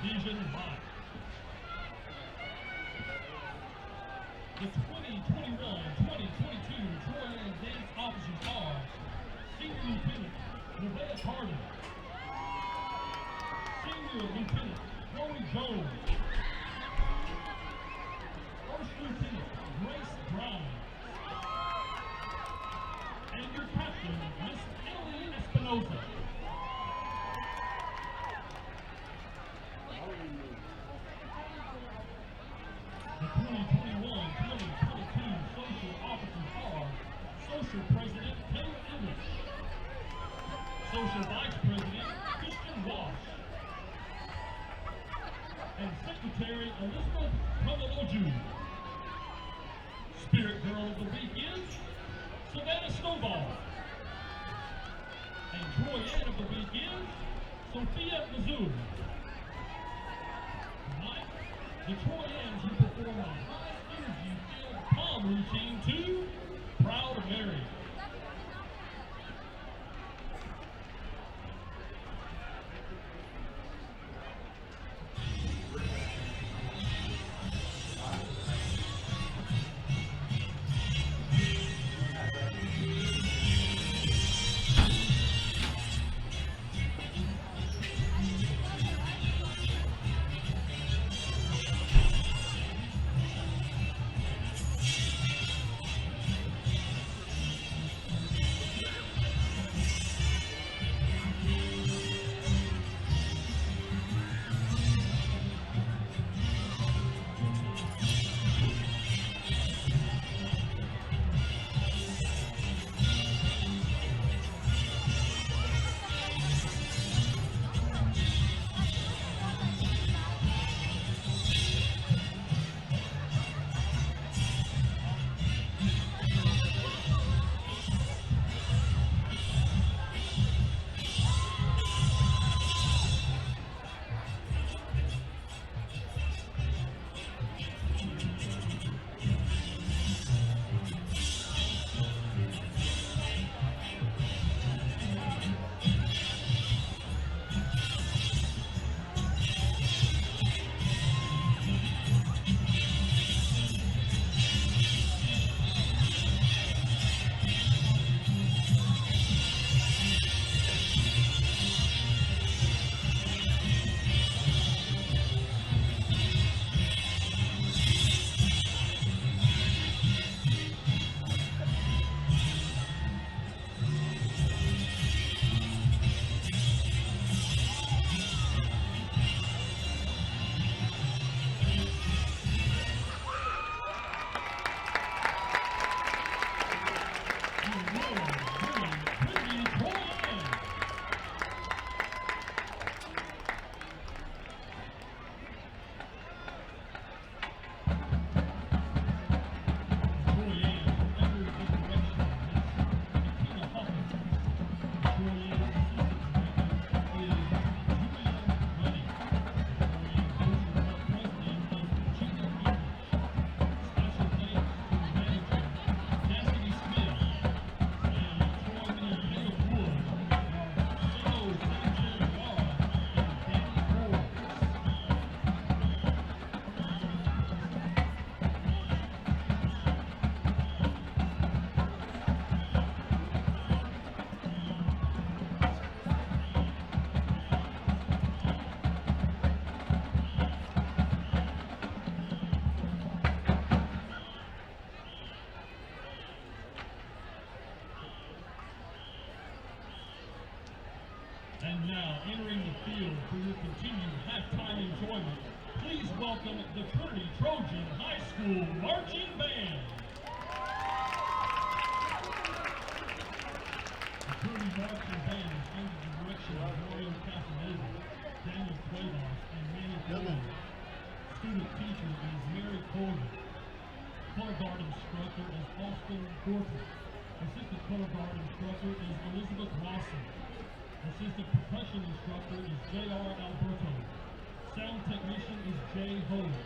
Division 5. The 2021-2022 Troy Ann Dance officers are Senior Lieutenant Nevaeh Carter, Senior Lieutenant Chloe Jones, First Lieutenant Grace Grimes, and your captain, Miss Emily Espinosa. The 2021-2022 social officers are Social President Taylor English, Social Vice President Christian Walsh, and Secretary Elizabeth Kamaloju. Spirit Girl of the Week is Savannah Snowball. And Troy Ann of the Week is Sophia Mizzou. Tonight, the Troy Anns will perform a high-energy-filled palm routine to Proud Mary. And now, entering the field for your continued halftime enjoyment, please welcome the Trinity Trojan High School Marching Band. The Trinity Marching Band is under the direction of Mario Casanova, Daniel Cuevas, and Manny Dillon. Student teacher is Mary Colgan. Color guard instructor is Austin Gorton. Assistant color guard instructor is Elizabeth Lawson. Assistant percussion instructor is J.R. Alberto. Sound technician is Jay Holland.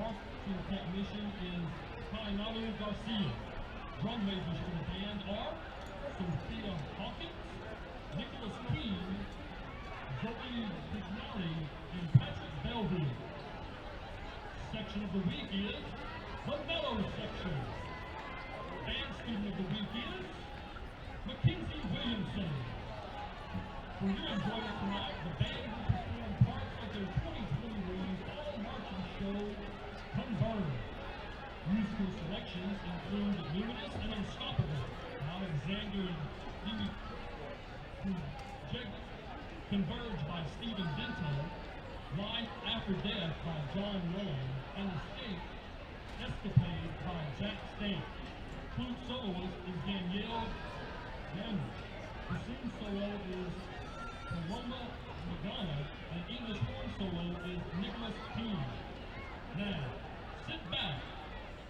Marching technician is Kainalu Garcia. Drum majors for the band are Sophia Hawkins, Nicholas Keene, Zoe Pignari, and Patrick is the mellow section. Band student of the week is Mackenzie Williamson. For your enjoyment tonight, the band will perform parts of their 2021 Fall Marching Show, Converge. Musical selections include Luminous and Unstoppable, Alexander and Stevie Converge by Stephen Dento, Life After Death by John Long, and Escape Escapade by Jack Stamp. Flute soloist is Danielle Lambert. The sing solo is Paloma Magana, and English horn solo is Nicholas Keane. Now, sit back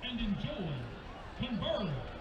and enjoy Converge.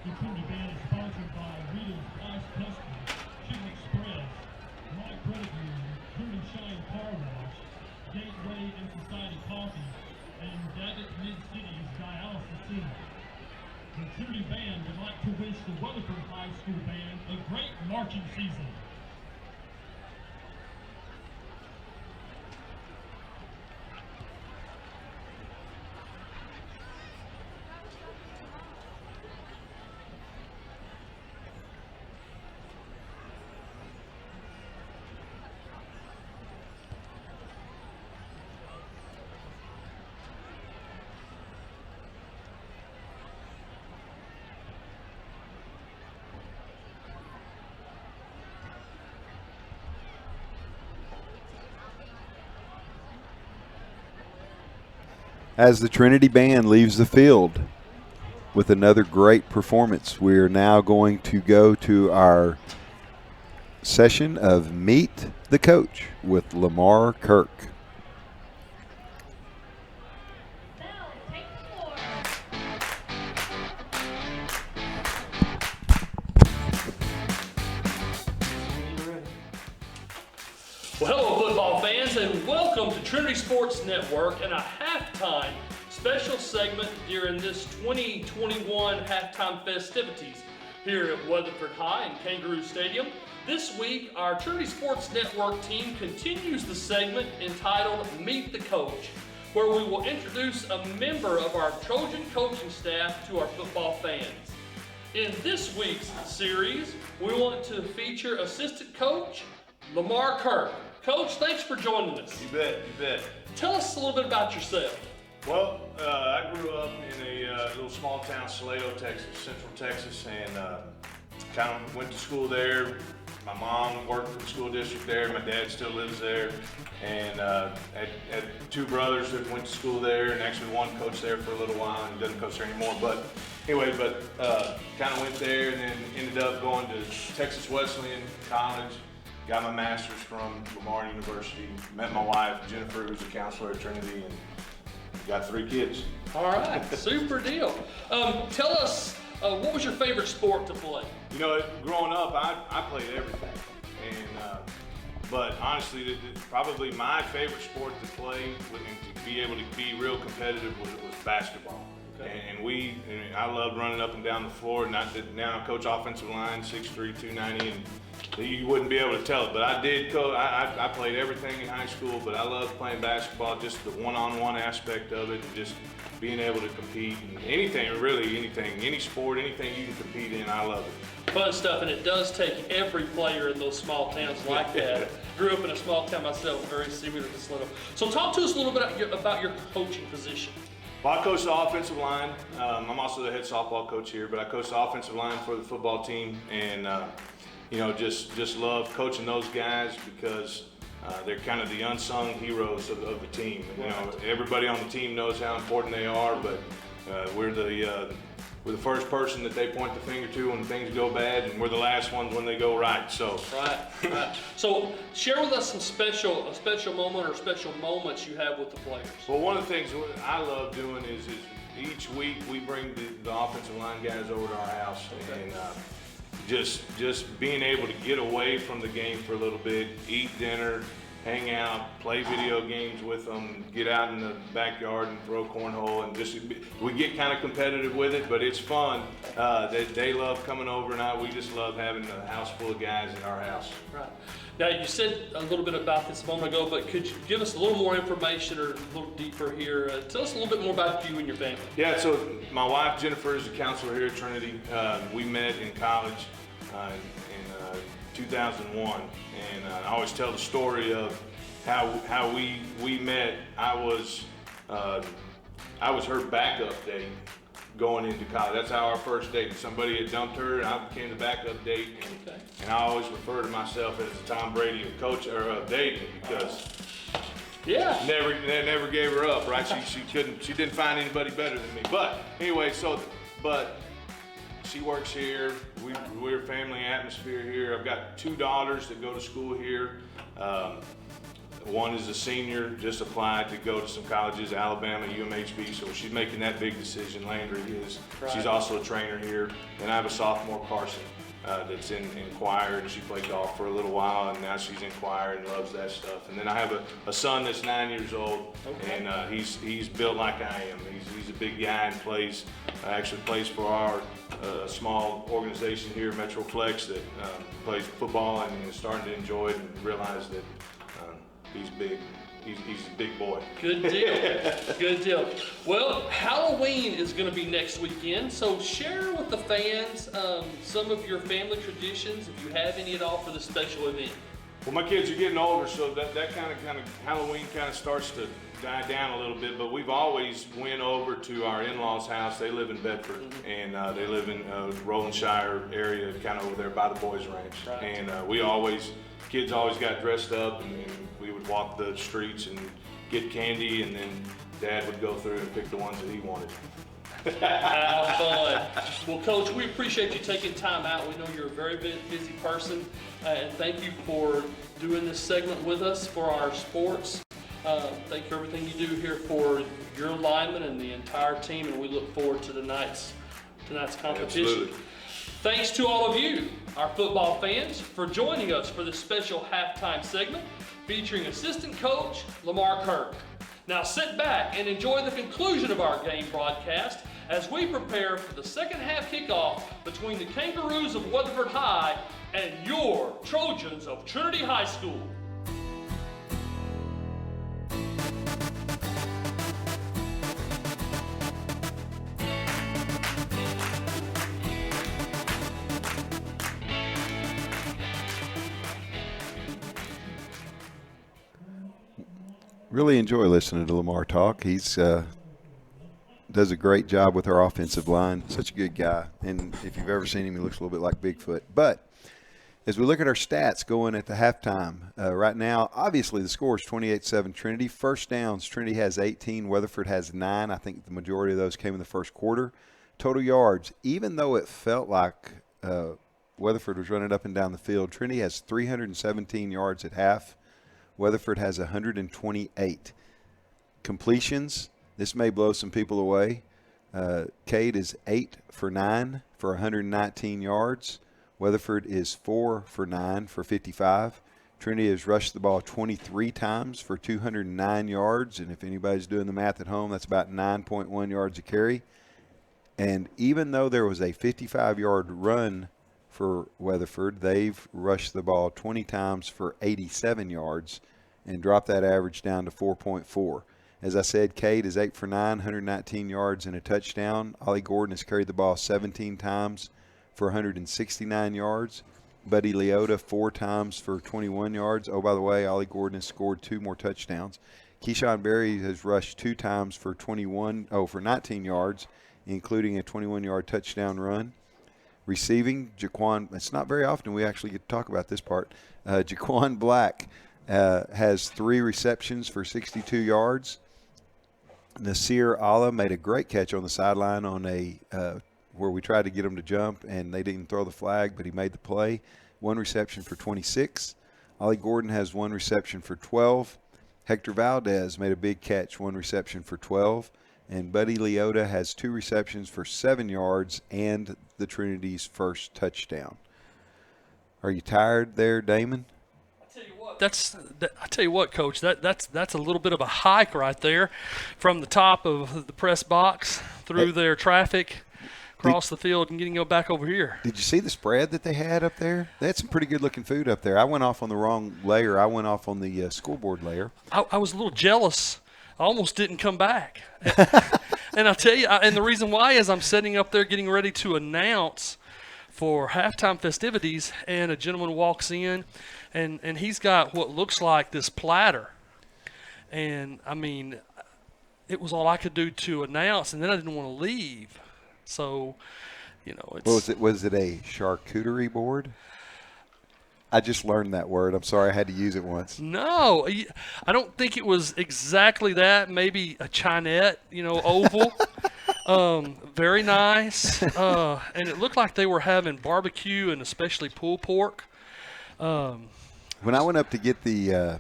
The Trinity Band is sponsored by Rita's Ice Custard, Chicken Express, Mike Credit Union, Trinity Shine Car Wash, Gateway and Society Coffee, and Daggett Mid-City's Dialysis Center. The Trinity Band would like to wish the Weatherford High School Band a great marching season. As the Trinity Band leaves the field with another great performance, we're now going to go to our session of Meet the Coach with Lamar Kirk. Well, hello, football fans, and welcome to Trinity Sports Network and a halftime special segment during this 2021 halftime festivities here at Weatherford High and Kangaroo Stadium. This week, our Trinity Sports Network team continues the segment entitled Meet the Coach, where we will introduce a member of our Trojan coaching staff to our football fans. In this week's series, we want to feature assistant coach Lamar Kirk. Coach, thanks for joining us. You bet, you bet. Tell us a little bit about yourself. Well, I grew up in a little small town, Salado, Texas, Central Texas, and kind of went to school there. My mom worked for the school district there. My dad still lives there, and had two brothers that went to school there, and actually one coached there for a little while and doesn't coach there anymore. But anyway, kind of went there and then ended up going to Texas Wesleyan College. Got my master's from Lamar University. Met my wife, Jennifer, who's a counselor at Trinity, and got 3 kids. All right, super deal. Tell us, what was your favorite sport to play? You know, growing up, I played everything. And, but honestly, probably my favorite sport to play and to be able to be real competitive was basketball. Okay. And I loved running up and down the floor. Not that now I coach offensive line, 6'3", 290, and you wouldn't be able to tell it, but I did coach. I played everything in high school, but I loved playing basketball, just the one-on-one aspect of it, and just being able to compete in anything, really anything, any sport, anything you can compete in, I love it. Fun stuff, and it does take every player in those small towns like that. Grew up in a small town myself, very similar to Salado. So talk to us a little bit about your coaching position. Well, I coach the offensive line. I'm also the head softball coach here, but I coach the offensive line for the football team, and you know, just love coaching those guys because they're kind of the unsung heroes of the team. You know, everybody on the team knows how important they are, but we're the first person that they point the finger to when things go bad, and we're the last ones when they go right. So right. So share with us a special moment or special moments you have with the players. Well, one of the things I love doing is each week we bring the offensive line guys over to our house, and just being able to get away from the game for a little bit, eat dinner, hang out, play video games with them, get out in the backyard and throw cornhole, and we get kind of competitive with it, but it's fun. They love coming over, and we just love having a house full of guys in our house. Right. Now, you said a little bit about this a moment ago, but could you give us a little more information or a little deeper here? Tell us a little bit more about you and your family. Yeah, so my wife, Jennifer, is a counselor here at Trinity. We met in college in 2001, and I always tell the story of how we met. I was her backup date going into college. That's how our first date. Somebody had dumped her, and I became the backup date. And I always refer to myself as the Tom Brady of coach or of dating because never gave her up. Right? She didn't find anybody better than me. But anyway, but she works here. We're a family atmosphere here. I've got 2 daughters that go to school here. One is a senior, just applied to go to some colleges, Alabama, UMHB, so she's making that big decision. Landry is. Right. She's also a trainer here. And I have a sophomore, Carson, that's in choir, and she played golf for a little while, and now she's in choir and loves that stuff. And then I have a son that's 9 years old, and he's built like I am. He's a big guy and actually plays for our small organization here, Metroplex, that plays football and is starting to enjoy it and realize that he's big. He's a big boy. Good deal. Good deal. Well, Halloween is going to be next weekend, so share with the fans some of your family traditions, if you have any at all, for this special event. Well, my kids are getting older, so that kind of Halloween kind of starts to die down a little bit. But we've always went over to our in-laws' house. They live in Bedford, and they live in Rolandshire area, kind of over there by the boys' ranch. Right. And kids always got dressed up, and we would walk the streets and get candy, and then Dad would go through and pick the ones that he wanted. How fun. Well, Coach, we appreciate you taking time out. We know you're a very busy person, and thank you for doing this segment with us for our sports. Thank you for everything you do here for your linemen and the entire team, and we look forward to tonight's competition. Absolutely. Thanks to all of you, our football fans, for joining us for this special halftime segment featuring assistant coach Lamar Kirk. Now sit back and enjoy the conclusion of our game broadcast as we prepare for the second half kickoff between the Kangaroos of Weatherford High and your Trojans of Trinity High School. Really enjoy listening to Lamar talk. He's does a great job with our offensive line. Such a good guy. And if you've ever seen him, he looks a little bit like Bigfoot. But as we look at our stats going at the halftime, right now, obviously the score is 28-7 Trinity. First downs, Trinity has 18. Weatherford has 9. I think the majority of those came in the first quarter. Total yards, even though it felt like Weatherford was running up and down the field, Trinity has 317 yards at half. Weatherford has 128. Completions, this may blow some people away. Cade is 8 for 9 for 119 yards. Weatherford is 4 for 9 for 55. Trinity has rushed the ball 23 times for 209 yards. And if anybody's doing the math at home, that's about 9.1 yards a carry. And even though there was a 55-yard run for Weatherford, they've rushed the ball 20 times for 87 yards and dropped that average down to 4.4. As I said, Cade is 8 for 9, 119 yards and a touchdown. Ollie Gordon has carried the ball 17 times for 169 yards. Buddy Leota 4 times for 21 yards. Oh, by the way, Ollie Gordon has scored 2 more touchdowns. Keyshawn Berry has rushed 2 times for 19 yards, including a 21-yard touchdown run. Receiving, Jaquan, it's not very often we actually get to talk about this part. Jaquan Black has 3 receptions for 62 yards. Nasir Allah made a great catch on the sideline on where we tried to get him to jump, and they didn't throw the flag, but he made the play. 1 reception for 26. Ollie Gordon has 1 reception for 12. Hector Valdez made a big catch, 1 reception for 12. And Buddy Leota has 2 receptions for 7 yards and the Trinity's first touchdown. Are you tired there, Damon? I tell you what, Coach. That's a little bit of a hike right there, from the top of the press box through their traffic, across the field, and getting back over here. Did you see the spread that they had up there? They had some pretty good looking food up there. I went off on the wrong layer. I went off on the scoreboard layer. I was a little jealous. I almost didn't come back. And I'll tell you, and the reason why is I'm sitting up there getting ready to announce for halftime festivities, and a gentleman walks in, and he's got what looks like this platter. And, I mean, it was all I could do to announce, and then I didn't want to leave. So, it's... Was it a charcuterie board? I just learned that word. I'm sorry I had to use it once. No, I don't think it was exactly that. Maybe a chinette, oval. Very nice. And it looked like they were having barbecue and especially pulled pork. When I went up to get the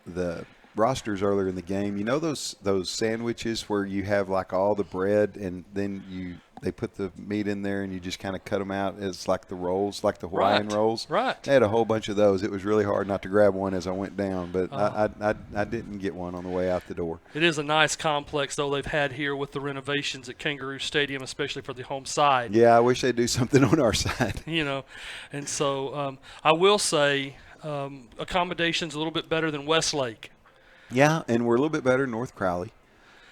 the rosters earlier in the game. You know those sandwiches where you have like all the bread and then they put the meat in there and you just kind of cut them out as like the rolls, like the Hawaiian rolls. Right. They had a whole bunch of those. It was really hard not to grab one as I went down, but I didn't get one on the way out the door. It is a nice complex, though, they've had here with the renovations at Kangaroo Stadium, especially for the home side. Yeah, I wish they'd do something on our side. You know, and so I will say accommodations a little bit better than Westlake. Yeah, and we're a little bit better than North Crowley.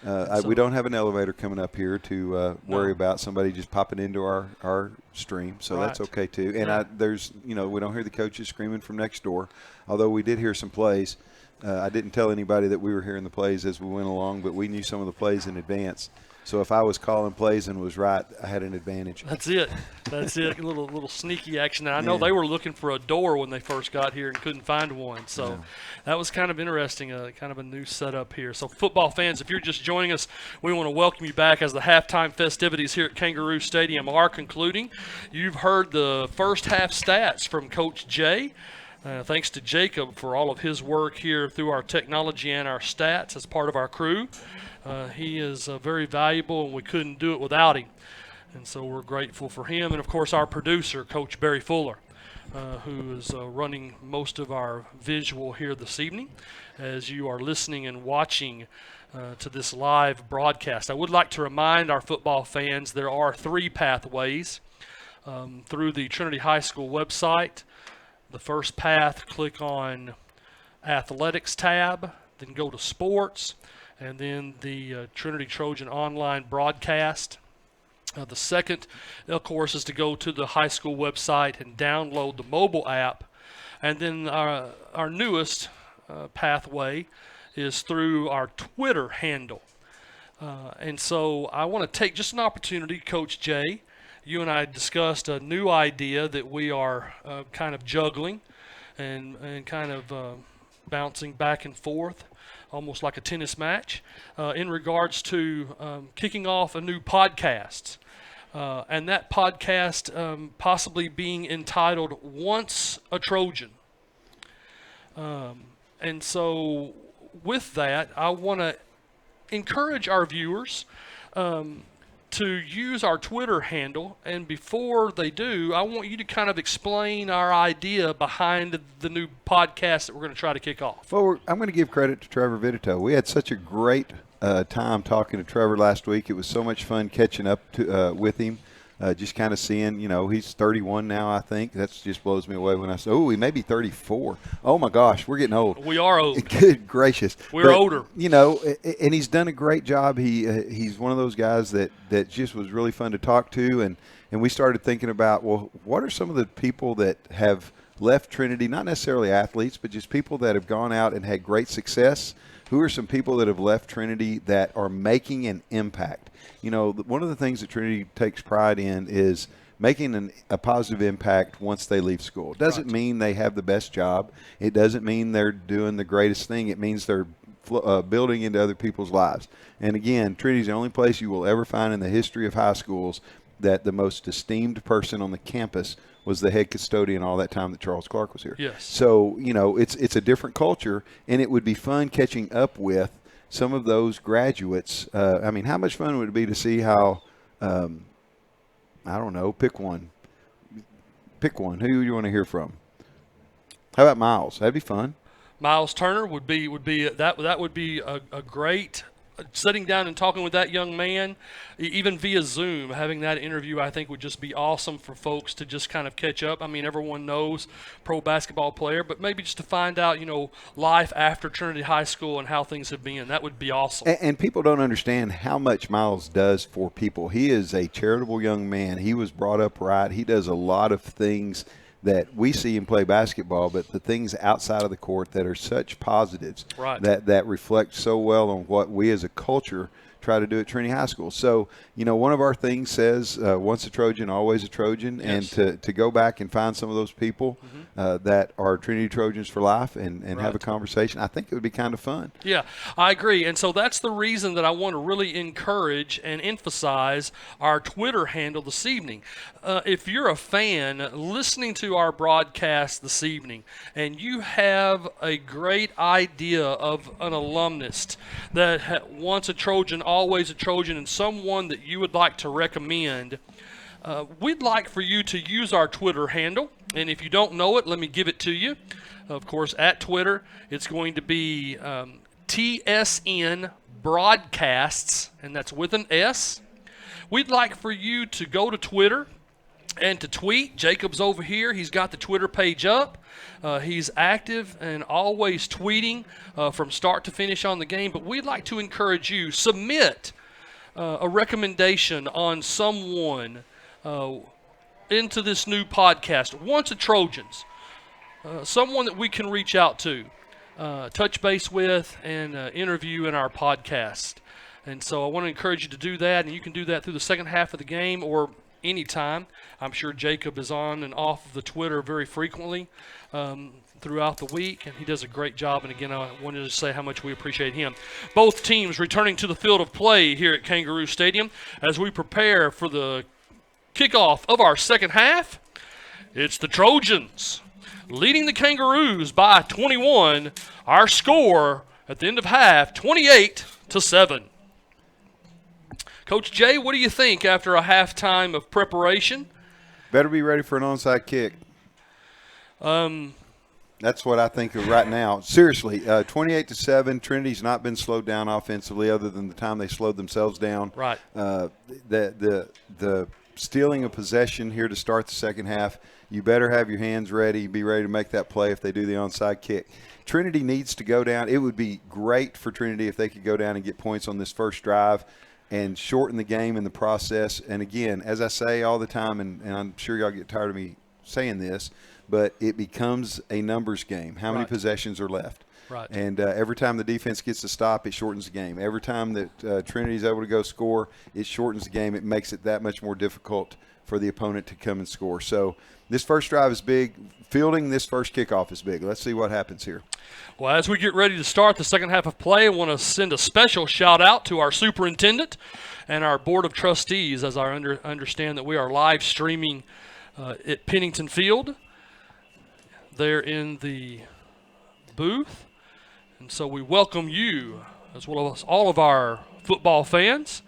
We don't have an elevator coming up here to worry about somebody just popping into our stream, so that's okay too. And there's we don't hear the coaches screaming from next door, although we did hear some plays. I didn't tell anybody that we were hearing the plays as we went along, but we knew some of the plays in advance. So if I was calling plays and was right, I had an advantage. That's it. That's it. A little sneaky action. And I know they were looking for a door when they first got here and couldn't find one. So that was kind of interesting, kind of a new setup here. So football fans, if you're just joining us, we want to welcome you back as the halftime festivities here at Kangaroo Stadium are concluding. You've heard the first half stats from Coach Jay. Thanks to Jacob for all of his work here through our technology and our stats as part of our crew. He is very valuable, and we couldn't do it without him. And so we're grateful for him. And, of course, our producer, Coach Barry Fuller, who is running most of our visual here this evening as you are listening and watching to this live broadcast. I would like to remind our football fans there are 3 pathways through the Trinity High School website. The first path, click on Athletics tab, then go to Sports, and then the Trinity Trojan online broadcast. The second, of course, is to go to the high school website and download the mobile app. And then our newest pathway is through our Twitter handle. And so I want to take just an opportunity, Coach Jay. You and I discussed a new idea that we are kind of juggling and kind of bouncing back and forth, almost like a tennis match, in regards to kicking off a new podcast. And that podcast possibly being entitled Once a Trojan. And so with that, I want to encourage our viewers to use our Twitter handle, and before they do, I want you to kind of explain our idea behind the new podcast that we're going to try to kick off. Well, I'm going to give credit to Trevor Vitito. We had such a great time talking to Trevor last week. It was so much fun catching up with him, just kind of seeing, he's 31 now, I think. That just blows me away when I say, he may be 34. Oh, my gosh, we're getting old. We are old. Good gracious. We're older. And he's done a great job. He's one of those guys that just was really fun to talk to. And we started thinking about, well, what are some of the people that have left Trinity, not necessarily athletes, but just people that have gone out and had great success? Who are some people that have left Trinity that are making an impact? One of the things that Trinity takes pride in is making a positive impact once they leave school. It doesn't mean they have the best job. It doesn't mean they're doing the greatest thing. It means they're building into other people's lives. And again, Trinity's the only place you will ever find in the history of high schools that the most esteemed person on the campus was the head custodian all that time that Charles Clark was here. Yes. So, it's a different culture, and it would be fun catching up with some of those graduates. How much fun would it be to see how, I don't know, pick one. Who do you want to hear from? How about Miles? That'd be fun. Miles Turner would be that would be a great sitting down and talking with that young man, even via Zoom, having that interview, I think would just be awesome for folks to just kind of catch up. Everyone knows pro basketball player, but maybe just to find out, life after Trinity High School and how things have been. That would be awesome. And people don't understand how much Miles does for people. He is a charitable young man. He was brought up right. He does a lot of things that we see him play basketball, but the things outside of the court that are such positives that reflect so well on what we as a culture try to do at Trinity High School. So, one of our things says once a Trojan, always a Trojan. Yes. And to go back and find some of those people that are Trinity Trojans for life and have a conversation, I think it would be kind of fun. Yeah, I agree. And so that's the reason that I want to really encourage and emphasize our Twitter handle this evening. If you're a fan listening to our broadcast this evening and you have a great idea of an alumnus that once a Trojan, always a Trojan, and someone that you would like to recommend, we'd like for you to use our Twitter handle. And if you don't know it, let me give it to you. Of course, at Twitter, it's going to be TSN Broadcasts, and that's with an S. We'd like for you to go to Twitter and to tweet. Jacob's over here. He's got the Twitter page up. He's active and always tweeting from start to finish on the game. But we'd like to encourage you, submit a recommendation on someone into this new podcast, Once a Trojans, someone that we can reach out to, touch base with, and interview in our podcast. And so I want to encourage you to do that, and you can do that through the second half of the game or anytime. I'm sure Jacob is on and off of the Twitter very frequently throughout the week, and he does a great job. And again, I wanted to say how much we appreciate him. Both teams returning to the field of play here at Kangaroo Stadium as we prepare for the kickoff of our second half. It's the Trojans leading the Kangaroos by 21. Our score at the end of half, 28-7. Coach Jay, what do you think after a halftime of preparation? Better be ready for an onside kick. That's what I think of right now. Seriously, 28-7. Trinity's not been slowed down offensively, other than the time they slowed themselves down. Right. The stealing of possession here to start the second half. You better have your hands ready. Be ready to make that play if they do the onside kick. Trinity needs to go down. It would be great for Trinity if they could go down and get points on this first drive and shorten the game in the process. And again, as I say all the time, and I'm sure y'all get tired of me saying this, but it becomes a numbers game. How many possessions are left? Right. And every time the defense gets to stop, it shortens the game. Every time that Trinity is able to go score, it shortens the game. It makes it that much more difficult for the opponent to come and score. So this first drive is big. Fielding this first kickoff is big. Let's see what happens here. Well, as we get ready to start the second half of play, I want to send a special shout-out to our superintendent and our board of trustees, as I understand that we are live streaming at Pennington Field. They're in the booth. And so we welcome you, as well as all of our football fans,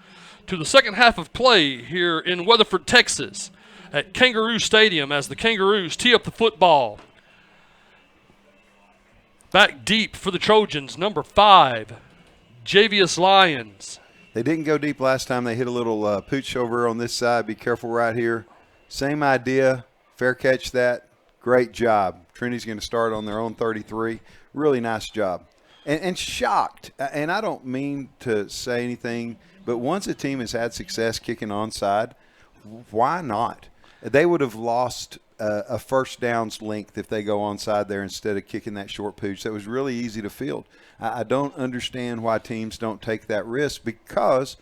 to the second half of play here in Weatherford, Texas, at Kangaroo Stadium as the Kangaroos tee up the football. Back deep for the Trojans, number 5, Javius Lyons. They didn't go deep last time. They hit a little pooch over on this side. Be careful right here. Same idea. Fair catch that. Great job. Trinity's going to start on their own 33. Really nice job. And shocked, and I don't mean to say anything, but once a team has had success kicking onside, why not? They would have lost a first down's length if they go onside there instead of kicking that short pooch. That was really easy to field. I don't understand why teams don't take that risk, because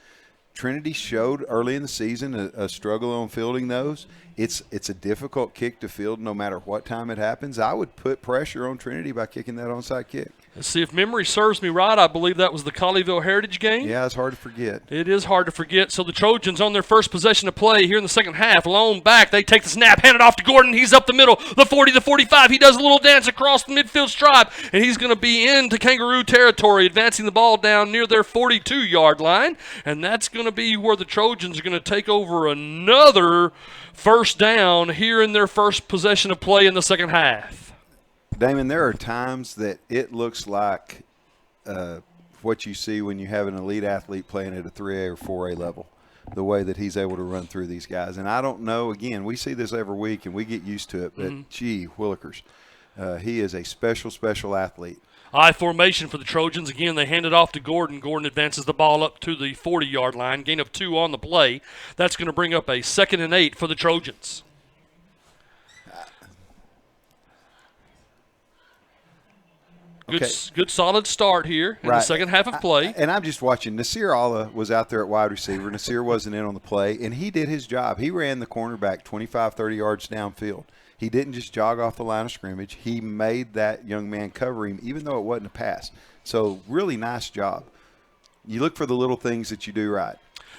Trinity showed early in the season a struggle on fielding those. It's a difficult kick to field no matter what time it happens. I would put pressure on Trinity by kicking that onside kick. Let's see, if memory serves me right, I believe that was the Colleyville Heritage game. Yeah, it's hard to forget. It is hard to forget. So the Trojans on their first possession of play here in the second half. Lone back. They take the snap, hand it off to Gordon. He's up the middle, the 40, the 45. He does a little dance across the midfield stripe, and he's going to be into Kangaroo territory, advancing the ball down near their 42-yard line. And that's going to be where the Trojans are going to take over another first down here in their first possession of play in the second half. Damon, there are times that it looks like what you see when you have an elite athlete playing at a 3A or 4A level, the way that he's able to run through these guys. And I don't know, again, we see this every week and we get used to it, but gee, Willikers, he is a special athlete. I formation for the Trojans. Again, they hand it off to Gordon. Gordon advances the ball up to the 40-yard line. Gain of 2 on the play. That's going to bring up a 2nd and 8 for the Trojans. Good solid start here in the second half of play. And I'm just watching. Nasir Allah was out there at wide receiver. Nasir wasn't in on the play, and he did his job. He ran the cornerback 25, 30 yards downfield. He didn't just jog off the line of scrimmage. He made that young man cover him, even though it wasn't a pass. So really nice job. You look for the little things that you do right.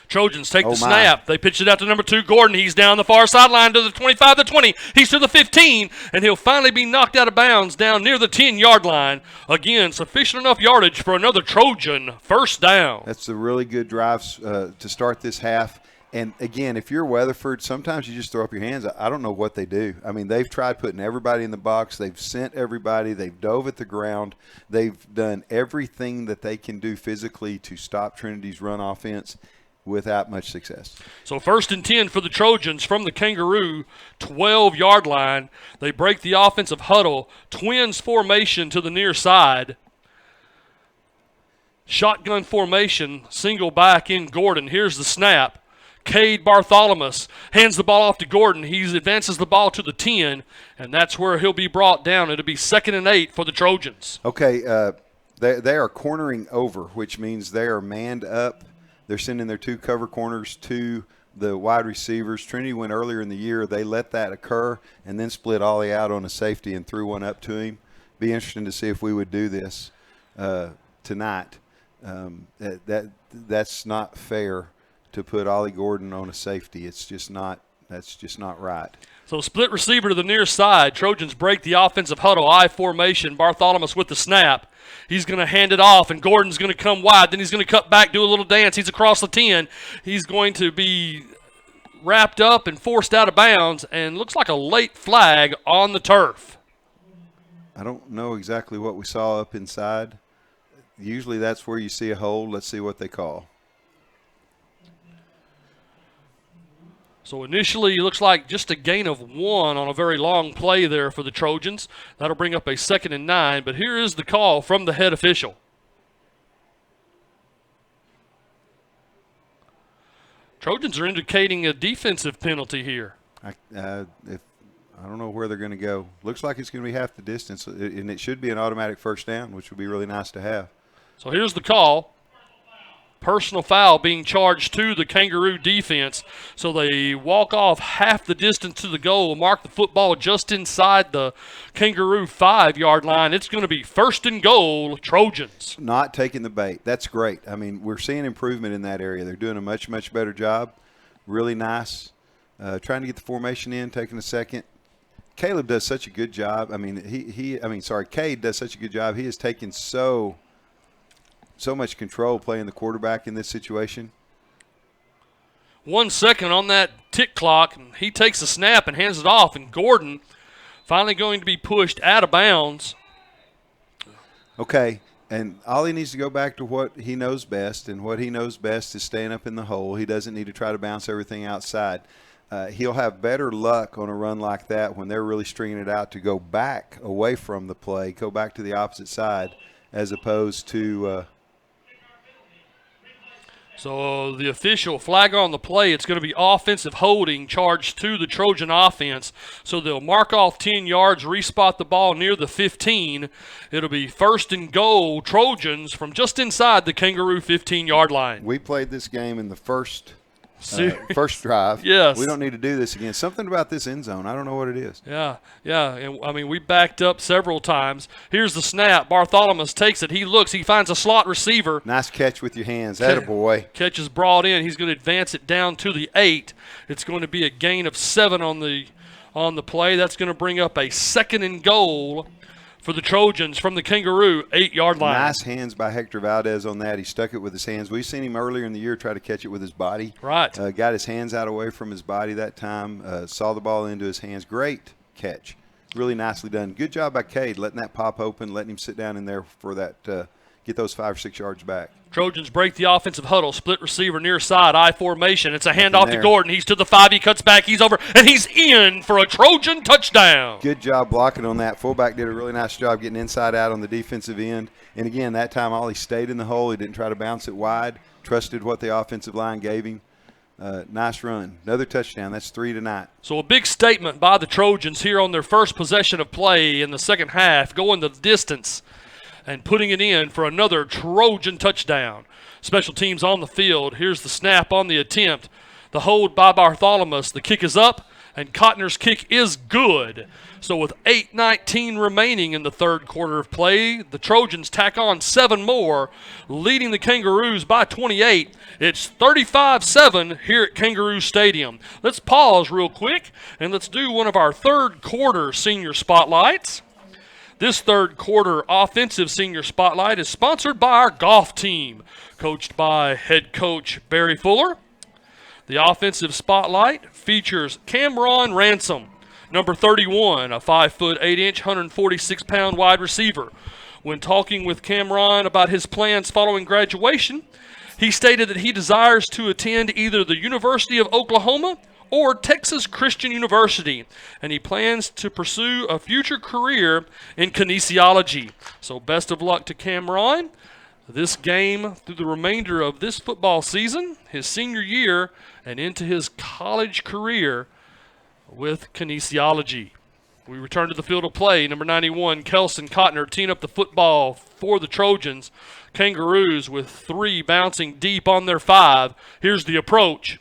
Trojans take the snap. They pitch it out to number 2, Gordon. He's down the far sideline to the 25, the 20. He's to the 15, and he'll finally be knocked out of bounds down near the 10-yard line. Again, sufficient enough yardage for another Trojan first down. That's a really good drive to start this half. And, again, if you're Weatherford, sometimes you just throw up your hands. I don't know what they do. I mean, they've tried putting everybody in the box. They've sent everybody. They've dove at the ground. They've done everything that they can do physically to stop Trinity's run offense without much success. So 1st and 10 for the Trojans from the Kangaroo 12-yard line. They break the offensive huddle. Twins formation to the near side. Shotgun formation, single back in Gordon. Here's the snap. Cade Bartholomew hands the ball off to Gordon. He advances the ball to the 10, and that's where he'll be brought down. It'll be 2nd and 8 for the Trojans. Okay, they are cornering over, which means they are manned up. They're sending their 2 cover corners to the wide receivers. Trinity went earlier in the year. They let that occur and then split Ollie out on a safety and threw one up to him. Be interesting to see if we would do this tonight. That's not fair to put Ollie Gordon on a safety. That's just not right. So split receiver to the near side. Trojans break the offensive huddle, I formation. Bartholomew with the snap. He's going to hand it off, and Gordon's going to come wide. Then he's going to cut back, do a little dance. He's across the 10. He's going to be wrapped up and forced out of bounds, and looks like a late flag on the turf. I don't know exactly what we saw up inside. Usually that's where you see a hold. Let's see what they call. So initially, it looks like just a gain of 1 on a very long play there for the Trojans. That'll bring up a 2nd and 9, but here is the call from the head official. Trojans are indicating a defensive penalty here. I don't know where they're going to go. Looks like it's going to be half the distance, and it should be an automatic first down, which would be really nice to have. So here's the call. Personal foul being charged to the Kangaroo defense. So they walk off half the distance to the goal, mark the football just inside the Kangaroo 5-yard line. It's going to be 1st and goal, Trojans. Not taking the bait. That's great. I mean, we're seeing improvement in that area. They're doing a much, much better job. Really nice. Trying to get the formation in, taking a second. Caleb does such a good job. I mean, Cade does such a good job. He has taken so much control playing the quarterback in this situation. 1 second on that tick clock, and he takes a snap and hands it off, and Gordon finally going to be pushed out of bounds. Okay, and Ollie needs to go back to what he knows best, and what he knows best is staying up in the hole. He doesn't need to try to bounce everything outside. He'll have better luck on a run like that when they're really stringing it out to go back away from the play, go back to the opposite side, as opposed to So the official flag on the play, it's going to be offensive holding charged to the Trojan offense. So they'll mark off 10 yards, respot the ball near the 15. It'll be 1st and goal, Trojans from just inside the Kangaroo 15-yard line. We played this game in the first drive. Yes. We don't need to do this again. Something about this end zone, I don't know what it is. Yeah. And, I mean, we backed up several times. Here's the snap. Bartholomew takes it. He looks. He finds a slot receiver. Nice catch with your hands. Attaboy. Catch is brought in. He's going to advance it down to the 8. It's going to be a gain of 7 on the play. That's going to bring up a 2nd and goal for the Trojans from the Kangaroo 8-yard line. Nice hands by Hector Valdez on that. He stuck it with his hands. We've seen him earlier in the year try to catch it with his body. Right. Got his hands out away from his body that time. Saw the ball into his hands. Great catch. Really nicely done. Good job by Cade letting that pop open, letting him sit down in there for that, get those 5 or 6 yards back. Trojans break the offensive huddle, split receiver near side, I formation. It's a handoff to Gordon. He's to the 5. He cuts back. He's over, and he's in for a Trojan touchdown. Good job blocking on that. Fullback did a really nice job getting inside out on the defensive end. And, again, that time Ollie stayed in the hole. He didn't try to bounce it wide, trusted what the offensive line gave him. Nice run. Another touchdown. That's 3 tonight. So a big statement by the Trojans here on their first possession of play in the second half, going the distance. and putting it in for another Trojan touchdown. Special teams on the field. Here's the snap on the attempt. The hold by Bartholomew. The kick is up, and Cotner's kick is good. So with 8:19 remaining in the third quarter of play, the Trojans tack on 7 more, leading the Kangaroos by 28. It's 35-7 here at Kangaroo Stadium. Let's pause real quick, and let's do one of our third quarter senior spotlights. This third quarter offensive senior spotlight is sponsored by our golf team, coached by head coach Barry Fuller. The offensive spotlight features Cameron Ransom, number 31, a 5'8", 146-pound wide receiver. When talking with Cameron about his plans following graduation, he stated that he desires to attend either the University of Oklahoma or Texas Christian University, and he plans to pursue a future career in kinesiology. So best of luck to Cameron. This game through the remainder of this football season, his senior year, and into his college career with kinesiology. We return to the field of play. Number 91, Kelson Cotner, teeing up the football for the Trojans. Kangaroos with 3 bouncing deep on their 5. Here's the approach.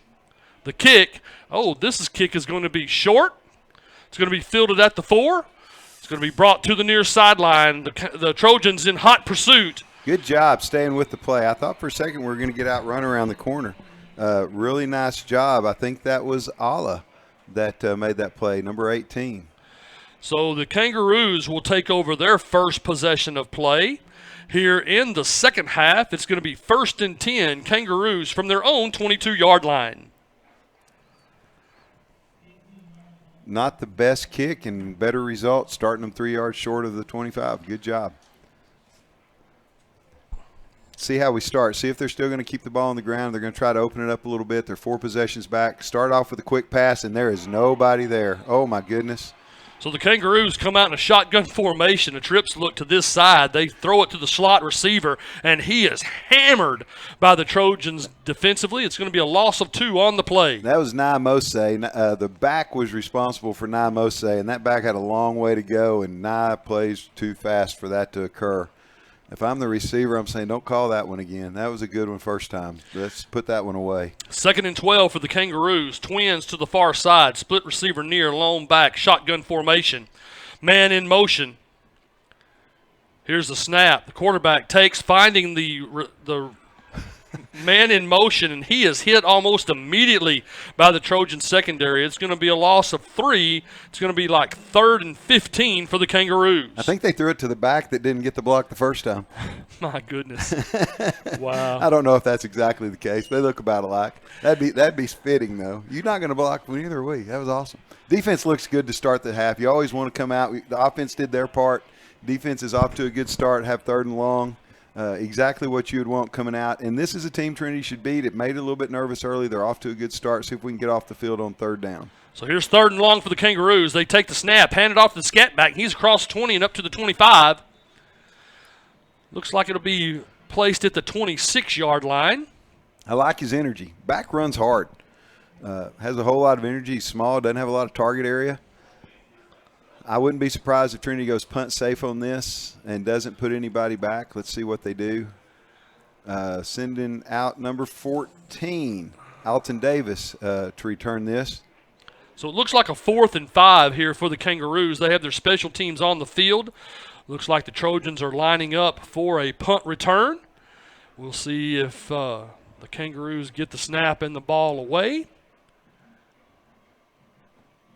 The kick. Oh, this kick is going to be short. It's going to be fielded at the 4. It's going to be brought to the near sideline. The Trojans in hot pursuit. Good job staying with the play. I thought for a second we were going to get out run around the corner. Really nice job. I think that was Allah that made that play, number 18. So the Kangaroos will take over their first possession of play. Here in the second half, it's going to be 1st and 10, Kangaroos from their own 22-yard line. Not the best kick and better result, starting them 3 yards short of the 25. Good job. See how we start. See if they're still going to keep the ball on the ground. They're going to try to open it up a little bit. They're 4 possessions back. Start off with a quick pass, and there is nobody there. Oh, my goodness. So the Kangaroos come out in a shotgun formation. The trips look to this side. They throw it to the slot receiver, and he is hammered by the Trojans defensively. It's going to be a loss of 2 on the play. That was Nye Mose. The back was responsible for Nye Mose, and that back had a long way to go, and Nye plays too fast for that to occur. If I'm the receiver, I'm saying don't call that one again. That was a good one first time. Let's put that one away. 2nd and 12 for the Kangaroos. Twins to the far side. Split receiver near, lone back, shotgun formation. Man in motion. Here's the snap. The quarterback takes, finding the man in motion, and he is hit almost immediately by the Trojan secondary. It's going to be a loss of 3. It's going to be like 3rd and 15 for the Kangaroos. I think they threw it to the back that didn't get the block the first time. My goodness. Wow. I don't know if that's exactly the case. They look about alike. That'd be fitting, though. You're not going to block one either way. That was awesome. Defense looks good to start the half. You always want to come out. The offense did their part. Defense is off to a good start, have 3rd and long. Exactly what you would want coming out. And this is a team Trinity should beat. It made it a little bit nervous early. They're off to a good start. See if we can get off the field on 3rd down. So here's 3rd and long for the Kangaroos. They take the snap, hand it off to the scat back. He's across 20 and up to the 25. Looks like it'll be placed at the 26-yard line. I like his energy. Back runs hard. Has a whole lot of energy. He's small, doesn't have a lot of target area. I wouldn't be surprised if Trinity goes punt safe on this and doesn't put anybody back. Let's see what they do. Sending out number 14, Alton Davis, to return this. So it looks like a 4th and 5 here for the Kangaroos. They have their special teams on the field. Looks like the Trojans are lining up for a punt return. We'll see if the Kangaroos get the snap and the ball away.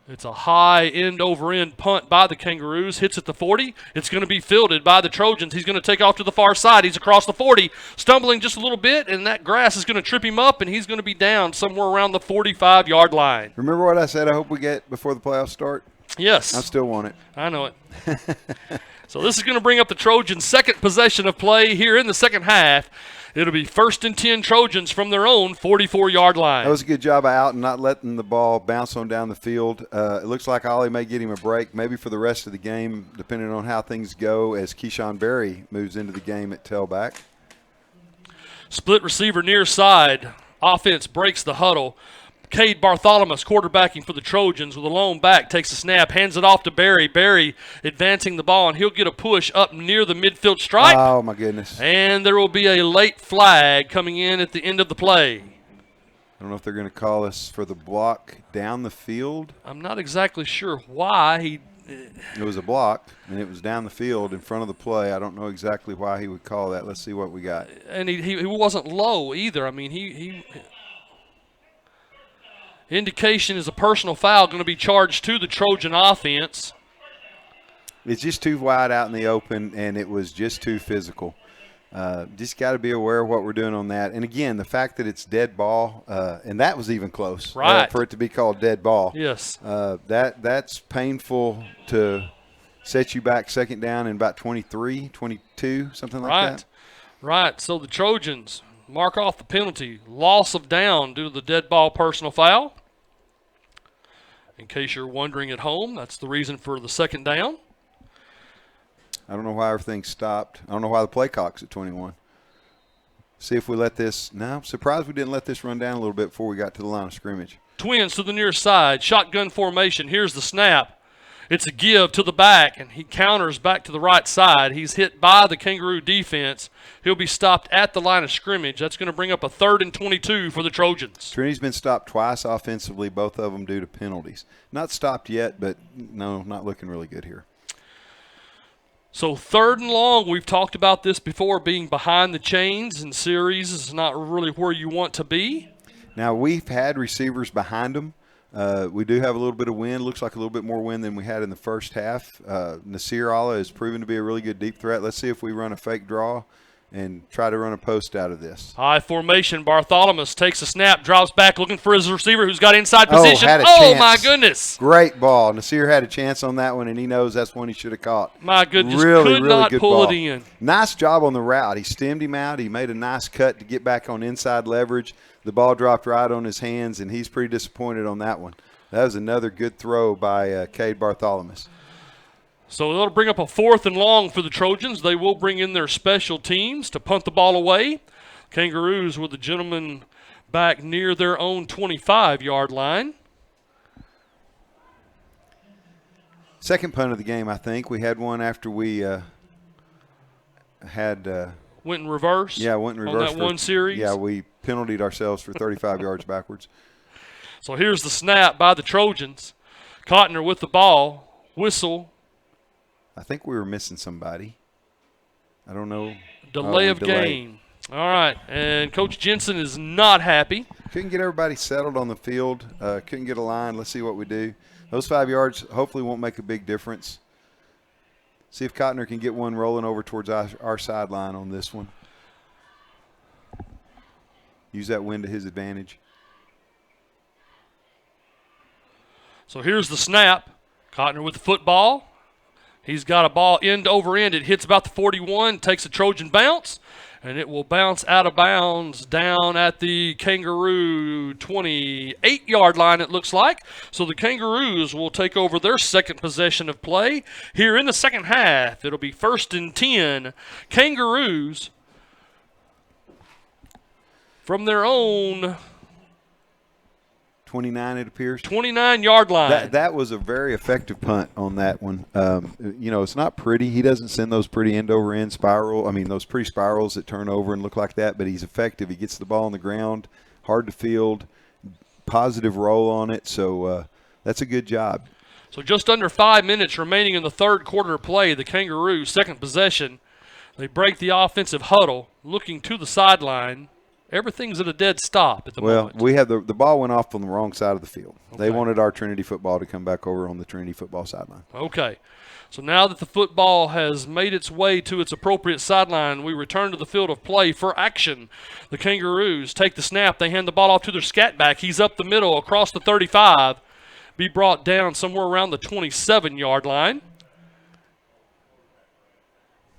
It's a high end-over-end punt by the Kangaroos. Hits at the 40. It's going to be fielded by the Trojans. He's going to take off to the far side. He's across the 40, stumbling just a little bit, and that grass is going to trip him up, and he's going to be down somewhere around the 45-yard line. Remember what I said I hope we get before the playoffs start? Yes. I still want it. I know it. So this is going to bring up the Trojans' second possession of play here in the second half. It'll be 1st and 10 Trojans from their own 44-yard line. That was a good job by Alton not letting the ball bounce on down the field. It looks like Ollie may get him a break, maybe for the rest of the game, depending on how things go as Keyshawn Berry moves into the game at tailback. Split receiver near side. Offense breaks the huddle. Cade Bartholomew quarterbacking for the Trojans with a lone back, takes a snap, hands it off to Barry. Barry advancing the ball, and he'll get a push up near the midfield stripe. Oh, my goodness. And there will be a late flag coming in at the end of the play. I don't know if they're going to call us for the block down the field. I'm not exactly sure why It was a block, and it was down the field in front of the play. I don't know exactly why he would call that. Let's see what we got. And he wasn't low either. I mean, he indication is a personal foul going to be charged to the Trojan offense. It's just too wide out in the open, and it was just too physical. Just got to be aware of what we're doing on that. And, again, the fact that it's dead ball, and that was even close. Right. For it to be called dead ball. Yes. That's painful to set you back second down in about 23, 22, something like that. Right. So the Trojans mark off the penalty. Loss of down due to the dead ball personal foul. In case you're wondering at home, that's the reason for the second down. I don't know why everything stopped. I don't know why the play clock's at 21. See if we let this – no, I'm surprised we didn't let this run down a little bit before we got to the line of scrimmage. Twins to the near side. Shotgun formation. Here's the snap. It's a give to the back, and he counters back to the right side. He's hit by the Kangaroo defense. He'll be stopped at the line of scrimmage. That's going to bring up a 3rd and 22 for the Trojans. Trinity's been stopped twice offensively, both of them due to penalties. Not stopped yet, but no, not looking really good here. So 3rd and long, we've talked about this before, being behind the chains in series is not really where you want to be. Now, we've had receivers behind them. We do have a little bit of wind. Looks like a little bit more wind than we had in the first half. Nasir Allah has proven to be a really good deep threat. Let's see if we run a fake draw and try to run a post out of this. High formation. Bartholomew takes a snap, drops back looking for his receiver who's got inside position. Had a Oh, chance. my goodness. Great ball. Nasir had a chance on that one, and he knows that's one he should have caught. My goodness, Really, could really not good pull ball. it in. Nice job on the route. He stemmed him out. He made a nice cut to get back on inside leverage. The ball dropped right on his hands, and he's pretty disappointed on that one. That was another good throw by Cade Bartholomew. So that'll bring up a 4th and long for the Trojans. They will bring in their special teams to punt the ball away. Kangaroos with the gentleman back near their own 25-yard line. Second punt of the game, I think. We had one after we had Went in reverse? yeah, went in reverse. On that one series? Yeah, we penaltied ourselves for 35 yards backwards. So here's the snap by the Trojans. Cotner with the ball. Whistle. I think we were missing somebody. I don't know. Delay of game. All right. And Coach Jensen is not happy. Couldn't get everybody settled on the field. Couldn't get a line. Let's see what we do. Those 5 yards hopefully won't make a big difference. See if Cotner can get one rolling over towards our sideline on this one. Use that wind to his advantage. So here's the snap. Cotner with the football. He's got a ball end over end. It hits about the 41, takes a Trojan bounce, and it will bounce out of bounds down at the Kangaroo 28-yard line, it looks like. So the Kangaroos will take over their second possession of play. Here in the second half, it'll be 1st and 10. Kangaroos from their own 29, it appears. 29-yard line. That was a very effective punt on that one. It's not pretty. He doesn't send those pretty end-over-end spiral. I mean, those pretty spirals that turn over and look like that, but he's effective. He gets the ball on the ground, hard to field, positive roll on it. So that's a good job. So just under 5 minutes remaining in the third quarter of play. The Kangaroos, second possession. They break the offensive huddle, looking to the sideline. Everything's at a dead stop at the moment. Well, we have the ball went off on the wrong side of the field. Okay. They wanted our Trinity football to come back over on the Trinity football sideline. Okay. So now that the football has made its way to its appropriate sideline, we return to the field of play for action. The Kangaroos take the snap. They hand the ball off to their scat back. He's up the middle across the 35. Be brought down somewhere around the 27-yard line.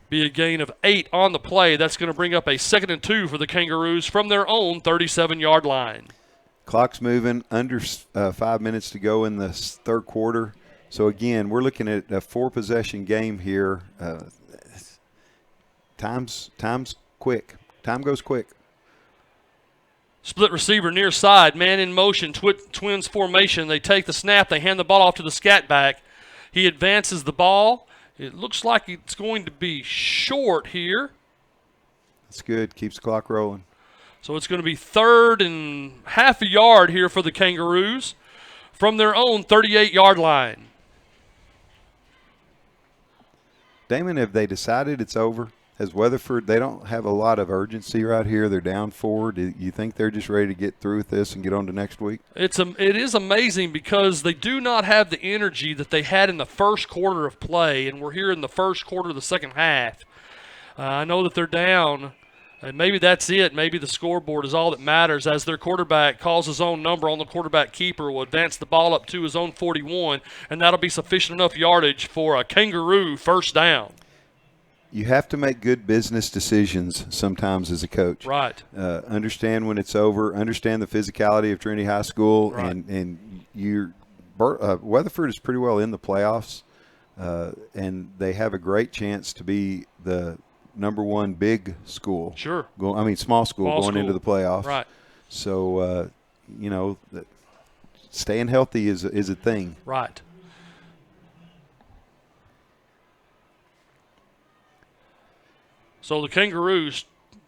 Be a gain of 8 on the play. That's going to bring up a 2nd and 2 for the Kangaroos from their own 37-yard line. Clock's moving, under 5 minutes to go in the third quarter. So, again, we're looking at a 4-possession game here. Time's quick. Time goes quick. Split receiver near side, man in motion, Twins formation. They take the snap, they hand the ball off to the scat back. He advances the ball. It looks like it's going to be short here. That's good. Keeps the clock rolling. So it's going to be 3rd and half a yard here for the Kangaroos from their own 38-yard line. Damon, have they decided it's over? Has Weatherford, they don't have a lot of urgency right here. They're down 4. Do you think they're just ready to get through with this and get on to next week? It is amazing because they do not have the energy that they had in the first quarter of play, and we're here in the first quarter of the second half. I know that they're down, and maybe that's it. Maybe the scoreboard is all that matters as their quarterback calls his own number on the quarterback keeper, will advance the ball up to his own 41, and that'll be sufficient enough yardage for a Kangaroo first down. You have to make good business decisions sometimes as a coach. Right. Understand when it's over. Understand the physicality of Trinity High School. Right. And Weatherford is pretty well in the playoffs, and they have a great chance to be the number 1 big school. Sure. Small school going into the playoffs. Right. So, staying healthy is a thing. Right. So the Kangaroos,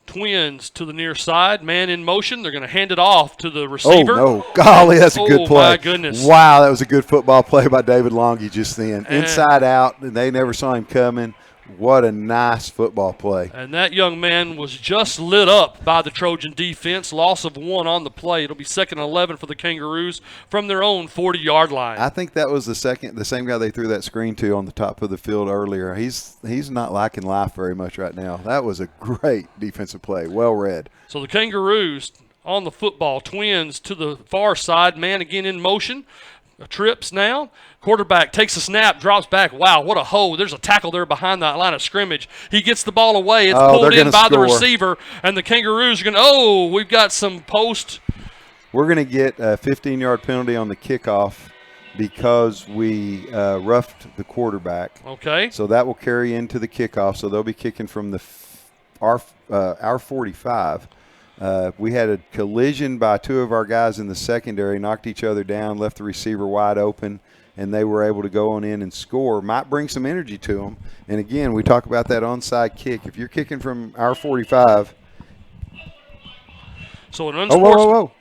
Twins to the near side, man in motion. They're going to hand it off to the receiver. Oh, no. Golly, that's a good play. Oh, my goodness. Wow, that was a good football play by David Longy just then. Inside out, and they never saw him coming. What a nice football play. And that young man was just lit up by the Trojan defense. Loss of 1 on the play. It'll be 2nd and 11 for the Kangaroos from their own 40-yard line. I think that was the same guy they threw that screen to on the top of the field earlier. He's not liking life very much right now. That was a great defensive play. Well read. So the Kangaroos on the football. Twins to the far side. Man again in motion. Trips now. Quarterback takes a snap, drops back. Wow, what a hole. There's a tackle there behind that line of scrimmage. He gets the ball away. It's pulled in by the receiver, and the Kangaroos are going to, we've got some post. We're going to get a 15-yard penalty on the kickoff because we roughed the quarterback. Okay. So that will carry into the kickoff. So they'll be kicking from our 45. We had a collision by 2 of our guys in the secondary, knocked each other down, left the receiver wide open, and they were able to go on in and score. Might bring some energy to them. And, again, we talk about that onside kick. If you're kicking from our 45. So an whoa.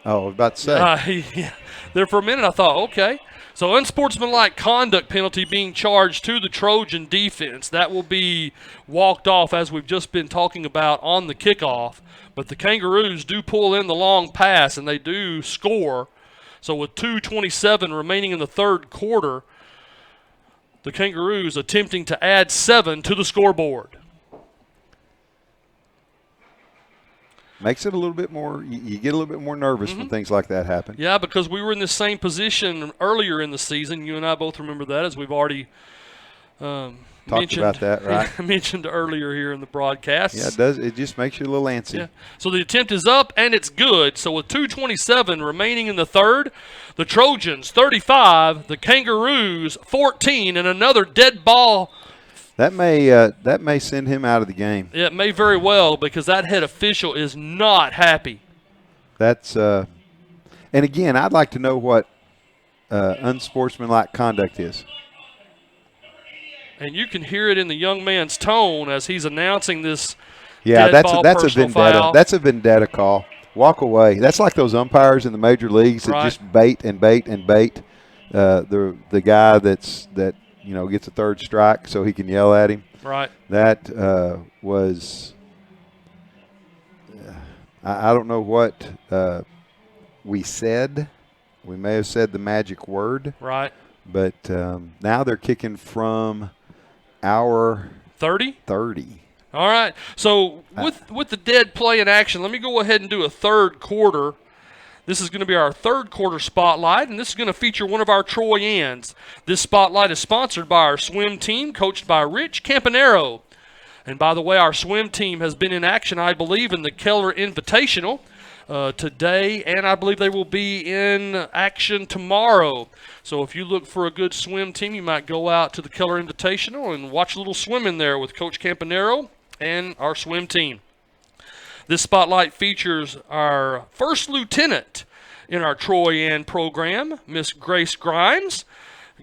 I was about to say. Yeah. There for a minute I thought, okay. So unsportsmanlike conduct penalty being charged to the Trojan defense. That will be walked off as we've just been talking about on the kickoff. But the Kangaroos do pull in the long pass, and they do score. So with 2:27 remaining in the third quarter, the Kangaroos attempting to add 7 to the scoreboard. Makes it a little bit more, you get a little bit more nervous when things like that happen. Yeah, because we were in the same position earlier in the season. You and I both remember that, as we've already talked about that, right? mentioned earlier here in the broadcast. Yeah, it does. It just makes you a little antsy. Yeah. So the attempt is up, and it's good. So with 2:27 remaining in the third, the Trojans 35, the Kangaroos 14, and another dead ball. That may send him out of the game. Yeah, it may very well, because that head official is not happy. That's and again, I'd like to know what unsportsmanlike conduct is. And you can hear it in the young man's tone as he's announcing this. Yeah, that's a vendetta. Foul. That's a vendetta call. Walk away. That's like those umpires in the major leagues that just bait and bait and bait the guy that gets a third strike so he can yell at him. Right. That was I don't know what we said. We may have said the magic word. Right. But now they're kicking from our 30. All right. So with the dead play in action, let me go ahead and do a third quarter. This is going to be our third quarter spotlight, and this is going to feature one of our Troyans. This spotlight is sponsored by our swim team, coached by Rich Campanero. And by the way, our swim team has been in action, I believe, in the Keller Invitational today, and I believe they will be in action tomorrow. So if you look for a good swim team, you might go out to the Keller Invitational and watch a little swim in there with Coach Campanero and our swim team. This spotlight features our first lieutenant in our Troy Ann program, Miss Grace Grimes.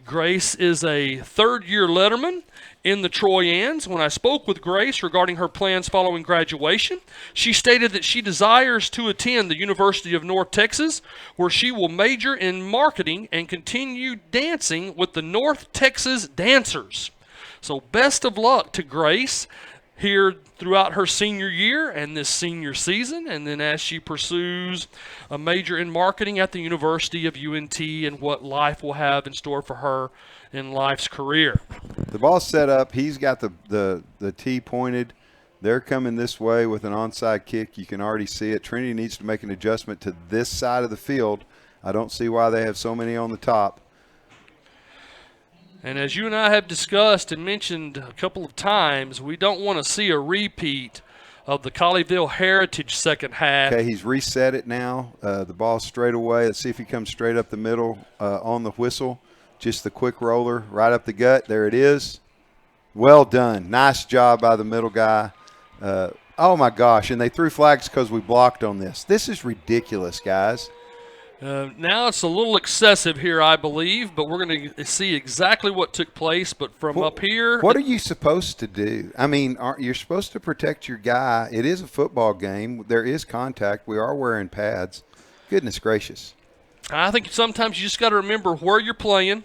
Grace is a third-year letterman in the Troy Anns. When I spoke with Grace regarding her plans following graduation, she stated that she desires to attend the University of North Texas, where she will major in marketing and continue dancing with the North Texas Dancers. So best of luck to Grace here throughout her senior year and this senior season, and then as she pursues a major in marketing at the University of UNT and what life will have in store for her in life's career. The ball's set up. He's got the tee pointed. They're coming this way with an onside kick. You can already see it. Trinity needs to make an adjustment to this side of the field. I don't see why they have so many on the top. And as you and I have discussed and mentioned a couple of times, we don't want to see a repeat of the Colleyville Heritage second half. Okay, he's reset it now. The ball's straight away. Let's see if he comes straight up the middle on the whistle. Just the quick roller right up the gut. There it is. Well done. Nice job by the middle guy. Oh, my gosh, and they threw flags because we blocked on this. This is ridiculous, guys. Now it's a little excessive here, I believe, but we're going to see exactly what took place. But from up here, what are you supposed to do? I mean, you're supposed to protect your guy. It is a football game. There is contact. We are wearing pads. Goodness gracious. I think sometimes you just got to remember where you're playing.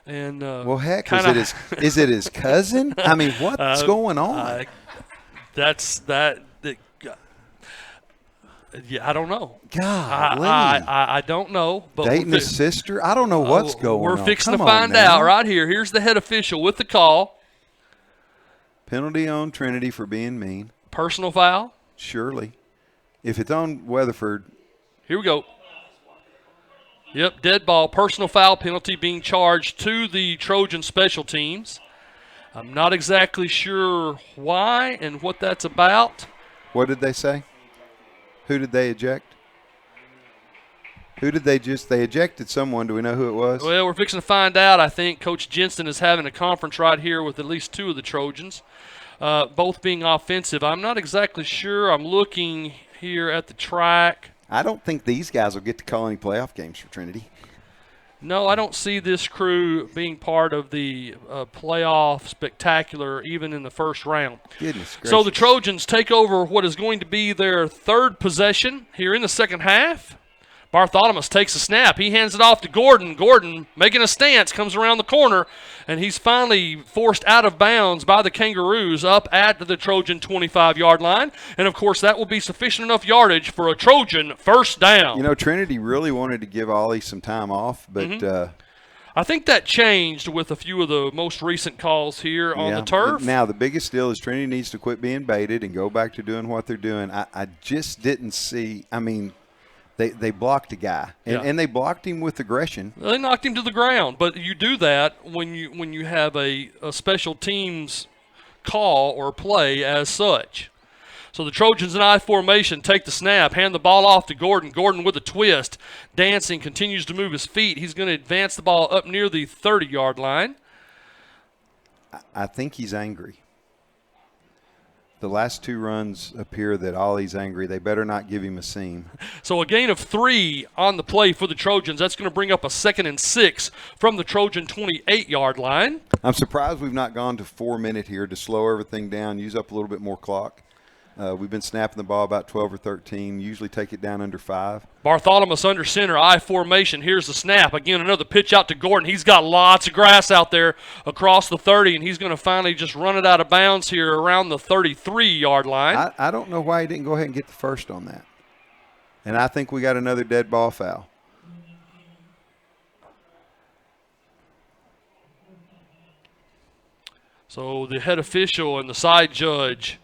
And well, heck, is it his cousin? I mean, what's going on? Yeah, I don't know. Golly. I don't know. But dating his sister? I don't know what's going on. We're fixing to find out right here. Here's the head official with the call. Penalty on Trinity for being mean. Personal foul? Surely. If it's on Weatherford. Here we go. Yep, dead ball. Personal foul penalty being charged to the Trojan special teams. I'm not exactly sure why and what that's about. What did they say? Who did they eject? Who did they ejected someone. Do we know who it was? Well, we're fixing to find out. I think Coach Jensen is having a conference right here with at least two of the Trojans, both being offensive. I'm not exactly sure. I'm looking here at the track. I don't think these guys will get to call any playoff games for Trinity. No, I don't see this crew being part of the playoff spectacular even in the first round. Goodness gracious. So the Trojans take over what is going to be their third possession here in the second half. Bartholomew takes a snap. He hands it off to Gordon. Gordon, making a stance, comes around the corner, and he's finally forced out of bounds by the Kangaroos up at the Trojan 25-yard line. And, of course, that will be sufficient enough yardage for a Trojan first down. You know, Trinity really wanted to give Ollie some time off, but I think that changed with a few of the most recent calls here on the turf. Now, the biggest deal is Trinity needs to quit being baited and go back to doing what they're doing. I just didn't see – I mean – They blocked a guy, and they blocked him with aggression. They knocked him to the ground, but you do that when you have a special teams call or play as such. So the Trojans in I formation take the snap, hand the ball off to Gordon. Gordon with a twist, dancing, continues to move his feet. He's going to advance the ball up near the 30-yard line. I think he's angry. The last two runs appear that Ollie's angry. They better not give him a seam. So a gain of 3 on the play for the Trojans. That's going to bring up a 2nd and 6 from the Trojan 28-yard line. I'm surprised we've not gone to 4-minute here to slow everything down, use up a little bit more clock. We've been snapping the ball about 12 or 13, usually take it down under 5. Bartholomew under center, I formation. Here's the snap. Again, another pitch out to Gordon. He's got lots of grass out there across the 30, and he's going to finally just run it out of bounds here around the 33-yard line. I don't know why he didn't go ahead and get the first on that. And I think we got another dead ball foul. So the head official and the side judge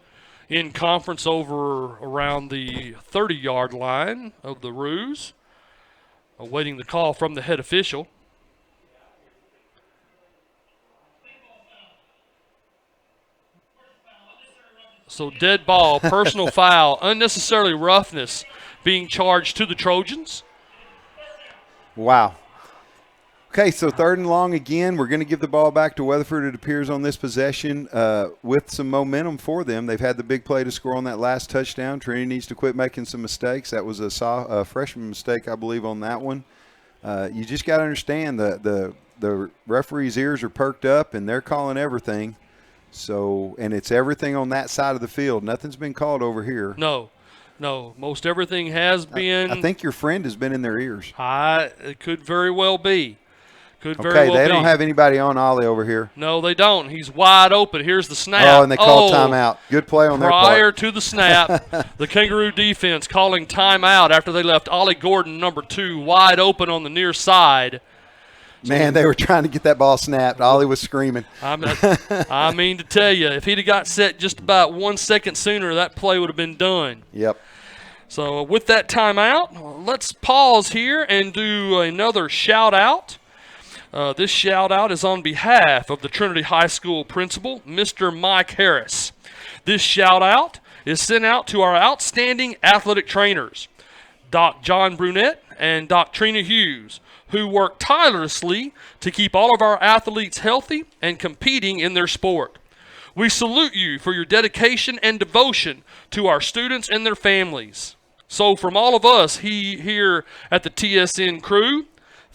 in conference over around the 30-yard line of the Roos, awaiting the call from the head official. So dead ball, personal foul, unnecessarily roughness being charged to the Trojans. Wow. Okay, so 3rd and long again. We're going to give the ball back to Weatherford, it appears, on this possession with some momentum for them. They've had the big play to score on that last touchdown. Trinity needs to quit making some mistakes. That was a freshman mistake, I believe, on that one. You just got to understand the referee's ears are perked up, and they're calling everything. So, and it's everything on that side of the field. Nothing's been called over here. No, most everything has been. I think your friend has been in their ears. It could very well be. Okay, they don't have anybody on Ollie over here. No, they don't. He's wide open. Here's the snap. Oh, and they called timeout. Good play on their part. Prior to the snap, the Kangaroo defense calling timeout after they left Ollie Gordon, number 2, wide open on the near side. Man, they were trying to get that ball snapped. Ollie was screaming. I mean to tell you, if he'd have got set just about 1 second sooner, that play would have been done. Yep. So with that timeout, let's pause here and do another shout-out. This shout-out is on behalf of the Trinity High School principal, Mr. Mike Harris. This shout-out is sent out to our outstanding athletic trainers, Doc John Brunette and Doc Trina Hughes, who work tirelessly to keep all of our athletes healthy and competing in their sport. We salute you for your dedication and devotion to our students and their families. So from all of us here at the TSN crew,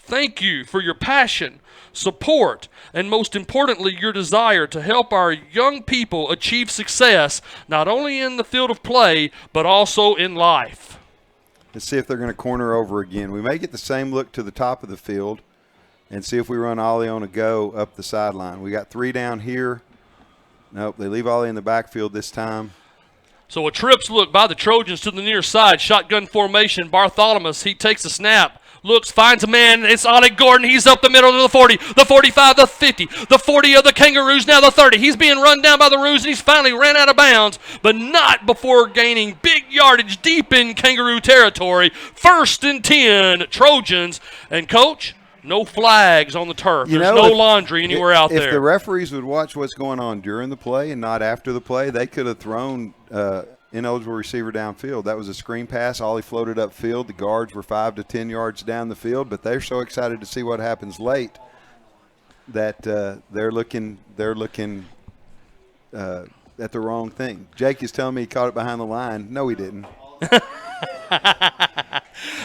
thank you for your passion, support, and most importantly, your desire to help our young people achieve success, not only in the field of play, but also in life. Let's see if they're going to corner over again. We may get the same look to the top of the field and see if we run Ollie on a go up the sideline. We got 3 down here. Nope, they leave Ollie in the backfield this time. So a trips look by the Trojans to the near side. Shotgun formation. Bartholomew, he takes a snap. Looks, finds a man. It's Ollie Gordon. He's up the middle to the 40, the 45, the 50, the 40 of the Kangaroos, now the 30. He's being run down by the Roos, and he's finally ran out of bounds, but not before gaining big yardage deep in Kangaroo territory. 1st and 10, Trojans. And, Coach, no flags on the turf. There's no laundry anywhere out there. If the referees would watch what's going on during the play and not after the play, they could have thrown ineligible receiver downfield. That was a screen pass. Ollie floated upfield. The guards were 5 to 10 yards down the field, but they're so excited to see what happens late that they're looking at the wrong thing. Jake is telling me he caught it behind the line. No, he didn't.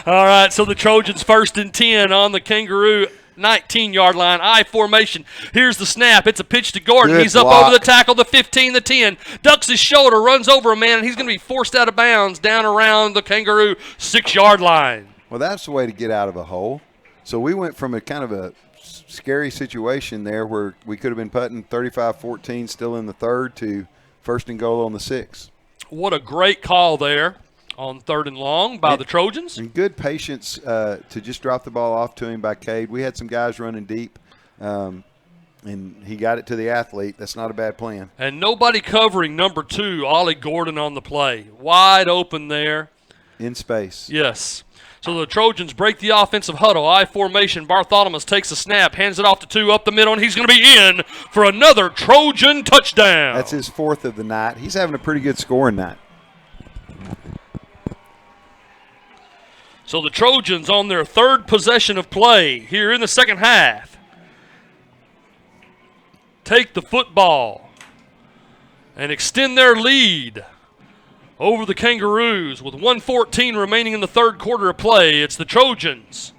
All right, so the Trojans 1st and 10 on the Kangaroo 19-yard line, I formation. Here's the snap. It's a pitch to Gordon. Good he's up block. over the tackle, the 15, the 10. Ducks his shoulder, runs over a man, and he's going to be forced out of bounds down around the Kangaroo 6-yard line. Well, that's the way to get out of a hole. So we went from a kind of a scary situation there where we could have been putting 35-14 still in the 3rd to 1st and goal on the 6. What a great call there on 3rd and long by the Trojans. And good patience to just drop the ball off to him by Cade. We had some guys running deep, and he got it to the athlete. That's not a bad plan. And nobody covering number 2, Ollie Gordon, on the play. Wide open there. In space. Yes. So the Trojans break the offensive huddle. I formation. Bartholomew takes a snap, hands it off to 2 up the middle, and he's going to be in for another Trojan touchdown. That's his 4th of the night. He's having a pretty good scoring night. So the Trojans on their 3rd possession of play here in the second half take the football and extend their lead over the Kangaroos with 1:14 remaining in the 3rd quarter of play. It's the Trojans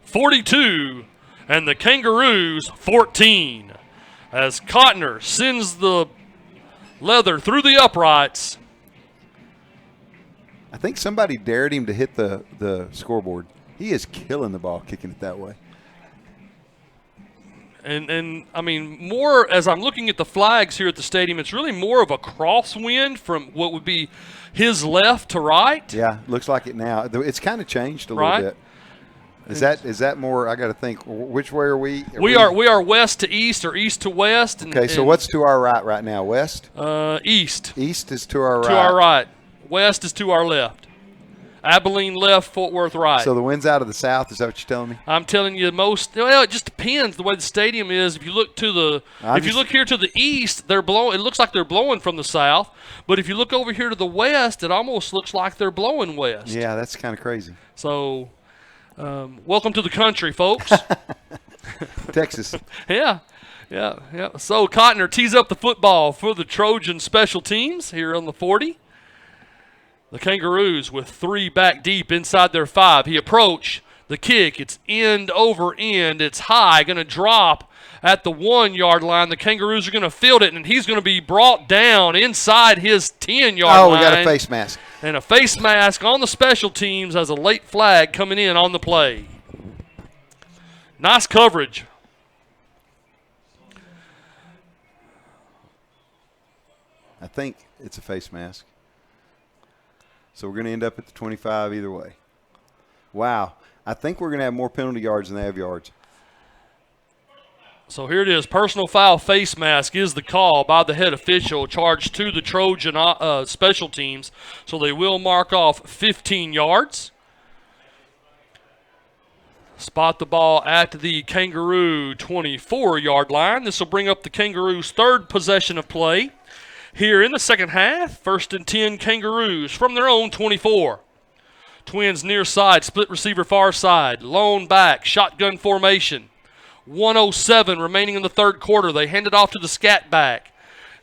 42 and the Kangaroos 14 as Cotner sends the leather through the uprights. I think somebody dared him to hit the scoreboard. He is killing the ball kicking it that way. And I mean, more as I'm looking at the flags here at the stadium, it's really more of a crosswind from what would be his left to right. Yeah, looks like it now. It's kind of changed a Right. little bit. Is that more? I got to think. Which way are we? We are west to east or east to west. Okay, so what's to our right now? West? East. East is to our right. To our right. West is to our left. Abilene left, Fort Worth right. So the wind's out of the south. Is that what you're telling me? I'm telling you, it just depends the way the stadium is. If you look to you look here to the east, they're blowing. It looks like they're blowing from the south. But if you look over here to the west, it almost looks like they're blowing west. Yeah, that's kind of crazy. So Welcome to the country, folks. Texas. Yeah. So Cotner tees up the football for the Trojan special teams here on the 40. The Kangaroos with 3 back deep inside their 5. He approached the kick. It's end over end. It's high, going to drop at the 1-yard line. The Kangaroos are going to field it, and he's going to be brought down inside his 10-yard line. Oh, we got a face mask. And a face mask on the special teams as a late flag coming in on the play. Nice coverage. I think it's a face mask. So we're going to end up at the 25 either way. Wow. I think we're going to have more penalty yards than they have yards. So here it is. Personal foul face mask is the call by the head official, charged to the Trojan special teams. So they will mark off 15 yards. Spot the ball at the Kangaroo 24-yard line. This will bring up the Kangaroos' 3rd possession of play. Here in the second half, 1st and 10 Kangaroos from their own 24. Twins near side, split receiver far side, lone back, shotgun formation. 1:07 remaining in the 3rd quarter. They hand it off to the scat back.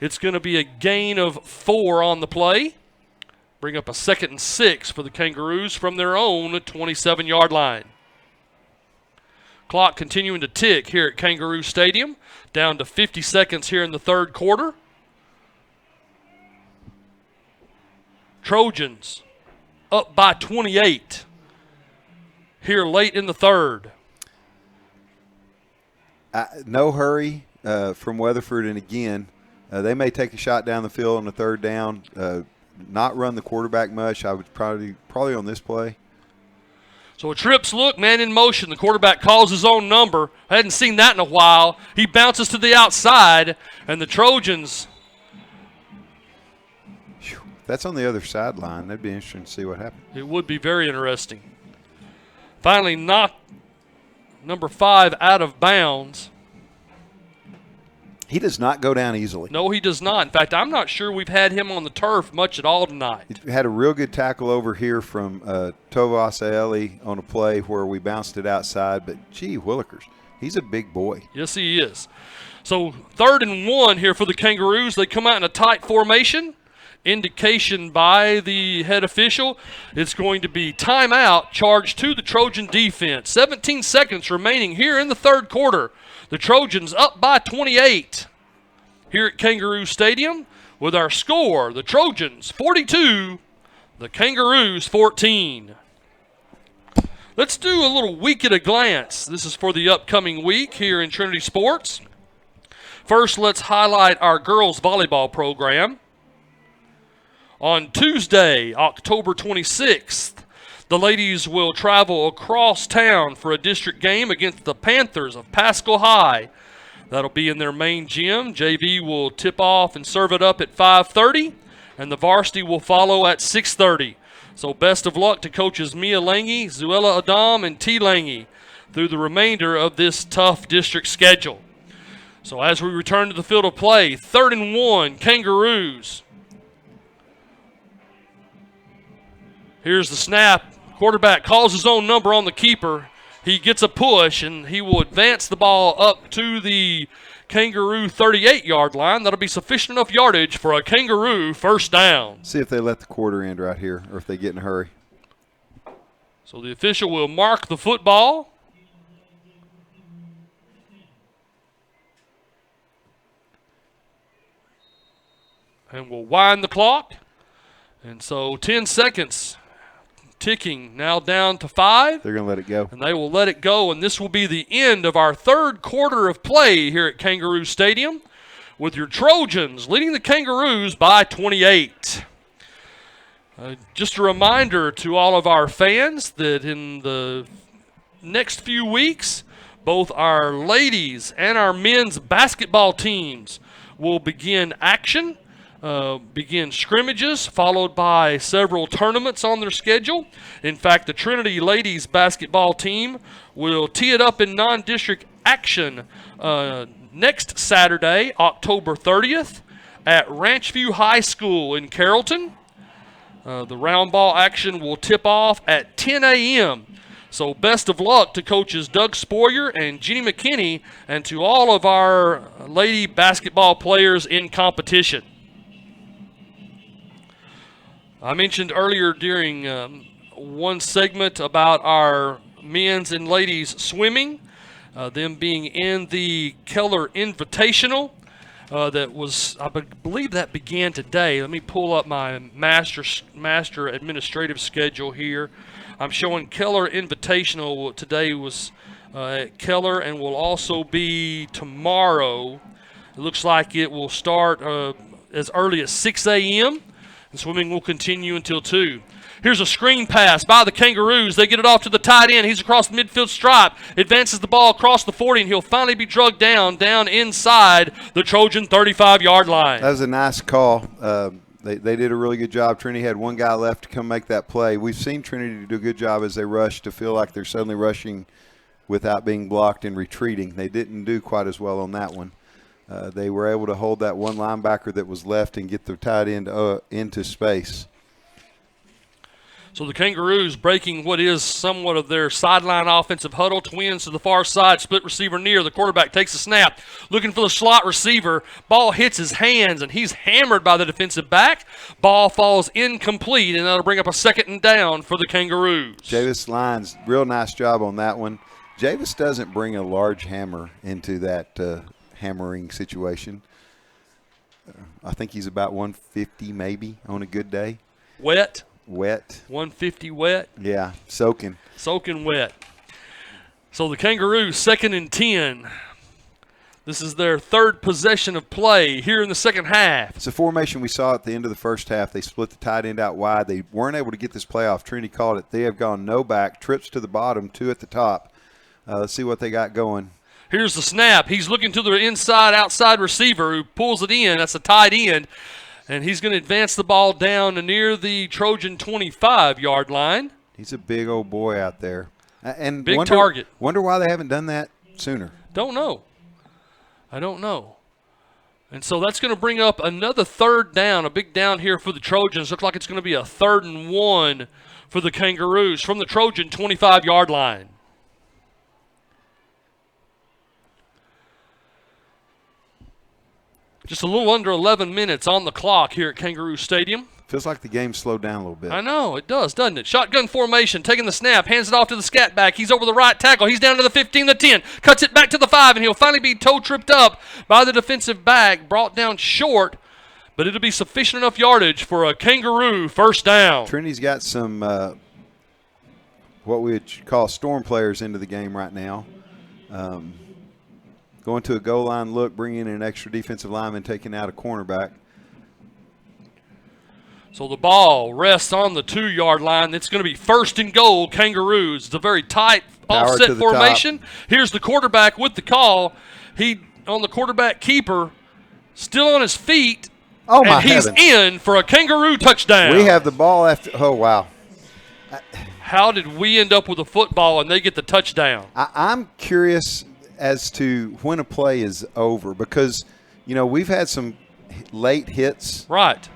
It's going to be a gain of 4 on the play. Bring up a 2nd and 6 for the Kangaroos from their own 27-yard line. Clock continuing to tick here at Kangaroo Stadium. Down to 50 seconds here in the 3rd quarter. Trojans up by 28 here late in the 3rd. No hurry from Weatherford, and again, they may take a shot down the field on the 3rd down, not run the quarterback much. I would probably on this play. So a trips look, man in motion. The quarterback calls his own number. I hadn't seen that in a while. He bounces to the outside, and the Trojans. That's on the other sideline. That'd be interesting to see what happens. It would be very interesting. Finally knocked number 5 out of bounds. He does not go down easily. No, he does not. In fact, I'm not sure we've had him on the turf much at all tonight. He had a real good tackle over here from Tovas Aeli on a play where we bounced it outside, but gee willikers, he's a big boy. Yes, he is. So 3rd and 1 here for the Kangaroos. They come out in a tight formation. Indication by the head official. It's going to be timeout charged to the Trojan defense. 17 seconds remaining here in the 3rd quarter. The Trojans up by 28 here at Kangaroo Stadium with our score. The Trojans 42, the Kangaroos 14. Let's do a little week at a glance. This is for the upcoming week here in Trinity Sports. First, let's highlight our girls volleyball program. On Tuesday, October 26th, the ladies will travel across town for a district game against the Panthers of Pascal High. That'll be in their main gym. JV will tip off and serve it up at 5:30, and the varsity will follow at 6:30. So best of luck to coaches Mia Lange, Zuela Adam, and T. Lange through the remainder of this tough district schedule. So as we return to the field of play, 3rd and 1, Kangaroos. Here's the snap. Quarterback calls his own number on the keeper. He gets a push, and he will advance the ball up to the Kangaroo 38-yard line. That'll be sufficient enough yardage for a Kangaroo 1st down. See if they let the quarter end right here or if they get in a hurry. So the official will mark the football. And we'll wind the clock. And so 10 seconds ticking, now down to 5. They're going to let it go. And they will let it go, and this will be the end of our 3rd quarter of play here at Kangaroo Stadium with your Trojans leading the Kangaroos by 28. Just a reminder to all of our fans that in the next few weeks, both our ladies and our men's basketball teams will begin action. Begin scrimmages, followed by several tournaments on their schedule. In fact, the Trinity ladies basketball team will tee it up in non-district action next Saturday, October 30th, at Ranchview High School in Carrollton. The round ball action will tip off at 10 a.m. So best of luck to coaches Doug Spoyer and Jeannie McKinney, and to all of our lady basketball players in competition. I mentioned earlier during one segment about our men's and ladies swimming, them being in the Keller Invitational. That was, I believe that began today. Let me pull up my master administrative schedule here. I'm showing Keller Invitational today was at Keller and will also be tomorrow. It looks like it will start as early as 6 a.m. and swimming will continue until 2. Here's a screen pass by the Kangaroos. They get it off to the tight end. He's across the midfield stripe. Advances the ball across the 40, and he'll finally be drugged down inside the Trojan 35-yard line. That was a nice call. They did a really good job. Trinity had one guy left to come make that play. We've seen Trinity do a good job as they rush to feel like they're suddenly rushing without being blocked and retreating. They didn't do quite as well on that one. They were able to hold that one linebacker that was left and get the tight end into space. So the Kangaroos breaking what is somewhat of their sideline offensive huddle. Twins to the far side, split receiver near. The quarterback takes a snap, looking for the slot receiver. Ball hits his hands, and he's hammered by the defensive back. Ball falls incomplete, and that'll bring up a 2nd and down for the Kangaroos. Javis Lyons, real nice job on that one. Javis doesn't bring a large hammer into that hammering situation. I think he's about 150 maybe on a good day. Wet. 150 wet. Yeah, soaking Wet. So the Kangaroos 2nd and 10. This is their 3rd possession of play here in the second half. It's a formation we saw at the end of the first half. They split the tight end out wide. They weren't able to get this play off. Trinity called it. They have gone no back, trips to the bottom, 2 at the top. Let's see what they got going. Here's the snap. He's looking to the outside receiver who pulls it in. That's a tight end. And he's going to advance the ball down near the Trojan 25-yard line. He's a big old boy out there. And big target. Wonder why they haven't done that sooner. Don't know. I don't know. And so that's going to bring up another 3rd down, a big down here for the Trojans. Looks like it's going to be a 3rd and 1 for the Kangaroos from the Trojan 25-yard line. Just a little under 11 minutes on the clock here at Kangaroo Stadium. Feels like the game slowed down a little bit. I know, it does, doesn't it? Shotgun formation, taking the snap, hands it off to the scat back. He's over the right tackle. He's down to the 15, the 10, cuts it back to the 5, and he'll finally be toe tripped up by the defensive back, brought down short, but it'll be sufficient enough yardage for a Kangaroo 1st down. Trinity's got some what we would call storm players into the game right now. Going to a goal line look, bringing in an extra defensive lineman, taking out a cornerback. So the ball rests on the 2-yard line. It's going to be 1st and goal, Kangaroos. It's a very tight offset formation. Top. Here's the quarterback with the call. He on the quarterback keeper, still on his feet. Oh, my heavens. And he's in for a Kangaroo touchdown. We have the ball after – oh, wow. How did we end up with a football and they get the touchdown? I'm curious as to when a play is over because, you know, we've had some late hits. Right.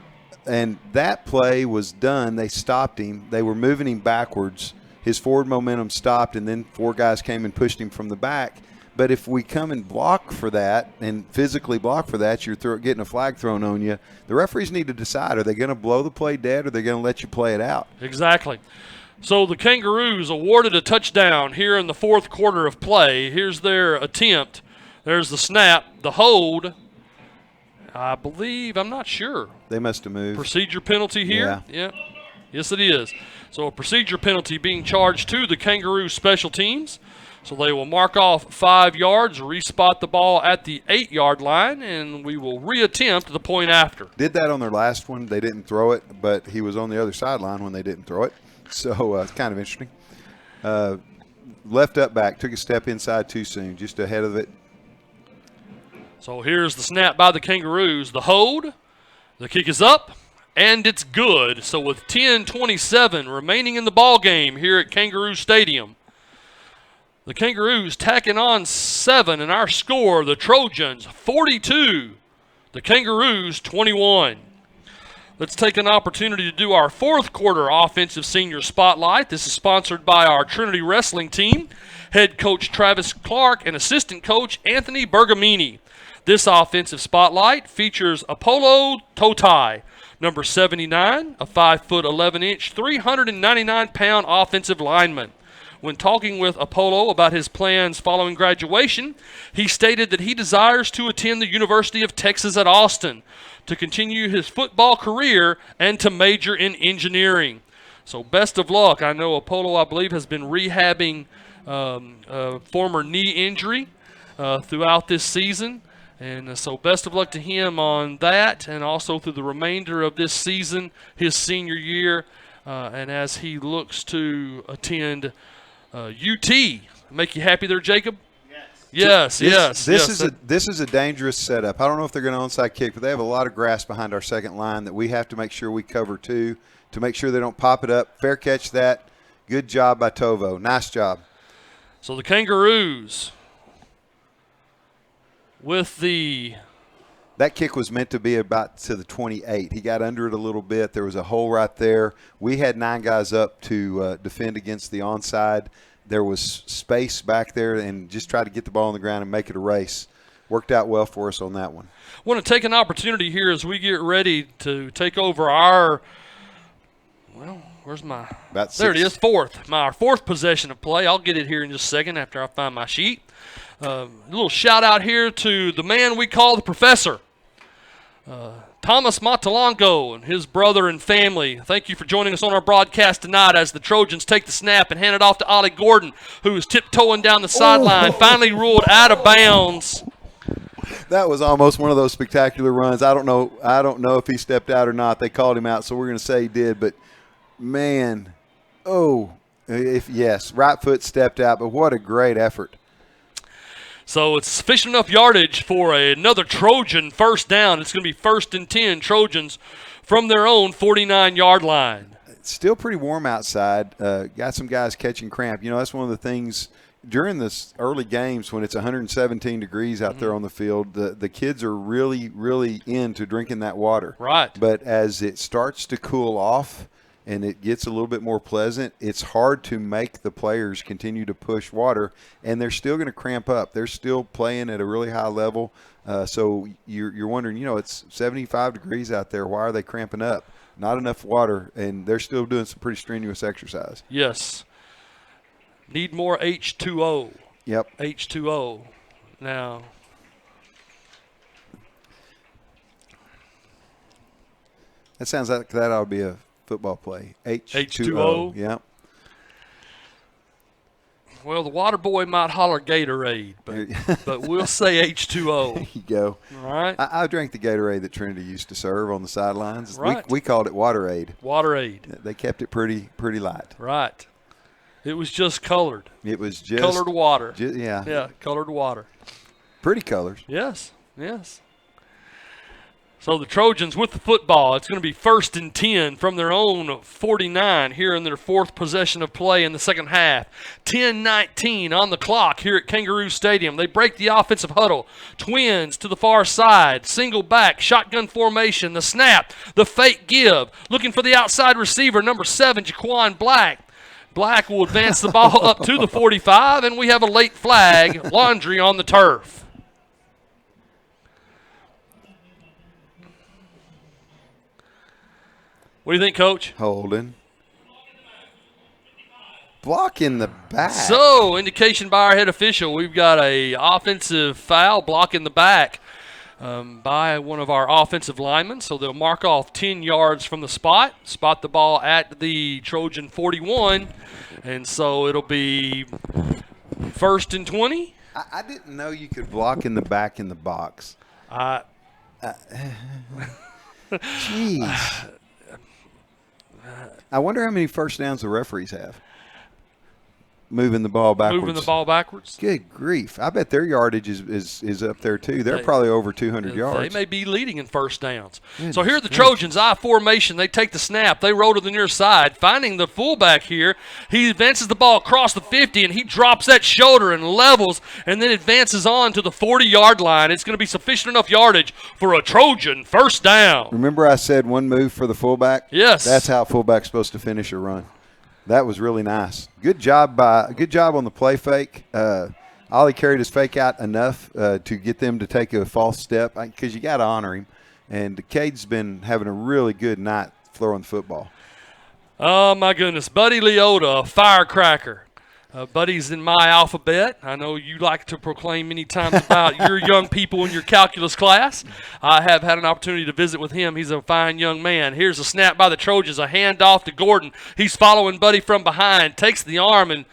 And that play was done. They stopped him. They were moving him backwards. His forward momentum stopped, and then 4 guys came and pushed him from the back. But if we come and block for that and physically block for that, you're getting a flag thrown on you. The referees need to decide, are they going to blow the play dead or are they going to let you play it out? Exactly. So the Kangaroos awarded a touchdown here in the 4th quarter of play. Here's their attempt. There's the snap, the hold. I believe, I'm not sure. They must have moved. Procedure penalty here? Yeah. Yes, it is. So a procedure penalty being charged to the Kangaroo special teams. So they will mark off 5 yards, respot the ball at the 8-yard line, and we will reattempt the point after. Did that on their last one. They didn't throw it, but he was on the other sideline when they didn't throw it. So it's kind of interesting. Left up back, took a step inside too soon, just ahead of it. So here's the snap by the Kangaroos. The hold, the kick is up, and it's good. So with 10:27 remaining in the ball game here at Kangaroo Stadium, the Kangaroos tacking on 7, and our score, the Trojans 42, the Kangaroos 21. Let's take an opportunity to do our fourth quarter offensive senior spotlight. This is sponsored by our Trinity Wrestling team, head coach Travis Clark and assistant coach Anthony Bergamini. This offensive spotlight features Apollo Totai, number 79, a 5'11" 399-pound offensive lineman. When talking with Apollo about his plans following graduation, he stated that he desires to attend the University of Texas at Austin to continue his football career and to major in engineering. So best of luck. I know Apollo, I believe, has been rehabbing a former knee injury throughout this season. And so best of luck to him on that and also through the remainder of this season, his senior year, and as he looks to attend UT. Make you happy there, Jacob? Yes. This is a dangerous setup. I don't know if they're going to onside kick, but they have a lot of grass behind our second line that we have to make sure we cover too, to make sure they don't pop it up. Fair catch that. Good job by Tovo. Nice job. So the Kangaroos with that kick was meant to be about to the 28. He got under it a little bit. There was a hole right there. We had 9 guys up to defend against the onside. There was space back there, and just try to get the ball on the ground and make it a race. Worked out well for us on that one. I want to take an opportunity here as we get ready to take over our, where's my – there it is, our fourth possession of play. I'll get it here in just a second after I find my sheet. A little shout-out here to the man we call the professor, Thomas Montalongo and his brother and family. Thank you for joining us on our broadcast tonight as the Trojans take the snap and hand it off to Ollie Gordon, who is tiptoeing down the sideline, finally ruled out of bounds. That was almost one of those spectacular runs. I don't know if he stepped out or not. They called him out, so we're going to say he did. But, man, right foot stepped out, but what a great effort. So it's sufficient enough yardage for another Trojan first down. It's going to be 1st and 10 Trojans from their own 49-yard line. It's still pretty warm outside. Got some guys catching cramp. That's one of the things during this early games when it's 117 degrees out there on the field, the kids are really, really into drinking that water. Right. But as it starts to cool off and it gets a little bit more pleasant, it's hard to make the players continue to push water, and they're still going to cramp up. They're still playing at a really high level. So you're wondering, it's 75 degrees out there. Why are they cramping up? Not enough water, and they're still doing some pretty strenuous exercise. Yes. Need more H2O. Yep. H2O. Now. That sounds like that ought to be a football play. H2O. Yep. Well, the water boy might holler Gatorade, but we'll say H2O. There you go. All right. I drank the Gatorade that Trinity used to serve on the sidelines. Right. We called it Waterade. Waterade. They kept it pretty light. Right. It was just colored. It was just colored water. Yeah. Yeah, colored water. Pretty colors. Yes. So the Trojans with the football. It's going to be 1st and 10 from their own 49 here in their fourth possession of play in the second half. 10-19 on the clock here at Kangaroo Stadium. They break the offensive huddle. Twins to the far side. Single back. Shotgun formation. The snap. The fake give. Looking for the outside receiver, number 7, Jaquan Black. Black will advance the ball up to the 45, and we have a late flag. Laundry on the turf. What do you think, Coach? Holding. Block in the back. So, indication by our head official, we've got a offensive foul, block in the back by one of our offensive linemen. So they'll mark off 10 yards from the spot the ball at the Trojan 41, and so it'll be 1st and 20. I didn't know you could block in the back in the box. Jeez. I wonder how many first downs the referees have. moving the ball backwards. Moving the ball backwards. Good grief. I bet their yardage is up there, too. They're probably over 200 yards. They may be leading in first downs. Goodness So here are the gracious. Trojans, I formation. They take the snap. They roll to the near side, finding the fullback here. He advances the ball across the 50, and he drops that shoulder and levels and then advances on to the 40-yard line. It's going to be sufficient enough yardage for a Trojan first down. Remember I said one move for the fullback? Yes. That's how a fullback's supposed to finish a run. That was really nice. Good job on the play fake. Ollie carried his fake out enough to get them to take a false step because you got to honor him. And Cade's been having a really good night throwing the football. Oh, my goodness. Buddy Leota, a firecracker. Buddy's in my alphabet. I know you like to proclaim many times about your young people in your calculus class. I have had an opportunity to visit with him. He's a fine young man. Here's a snap by the Trojans, a handoff to Gordon. He's following Buddy from behind, takes the arm and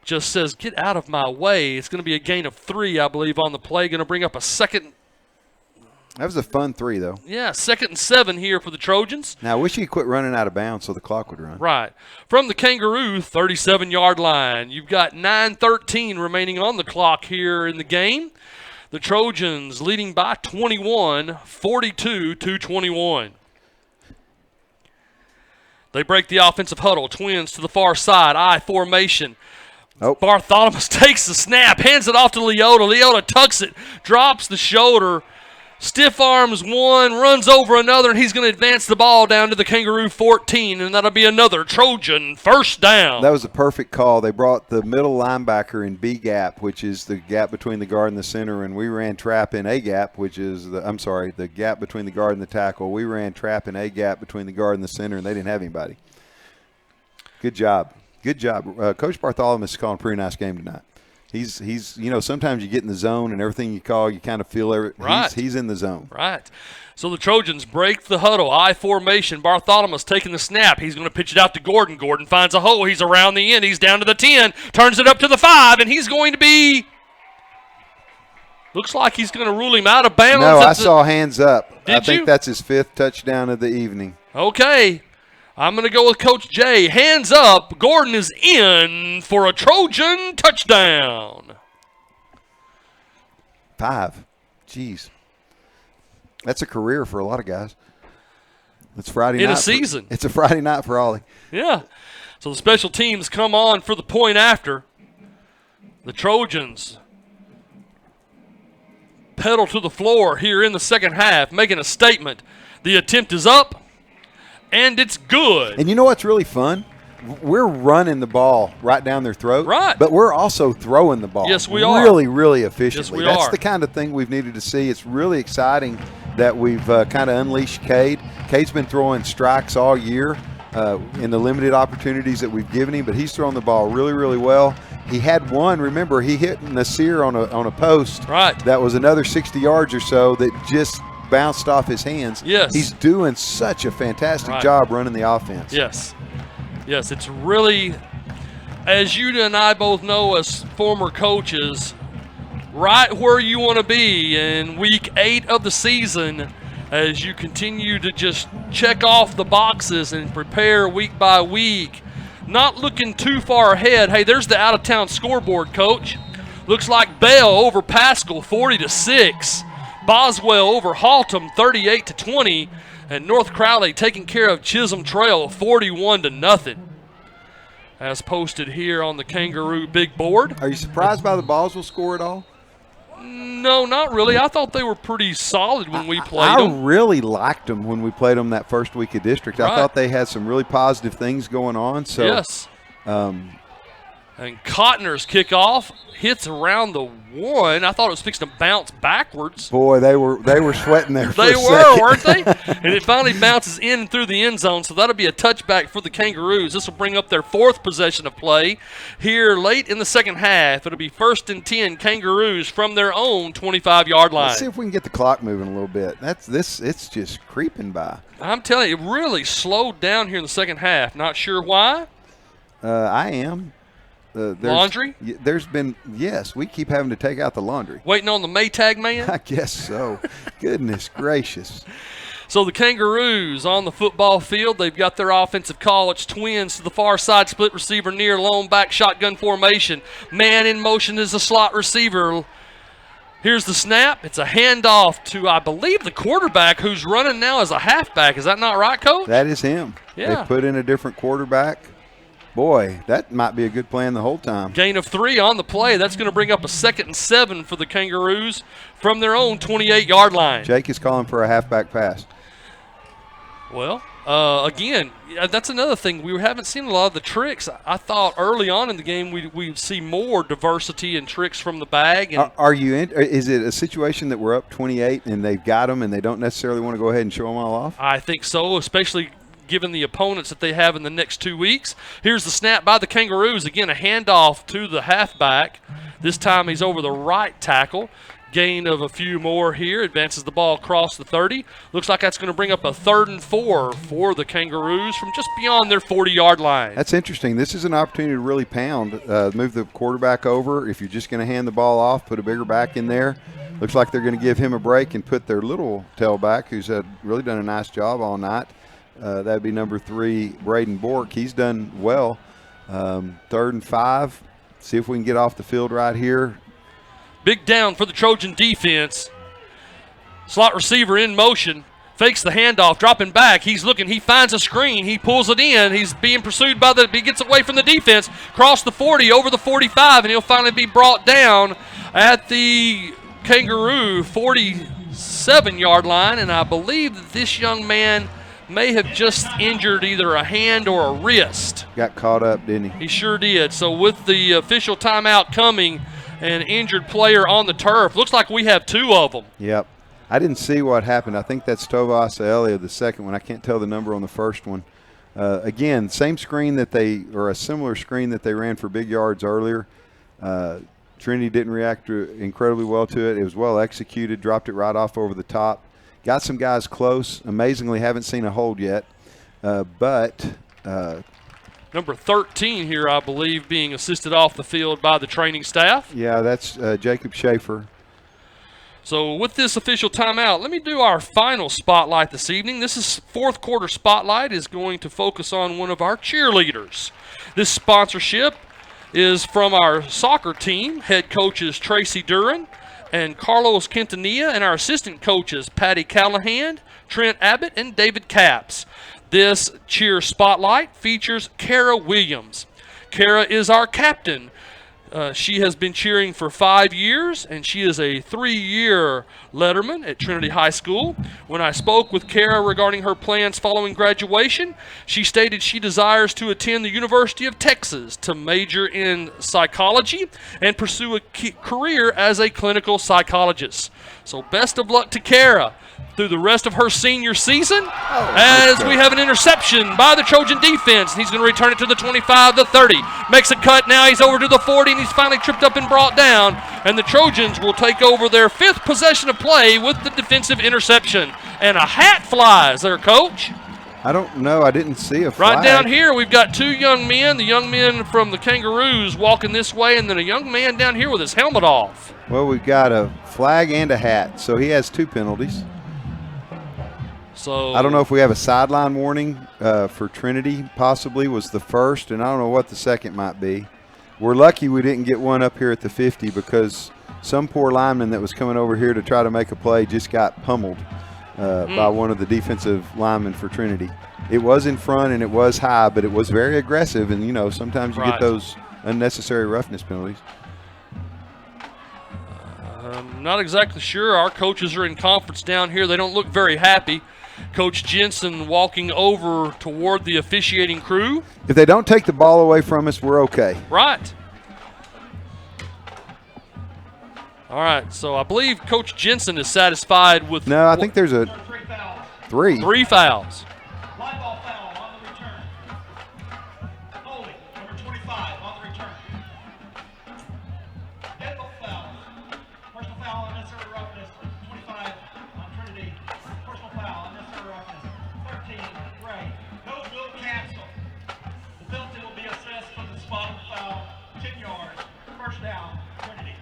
just says, get out of my way. It's going to be a gain of 3, I believe, on the play. Going to bring up a second. That was a fun 3, though. Yeah, 2nd and 7 here for the Trojans. Now, I wish he quit running out of bounds so the clock would run. Right. From the Kangaroo 37-yard line, you've got 9:13 remaining on the clock here in the game. The Trojans leading by 21, 42-21. They break the offensive huddle. Twins to the far side. I formation. Oh. Bartholomew takes the snap, hands it off to Leota. Leota tucks it, drops the shoulder. Stiff arms one, runs over another, and he's going to advance the ball down to the Kangaroo 14, and that'll be another Trojan first down. That was a perfect call. They brought the middle linebacker in B gap, which is the gap between the guard and the center, and we ran trap in A gap, which is the gap between the guard and the tackle. We ran trap in A gap between the guard and the center, and they didn't have anybody. Good job. Good job. Coach Bartholomew is calling a pretty nice game tonight. He's sometimes you get in the zone and everything you call, you kind of feel everything. Right. He's in the zone. Right. So the Trojans break the huddle. I formation. Bartholomew's taking the snap. He's going to pitch it out to Gordon. Gordon finds a hole. He's around the end. He's down to the 10. Turns it up to the 5, and he's going to be – looks like he's going to rule him out of bounds. No, I saw hands up. Did I think you? that's his 5th touchdown of the evening. Okay. I'm going to go with Coach Jay. Hands up. Gordon is in for a Trojan touchdown. 5. Jeez. That's a career for a lot of guys. It's Friday night. In a season. It's a Friday night for Ollie. Yeah. So the special teams come on for the point after. The Trojans pedal to the floor here in the second half, making a statement. The attempt is up. And it's good. And you know what's really fun? We're running the ball right down their throat. Right. But we're also throwing the ball. Yes, we are. Really, really efficiently. Yes, we That's are. the kind of thing we've needed to see. It's really exciting that we've kind of unleashed Cade. Cade's been throwing strikes all year in the limited opportunities that we've given him, but he's throwing the ball really, really well. He had one, remember, he hit Nasir on a post. Right. That was another 60 yards or so that just bounced off his hands. Yes. He's doing such a fantastic Right. job running the offense. Yes. Yes, it's really, as you and I both know as former coaches, right where you want to be in week 8 of the season as you continue to just check off the boxes and prepare week by week. Not looking too far ahead. Hey, there's the out-of-town scoreboard, Coach. Looks like Bell over Pascal 40-6. Boswell over Haltom 38-20, and North Crowley taking care of Chisholm Trail 41-0. As posted here on the Kangaroo big board. Are you surprised by the Boswell score at all? No, not really. I thought they were pretty solid when we played I them. really liked them when we played them that first week of district. Right. I thought they had some really positive things going on. So, Yes. And Cotner's kickoff hits around the 1. I thought it was fixing to bounce backwards. boy, they were sweating there for They a were, second. weren't they? And it finally bounces in through the end zone, so that'll be a touchback for the Kangaroos. This will bring up their 4th possession of play here late in the second half. It'll be 1st and 10 Kangaroos from their own 25-yard line. Let's see if we can get the clock moving a little bit. It's just creeping by. I'm telling you, it really slowed down here in the second half. Not sure why. I am. Laundry? There's been, yes, we keep having to take out the laundry. Waiting on the Maytag man? I guess so. Goodness gracious. So the Kangaroos on the football field, they've got their offensive call. It's twins to the far side, split receiver near, lone back, shotgun formation. Man in motion is the slot receiver. Here's the snap. It's a handoff to, I believe, the quarterback who's running now as a halfback. Is that not right, Coach? That is him. Yeah. They put in a different quarterback. Boy, that might be a good plan the whole time. Gain of 3 on the play. That's going to bring up a 2nd and 7 for the Kangaroos from their own 28-yard line. Jake is calling for a halfback pass. Well, again, that's another thing. We haven't seen a lot of the tricks. I thought early on in the game we'd see more diversity and tricks from the bag. And Are you in? Is it a situation that we're up 28 and they've got them and they don't necessarily want to go ahead and show them all off? I think so, especially given the opponents that they have in the next 2 weeks. Here's the snap by the Kangaroos. Again, a handoff to the halfback. This time he's over the right tackle. Gain of a few more here. Advances the ball across the 30. Looks like that's going to bring up a 3rd and 4 for the Kangaroos from just beyond their 40-yard line. That's interesting. This is an opportunity to really pound, move the quarterback over. If you're just going to hand the ball off, put a bigger back in there. Looks like they're going to give him a break and put their little tailback, who's really done a nice job all night. That would be number 3, Braden Bork. He's done well. 3rd and 5. See if we can get off the field right here. Big down for the Trojan defense. Slot receiver in motion. Fakes the handoff, dropping back. He's looking. He finds a screen. He pulls it in. He's being pursued by he gets away from the defense. Cross the 40, over the 45, and he'll finally be brought down at the Kangaroo 47-yard line. And I believe that this young man may have just injured either a hand or a wrist. Got caught up, didn't he? He sure did. So with the official timeout coming, an injured player on the turf. Looks like we have 2 of them. Yep. I didn't see what happened. I think that's Tovas Elia, the second one. I can't tell the number on the first one. Again, same screen or a similar screen that they ran for big yards earlier. Trinity didn't react incredibly well to it. It was well executed, dropped it right off over the top. Got some guys close. Amazingly, haven't seen a hold yet. Number 13 here, I believe, being assisted off the field by the training staff. Yeah, that's Jacob Schaefer. So with this official timeout, let me do our final spotlight this evening. This is 4th quarter spotlight is going to focus on one of our cheerleaders. This sponsorship is from our soccer team, head coaches Tracy Duran and Carlos Quintanilla, and our assistant coaches Patty Callahan, Trent Abbott, and David Capps. This cheer spotlight features Kara Williams. Kara is our captain. She has been cheering for 5 years, and she is a 3-year letterman at Trinity High School. When I spoke with Kara regarding her plans following graduation, she stated she desires to attend the University of Texas to major in psychology and pursue a career as a clinical psychologist. So best of luck to Kara through the rest of her senior season as we have an interception by the Trojan defense. He's going to return it to the 25, the 30. Makes a cut now. He's over to the 40, and he's finally tripped up and brought down. And the Trojans will take over their 5th possession of play with the defensive interception. And a hat flies there, Coach. I don't know. I didn't see a flag. Right down here, we've got 2 young men. The young men from the Kangaroos walking this way, and then a young man down here with his helmet off. Well, we've got a flag and a hat, so he has 2 penalties. So I don't know if we have a sideline warning for Trinity, possibly was the first, and I don't know what the second might be. We're lucky we didn't get one up here at the 50 because some poor lineman that was coming over here to try to make a play just got pummeled by one of the defensive linemen for Trinity. It was in front and it was high, but it was very aggressive, and, you know, sometimes you get those unnecessary roughness penalties. I'm not exactly sure. Our coaches are in conference down here. They don't look very happy. Coach Jensen walking over toward the officiating crew. If they don't take the ball away from us, we're okay. Right. All right, so I believe Coach Jensen is satisfied with... No, I think there's a 3. 3 fouls. Live ball foul on the return. Holding, number 25 on the return. Dead ball foul. Personal foul, unnecessary roughness. 25 on Trinity. Personal foul, unnecessary roughness. 13, Ray. Those will cancel. The penalty will be assessed for the spot foul. 10 yards. First down, Trinity.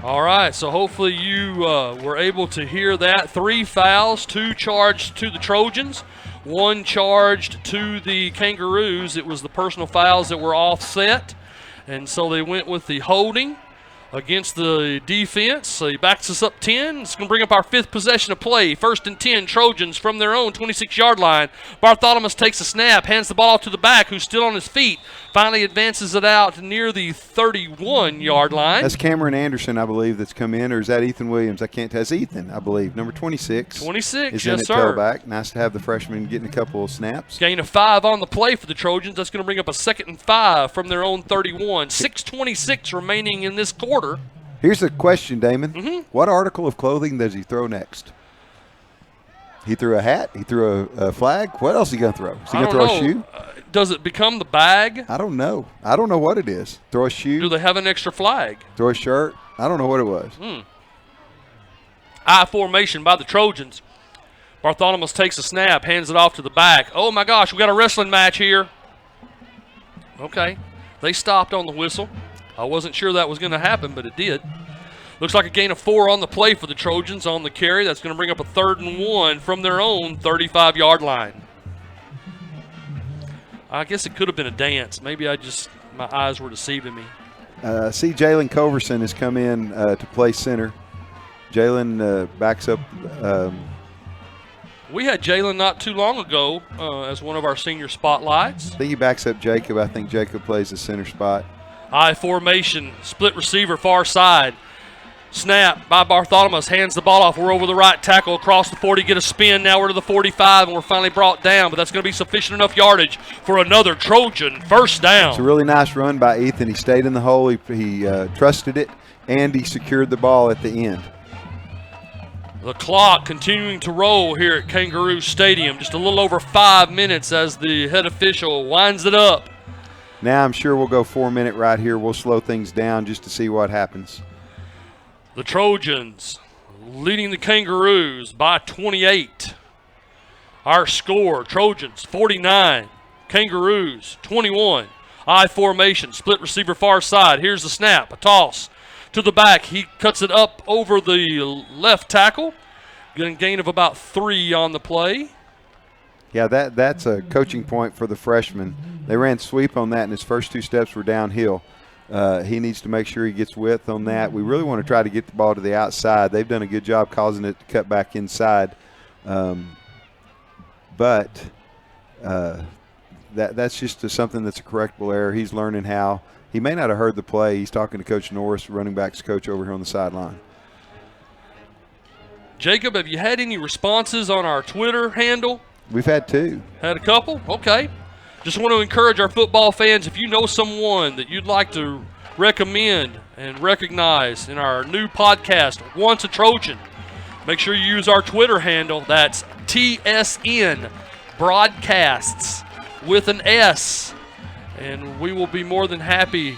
All right, so hopefully you were able to hear that. 3 fouls, 2 charged to the Trojans, 1 charged to the Kangaroos. It was the personal fouls that were offset, and so they went with the holding against the defense. So he backs us up 10. It's going to bring up our 5th possession of play. 1st and 10, Trojans from their own 26-yard line. Bartholomew takes a snap, hands the ball off to the back, who's still on his feet. Finally advances it out near the 31-yard line. That's Cameron Anderson, I believe, that's come in, or is that Ethan Williams? I can't tell. It's Ethan, I believe. Number 26. 26, is yes, in at sir. tailback. Nice to have the freshman getting a couple of snaps. Gain of 5 on the play for the Trojans. That's going to bring up a 2nd and 5 from their own 31. 6:26 remaining in this quarter. Here's the question, Damon. Mm-hmm. What article of clothing does he throw next? He threw a hat. He threw a flag. What else is he going to throw? Is he going to throw a shoe? Does it become the bag? I don't know. I don't know what it is. Throw a shoe? Do they have an extra flag? Throw a shirt? I don't know what it was. I formation by the Trojans. Bartholomew takes a snap, hands it off to the back. Oh, my gosh, we got a wrestling match here. Okay. They stopped on the whistle. I wasn't sure that was going to happen, but it did. Looks like a gain of 4 on the play for the Trojans on the carry. That's going to bring up a 3rd and 1 from their own 35-yard line. I guess it could have been a dance. Maybe my eyes were deceiving me. See, Jalen Culverson has come in to play center. Jalen backs up. We had Jalen not too long ago as one of our senior spotlights. I think he backs up Jacob. I think Jacob plays the center spot. I formation, split receiver, far side. Snap by Bartholomew, hands the ball off. We're over the right tackle across the 40, get a spin. Now we're to the 45, and we're finally brought down, but that's going to be sufficient enough yardage for another Trojan first down. It's a really nice run by Ethan. He stayed in the hole. He trusted it, and he secured the ball at the end. The clock continuing to roll here at Kangaroo Stadium. Just a little over 5 minutes as the head official winds it up. Now I'm sure we'll go 4-minute right here. We'll slow things down just to see what happens. The Trojans leading the Kangaroos by 28. Our score, Trojans 49, Kangaroos 21. I formation, split receiver far side. Here's the snap, a toss to the back. He cuts it up over the left tackle. Getting a gain of about 3 on the play. Yeah, that's a coaching point for the freshman. They ran sweep on that, and his first 2 steps were downhill. He needs to make sure he gets width on that. We really want to try to get the ball to the outside. They've done a good job causing it to cut back inside. But that's just something that's a correctable error. He's learning how. He may not have heard the play. He's talking to Coach Norris, running backs coach over here on the sideline. Jacob, have you had any responses on our Twitter handle? We've had 2. Had a couple? Okay. Just want to encourage our football fans, if you know someone that you'd like to recommend and recognize in our new podcast, Once a Trojan, make sure you use our Twitter handle. That's TSN Broadcasts with an S. And we will be more than happy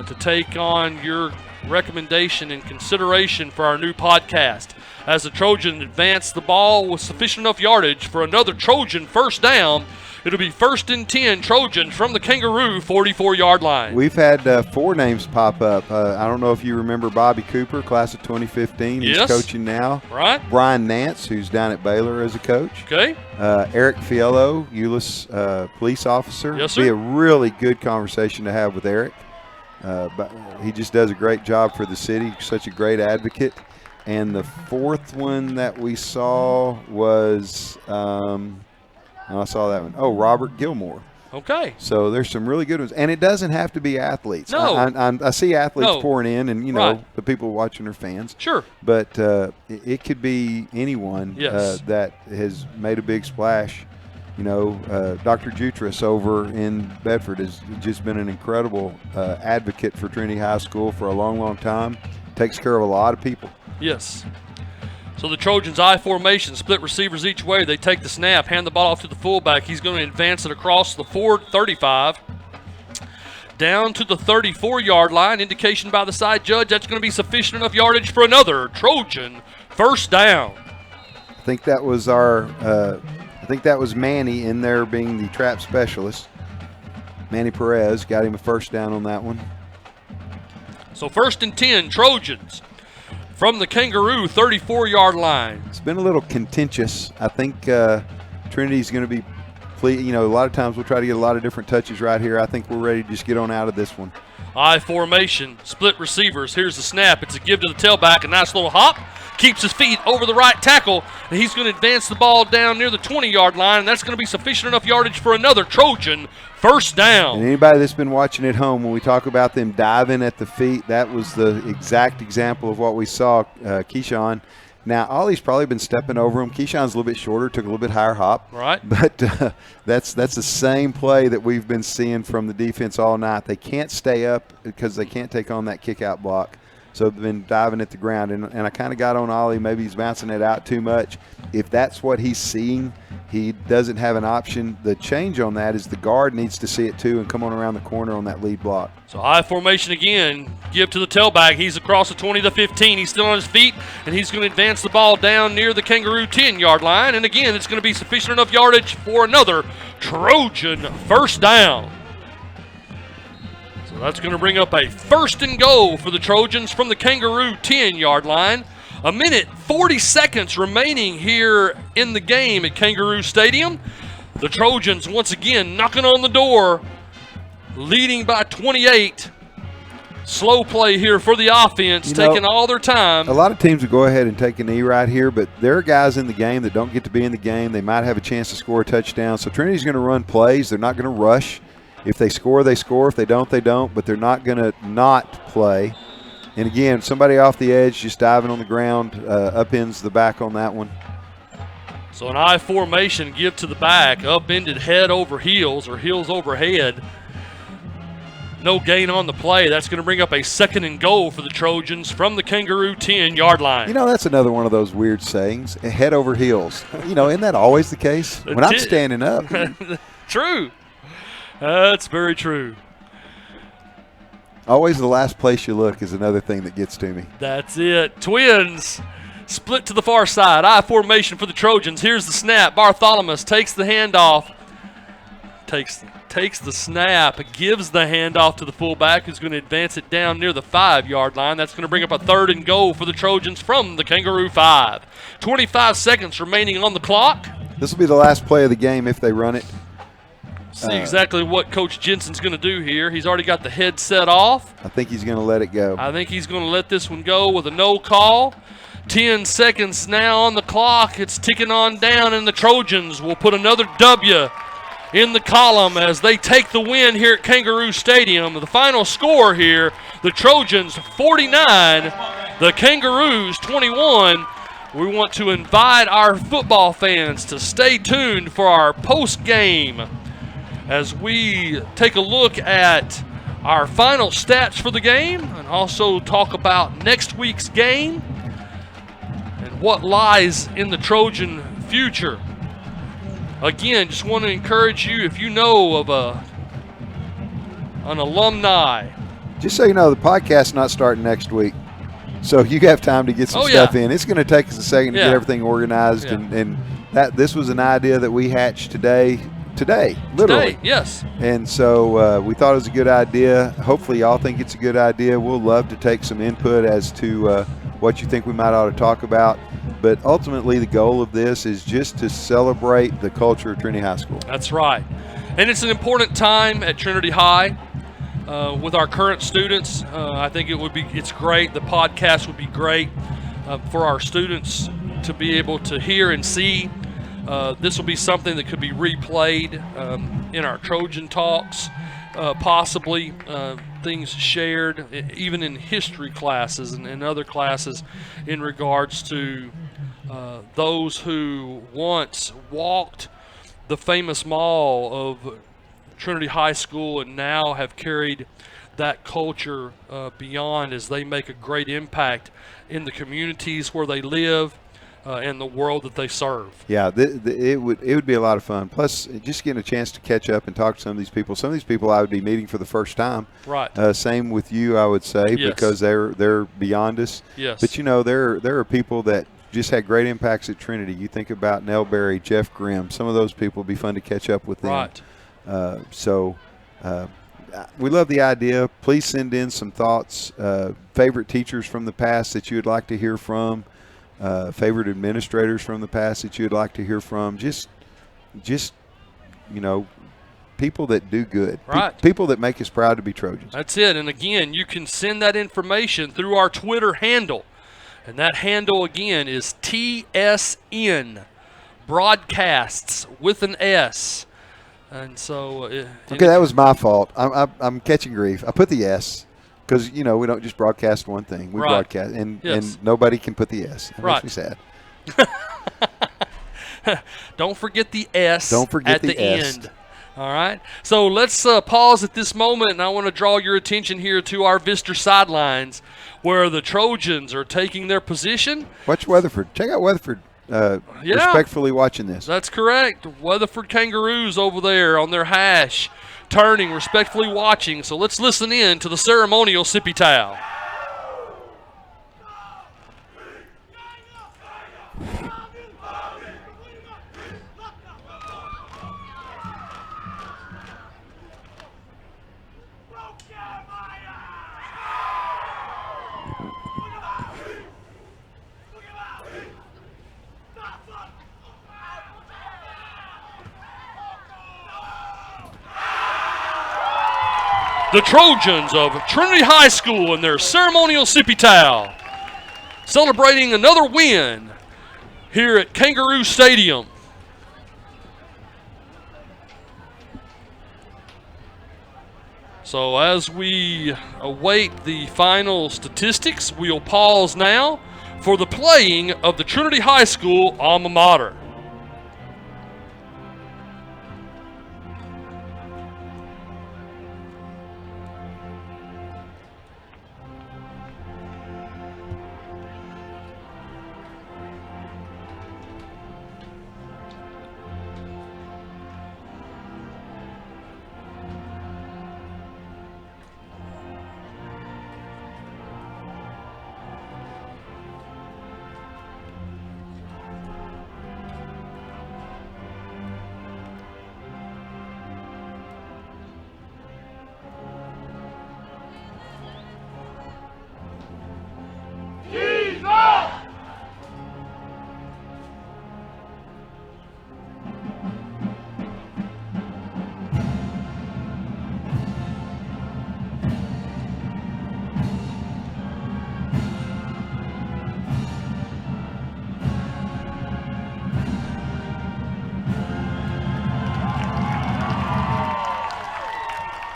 to take on your recommendation and consideration for our new podcast. As the Trojan advance the ball with sufficient enough yardage for another Trojan first down, it'll be 1st and 10 Trojans from the Kangaroo 44-yard line. We've had 4 names pop up. I don't know if you remember Bobby Cooper, class of 2015. Yes. He's coaching now. Right. Brian Nance, who's down at Baylor as a coach. Okay. Eric Fiello, Euless police officer. Yes, sir. Be a really good conversation to have with Eric. But he just does a great job for the city, such a great advocate. And the 4th one that we saw was I saw that one. Oh, Robert Gilmore. Okay. So there's some really good ones. And it doesn't have to be athletes. No. I see athletes pouring in, and, you know, Right. the people watching are fans. Sure. But it could be anyone Yes. that has made a big splash. You know, Dr. Jutras over in Bedford has just been an incredible advocate for Trinity High School for a long, long time. Takes care of a lot of people. Yes. So the Trojans I formation, split receivers each way. They take the snap, hand the ball off to the fullback. He's going to advance it across the 35, down to the 34-yard line. Indication by the side judge that's going to be sufficient enough yardage for another Trojan first down. I think that was I think that was Manny in there being the trap specialist. Manny Perez got him a first down on that one. So 1st and 10 Trojans from the Kangaroo 34-yard line. It's been a little contentious. I think Trinity's going to be, a lot of times we'll try to get a lot of different touches right here. I think we're ready to just get on out of this one. I formation, split receivers. Here's the snap. It's a give to the tailback, a nice little hop. Keeps his feet over the right tackle, and he's going to advance the ball down near the 20-yard line, and that's going to be sufficient enough yardage for another Trojan first down. And anybody that's been watching at home, when we talk about them diving at the feet, that was the exact example of what we saw Keyshawn. Now, Ollie's probably been stepping over him. Keyshawn's a little bit shorter, took a little bit higher hop. Right. But that's the same play that we've been seeing from the defense all night. They can't stay up because they can't take on that kick-out block. So they've been diving at the ground. And I kind of got on Ollie. Maybe he's bouncing it out too much. If that's what he's seeing, he doesn't have an option. The change on that is the guard needs to see it too and come on around the corner on that lead block. So I formation again, give to the tailback. He's across the 20 to 15. He's still on his feet, and he's going to advance the ball down near the Kangaroo 10-yard line. And again, it's going to be sufficient enough yardage for another Trojan first down. So that's going to bring up a first and goal for the Trojans from the Kangaroo 10-yard line. A minute, 40 seconds remaining here in the game at Kangaroo Stadium. The Trojans once again knocking on the door, leading by 28. Slow play here for the offense, taking all their time. A lot of teams will go ahead and take a knee right here, but there are guys in the game that don't get to be in the game. They might have a chance to score a touchdown. So Trinity's going to run plays. They're not going to rush. If they score, they score. If they don't, they don't. But they're not going to not play. And again, somebody off the edge just diving on the ground, upends the back on that one. So an I formation, give to the back, upended head over heels or heels over head. No gain on the play. That's going to bring up a second and goal for the Trojans from the Kangaroo 10-yard line. That's another one of those weird sayings, head over heels. Isn't that always the case? When I'm standing up. True. That's very true. Always the last place you look is another thing that gets to me. That's it. Twins split to the far side. I formation for the Trojans. Here's the snap. Bartholomew takes the handoff. Takes the snap, gives the handoff to the fullback, who's going to advance it down near the 5-yard line. That's going to bring up a third and goal for the Trojans from the Kangaroo 5. 25 seconds remaining on the clock. This will be the last play of the game if they run it. See exactly what Coach Jensen's going to do here. He's already got the head set off. I think he's going to let it go. I think he's going to let this one go with a no call. 10 seconds now on the clock. It's ticking on down, and the Trojans will put another W in the column as they take the win here at Kangaroo Stadium. The final score here, the Trojans 49, the Kangaroos 21. We want to invite our football fans to stay tuned for our post-game as we take a look at our final stats for the game and also talk about next week's game and what lies in the Trojan future. Again, just want to encourage you, if you know of an alumni. Just so you know, the podcast's not starting next week. So you have time to get some stuff in. It's going to take us a second to get everything organized. Yeah. And that this was an idea that we hatched today, literally. Today, yes. And so we thought it was a good idea. Hopefully y'all think it's a good idea. We'll love to take some input as to what you think we might ought to talk about. But ultimately the goal of this is just to celebrate the culture of Trinity High School. That's right. And it's an important time at Trinity High with our current students. I think it's great. The podcast would be great for our students to be able to hear and see. This will be something that could be replayed in our Trojan Talks, possibly things shared even in history classes and other classes in regards to those who once walked the famous mall of Trinity High School and now have carried that culture beyond as they make a great impact in the communities where they live and the world that they serve. Yeah, it would be a lot of fun. Plus, just getting a chance to catch up and talk to some of these people. Some of these people I would be meeting for the first time. Right. Same with you, I would say, Yes. because they're beyond us. Yes. But there are people that just had great impacts at Trinity. You think about Nell Berry, Jeff Grimm. Some of those people would be fun to catch up with them. Right. we love the idea. Please send in some thoughts, favorite teachers from the past that you would like to hear from, favorite administrators from the past that you would like to hear from. Just people that do good. Right. People that make us proud to be Trojans. That's it. And again, you can send that information through our Twitter handle. And that handle, again, is TSN Broadcasts with an S. And so. Okay, that was my fault. I'm catching grief. I put the S because, we don't just broadcast one thing. We broadcast. And nobody can put the S. It makes me sad. Don't forget the S at the S. end. All right. So let's pause at this moment, and I want to draw your attention here to our Vista sidelines where the Trojans are taking their position. Watch Weatherford. Check out Weatherford. Respectfully watching this. That's correct. Weatherford Kangaroos over there on their hash, turning, respectfully watching. So let's listen in to the ceremonial sippy towel. The Trojans of Trinity High School in their ceremonial sippy towel, celebrating another win here at Kangaroo Stadium. So as we await the final statistics, we'll pause now for the playing of the Trinity High School alma mater.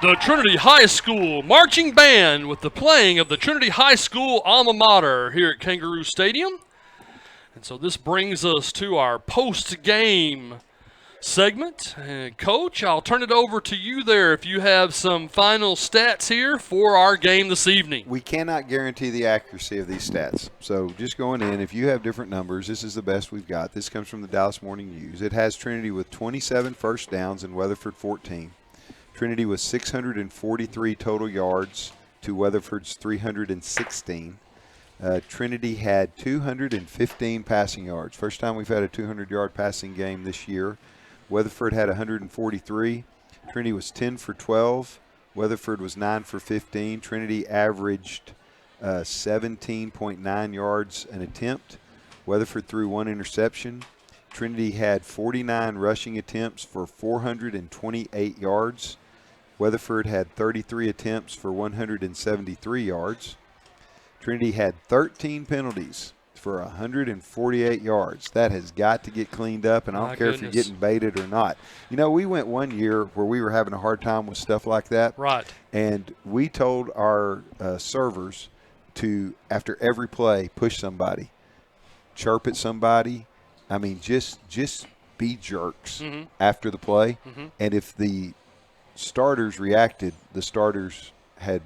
The Trinity High School Marching Band with the playing of the Trinity High School alma mater here at Kangaroo Stadium. And so this brings us to our post-game segment. And Coach, I'll turn it over to you there if you have some final stats here for our game this evening. We cannot guarantee the accuracy of these stats. So just going in, if you have different numbers, this is the best we've got. This comes from the Dallas Morning News. It has Trinity with 27 first downs and Weatherford 14. Trinity was 643 total yards to Weatherford's 316. Trinity had 215 passing yards. First time we've had a 200-yard passing game this year. Weatherford had 143. Trinity was 10 for 12. Weatherford was 9 for 15. Trinity averaged 17.9 yards an attempt. Weatherford threw one interception. Trinity had 49 rushing attempts for 428 yards. Weatherford had 33 attempts for 173 yards. Trinity had 13 penalties for 148 yards. That has got to get cleaned up, and I don't care if you're getting baited or not. We went one year where we were having a hard time with stuff like that. Right. And we told our servers to, after every play, push somebody, chirp at somebody. I mean, just be jerks after the play. And if the starters reacted, the starters had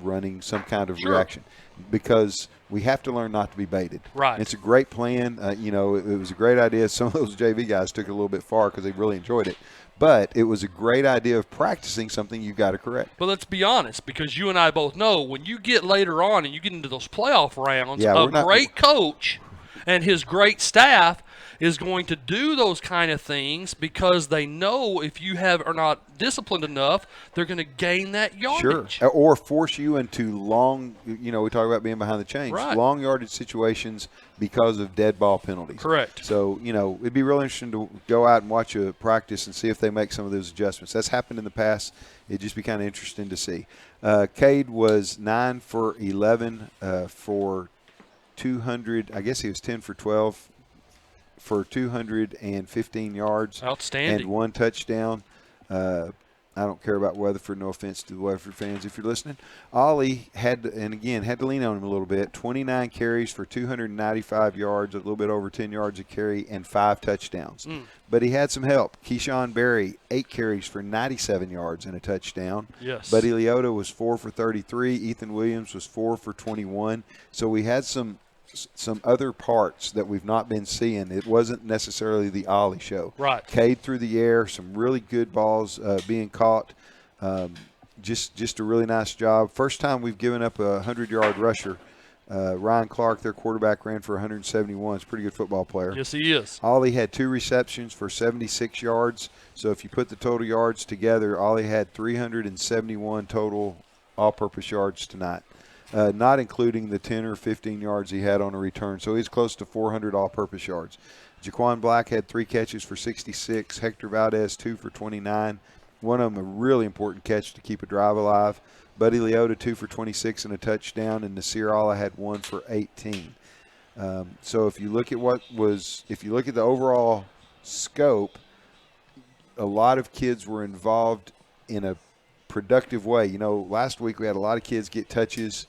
running some kind of reaction, because we have to learn not to be baited. Right. It's a great plan. It was a great idea. Some of those JV guys took it a little bit far because they really enjoyed it. But it was a great idea of practicing something you got to correct. But let's be honest, because you and I both know when you get later on and you get into those playoff rounds, great coach And his great staff is going to do those kind of things because they know if you are not disciplined enough, they're going to gain that yardage. Sure. Or force you into long, we talk about being behind the chains, Right. long yardage situations because of dead ball penalties. Correct. So, it'd be real interesting to go out and watch a practice and see if they make some of those adjustments. That's happened in the past. It'd just be kind of interesting to see. Cade was 9 for 11 for 200. I guess he was 10 for 12 for 215 yards. Outstanding. And 1 touchdown. I don't care about Weatherford. No offense to the Weatherford fans if you're listening. Ollie had to lean on him a little bit. 29 carries for 295 yards, a little bit over 10 yards a carry, and 5 touchdowns. But he had some help. Keyshawn Berry, 8 carries for 97 yards and a touchdown. Yes. Buddy Leota was 4 for 33. Ethan Williams was 4 for 21. So we had some other parts that we've not been seeing. It wasn't necessarily the Ollie show. Right. Cade through the air, some really good balls being caught. Just a really nice job. First time we've given up a 100-yard rusher. Ryan Clark, their quarterback, ran for 171. He's a pretty good football player. Yes, he is. Ollie had 2 receptions for 76 yards. So if you put the total yards together, Ollie had 371 total all-purpose yards tonight. Not including the 10 or 15 yards he had on a return. So he's close to 400 all-purpose yards. Jaquan Black had 3 catches for 66. Hector Valdez, 2 for 29. One of them a really important catch to keep a drive alive. Buddy Leota, 2 for 26 and a touchdown. And Nasir Allah had 1 for 18. So if you look at the overall scope, a lot of kids were involved in a productive way. Last week we had a lot of kids get touches,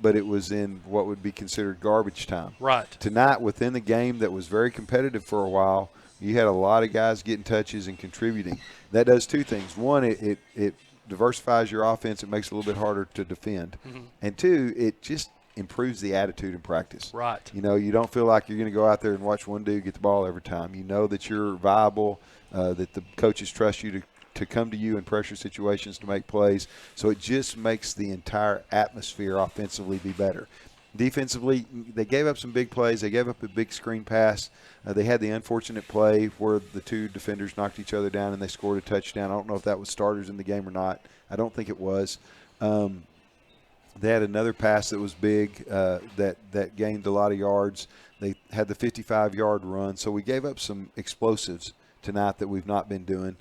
but it was in what would be considered garbage time. Right. Tonight, within the game that was very competitive for a while, you had a lot of guys getting touches and contributing. That does 2 things. One, it diversifies your offense. It makes it a little bit harder to defend. And 2, it just improves the attitude in practice. Right. You don't feel like you're going to go out there and watch one dude get the ball every time. You know that you're viable, that the coaches trust you to come to you in pressure situations to make plays. So it just makes the entire atmosphere offensively be better. Defensively, they gave up some big plays. They gave up a big screen pass. They had the unfortunate play where the 2 defenders knocked each other down and they scored a touchdown. I don't know if that was starters in the game or not. I don't think it was. They had another pass that was big that gained a lot of yards. They had the 55-yard run. So we gave up some explosives tonight that we've not been doing.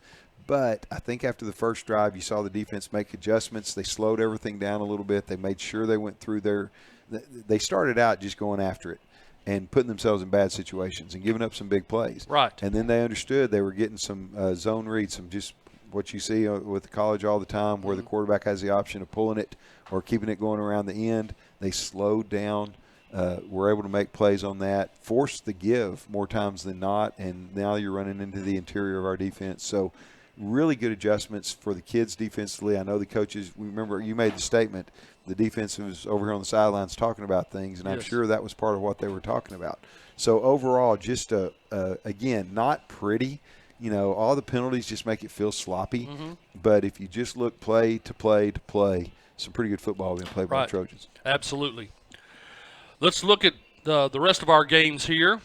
But I think after the first drive, you saw the defense make adjustments. They slowed everything down a little bit. They made sure they went through they started out just going after it and putting themselves in bad situations and giving up some big plays. Right. And then they understood they were getting some zone reads, some just what you see with the college all the time where the quarterback has the option of pulling it or keeping it going around the end. They slowed down. Were able to make plays on that, forced the give more times than not, and now you're running into the interior of our defense. So really good adjustments for the kids defensively. I know the coaches, remember you made the statement, the defense was over here on the sidelines talking about things, and I'm sure that was part of what they were talking about. So overall, just, again, not pretty. All the penalties just make it feel sloppy. But if you just look play to play to play, some pretty good football being played by the Trojans. Absolutely. Let's look at the rest of our games here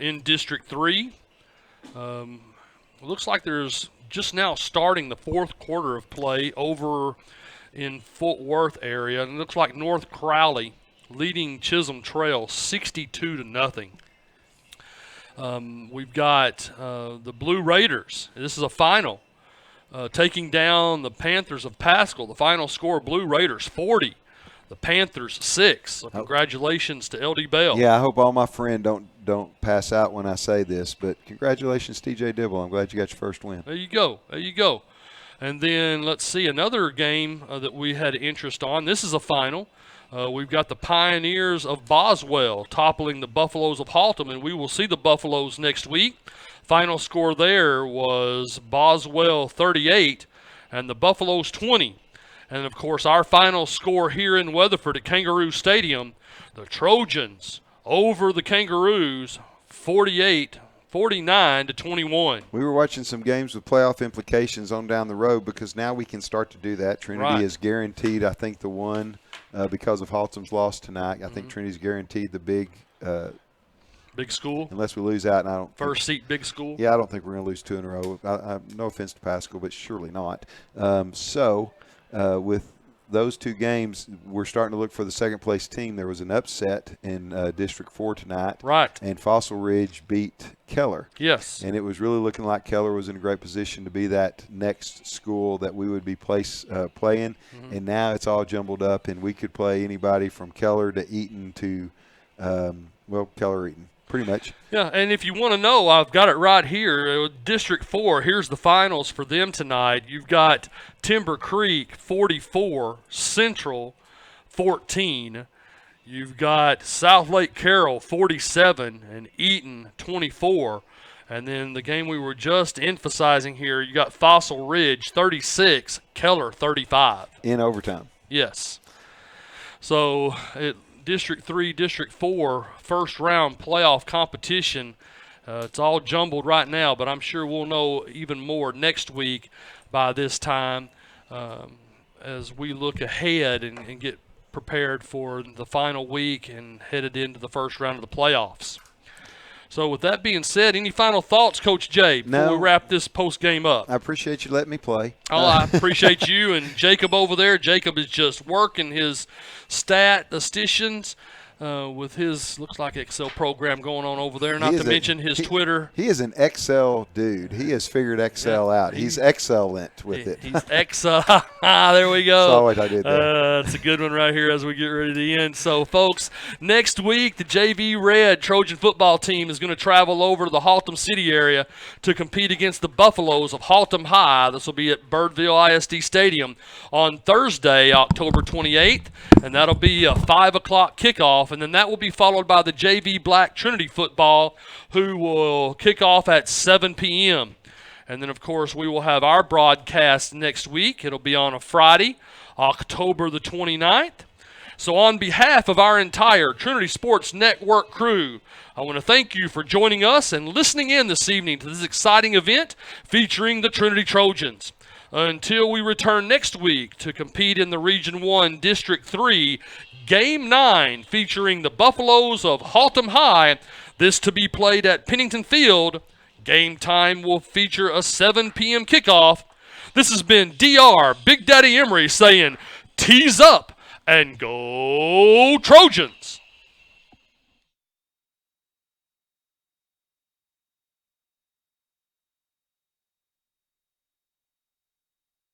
in District 3. Looks like there's just now starting the 4th quarter of play over in Fort Worth area. And it looks like North Crowley leading Chisholm Trail 62-0. We've got the Blue Raiders. This is a final. Taking down the Panthers of Pascal. The final score, Blue Raiders 40. The Panthers 6. So congratulations to LD Bell. Yeah, I hope all my friends don't pass out when I say this, but congratulations, TJ Dibble. I'm glad you got your first win. There you go. And then let's see another game that we had interest on. This is a final. We've got the Pioneers of Boswell toppling the Buffaloes of Haltom, and we will see the Buffaloes next week. Final score there was Boswell 38 and the Buffaloes 20. And, of course, our final score here in Weatherford at Kangaroo Stadium, the Trojans over the Kangaroos 49-21. We were watching some games with playoff implications on down the road because now we can start to do that. Trinity is guaranteed, I think, the one because of Haltom's loss tonight. I think Trinity's guaranteed the big Big school. unless we lose out. And I don't First seat, big school. Yeah, I don't think we're going to lose 2 in a row. No offense to Pascal, but surely not. With those 2 games, we're starting to look for the second-place team. There was an upset in District 4 tonight. Right. And Fossil Ridge beat Keller. Yes. And it was really looking like Keller was in a great position to be that next school that we would be playing. And now it's all jumbled up, and we could play anybody from Keller to Eaton to, Keller-Eaton. Pretty much. Yeah, and if you want to know, I've got it right here. District 4, here's the finals for them tonight. You've got Timber Creek 44, Central 14. You've got South Lake Carroll 47 and Eaton 24. And then the game we were just emphasizing here, you got Fossil Ridge 36, Keller 35. In overtime. Yes. So District 3, District 4, first round playoff competition. It's all jumbled right now, but I'm sure we'll know even more next week by this time as we look ahead and get prepared for the final week and headed into the first round of the playoffs. So with that being said, any final thoughts, Coach Jay, before we wrap this post-game up? I appreciate you letting me play. Oh, I appreciate you and Jacob over there. Jacob is just working his statisticians with his, looks like Excel program going on over there, not to mention his Twitter. He is an Excel dude. He has figured Excel out. He's excellent with it. He's Excel. There we go. That's always I did that. That's a good one right here as we get ready to end. So, folks, next week the JV Red Trojan football team is going to travel over to the Haltom City area to compete against the Buffaloes of Haltom High. This will be at Birdville ISD Stadium on Thursday, October 28th, and that'll be a 5 o'clock kickoff. And then that will be followed by the JV Black Trinity football, who will kick off at 7 p.m. And then, of course, we will have our broadcast next week. It'll be on a Friday, October the 29th. So on behalf of our entire Trinity Sports Network crew, I want to thank you for joining us and listening in this evening to this exciting event featuring the Trinity Trojans. Until we return next week to compete in the Region 1 District 3 Game 9 featuring the Buffaloes of Haltom High, this to be played at Pennington Field. Game time will feature a 7 p.m. kickoff. This has been DR Big Daddy Emery saying, tease up and go Trojans!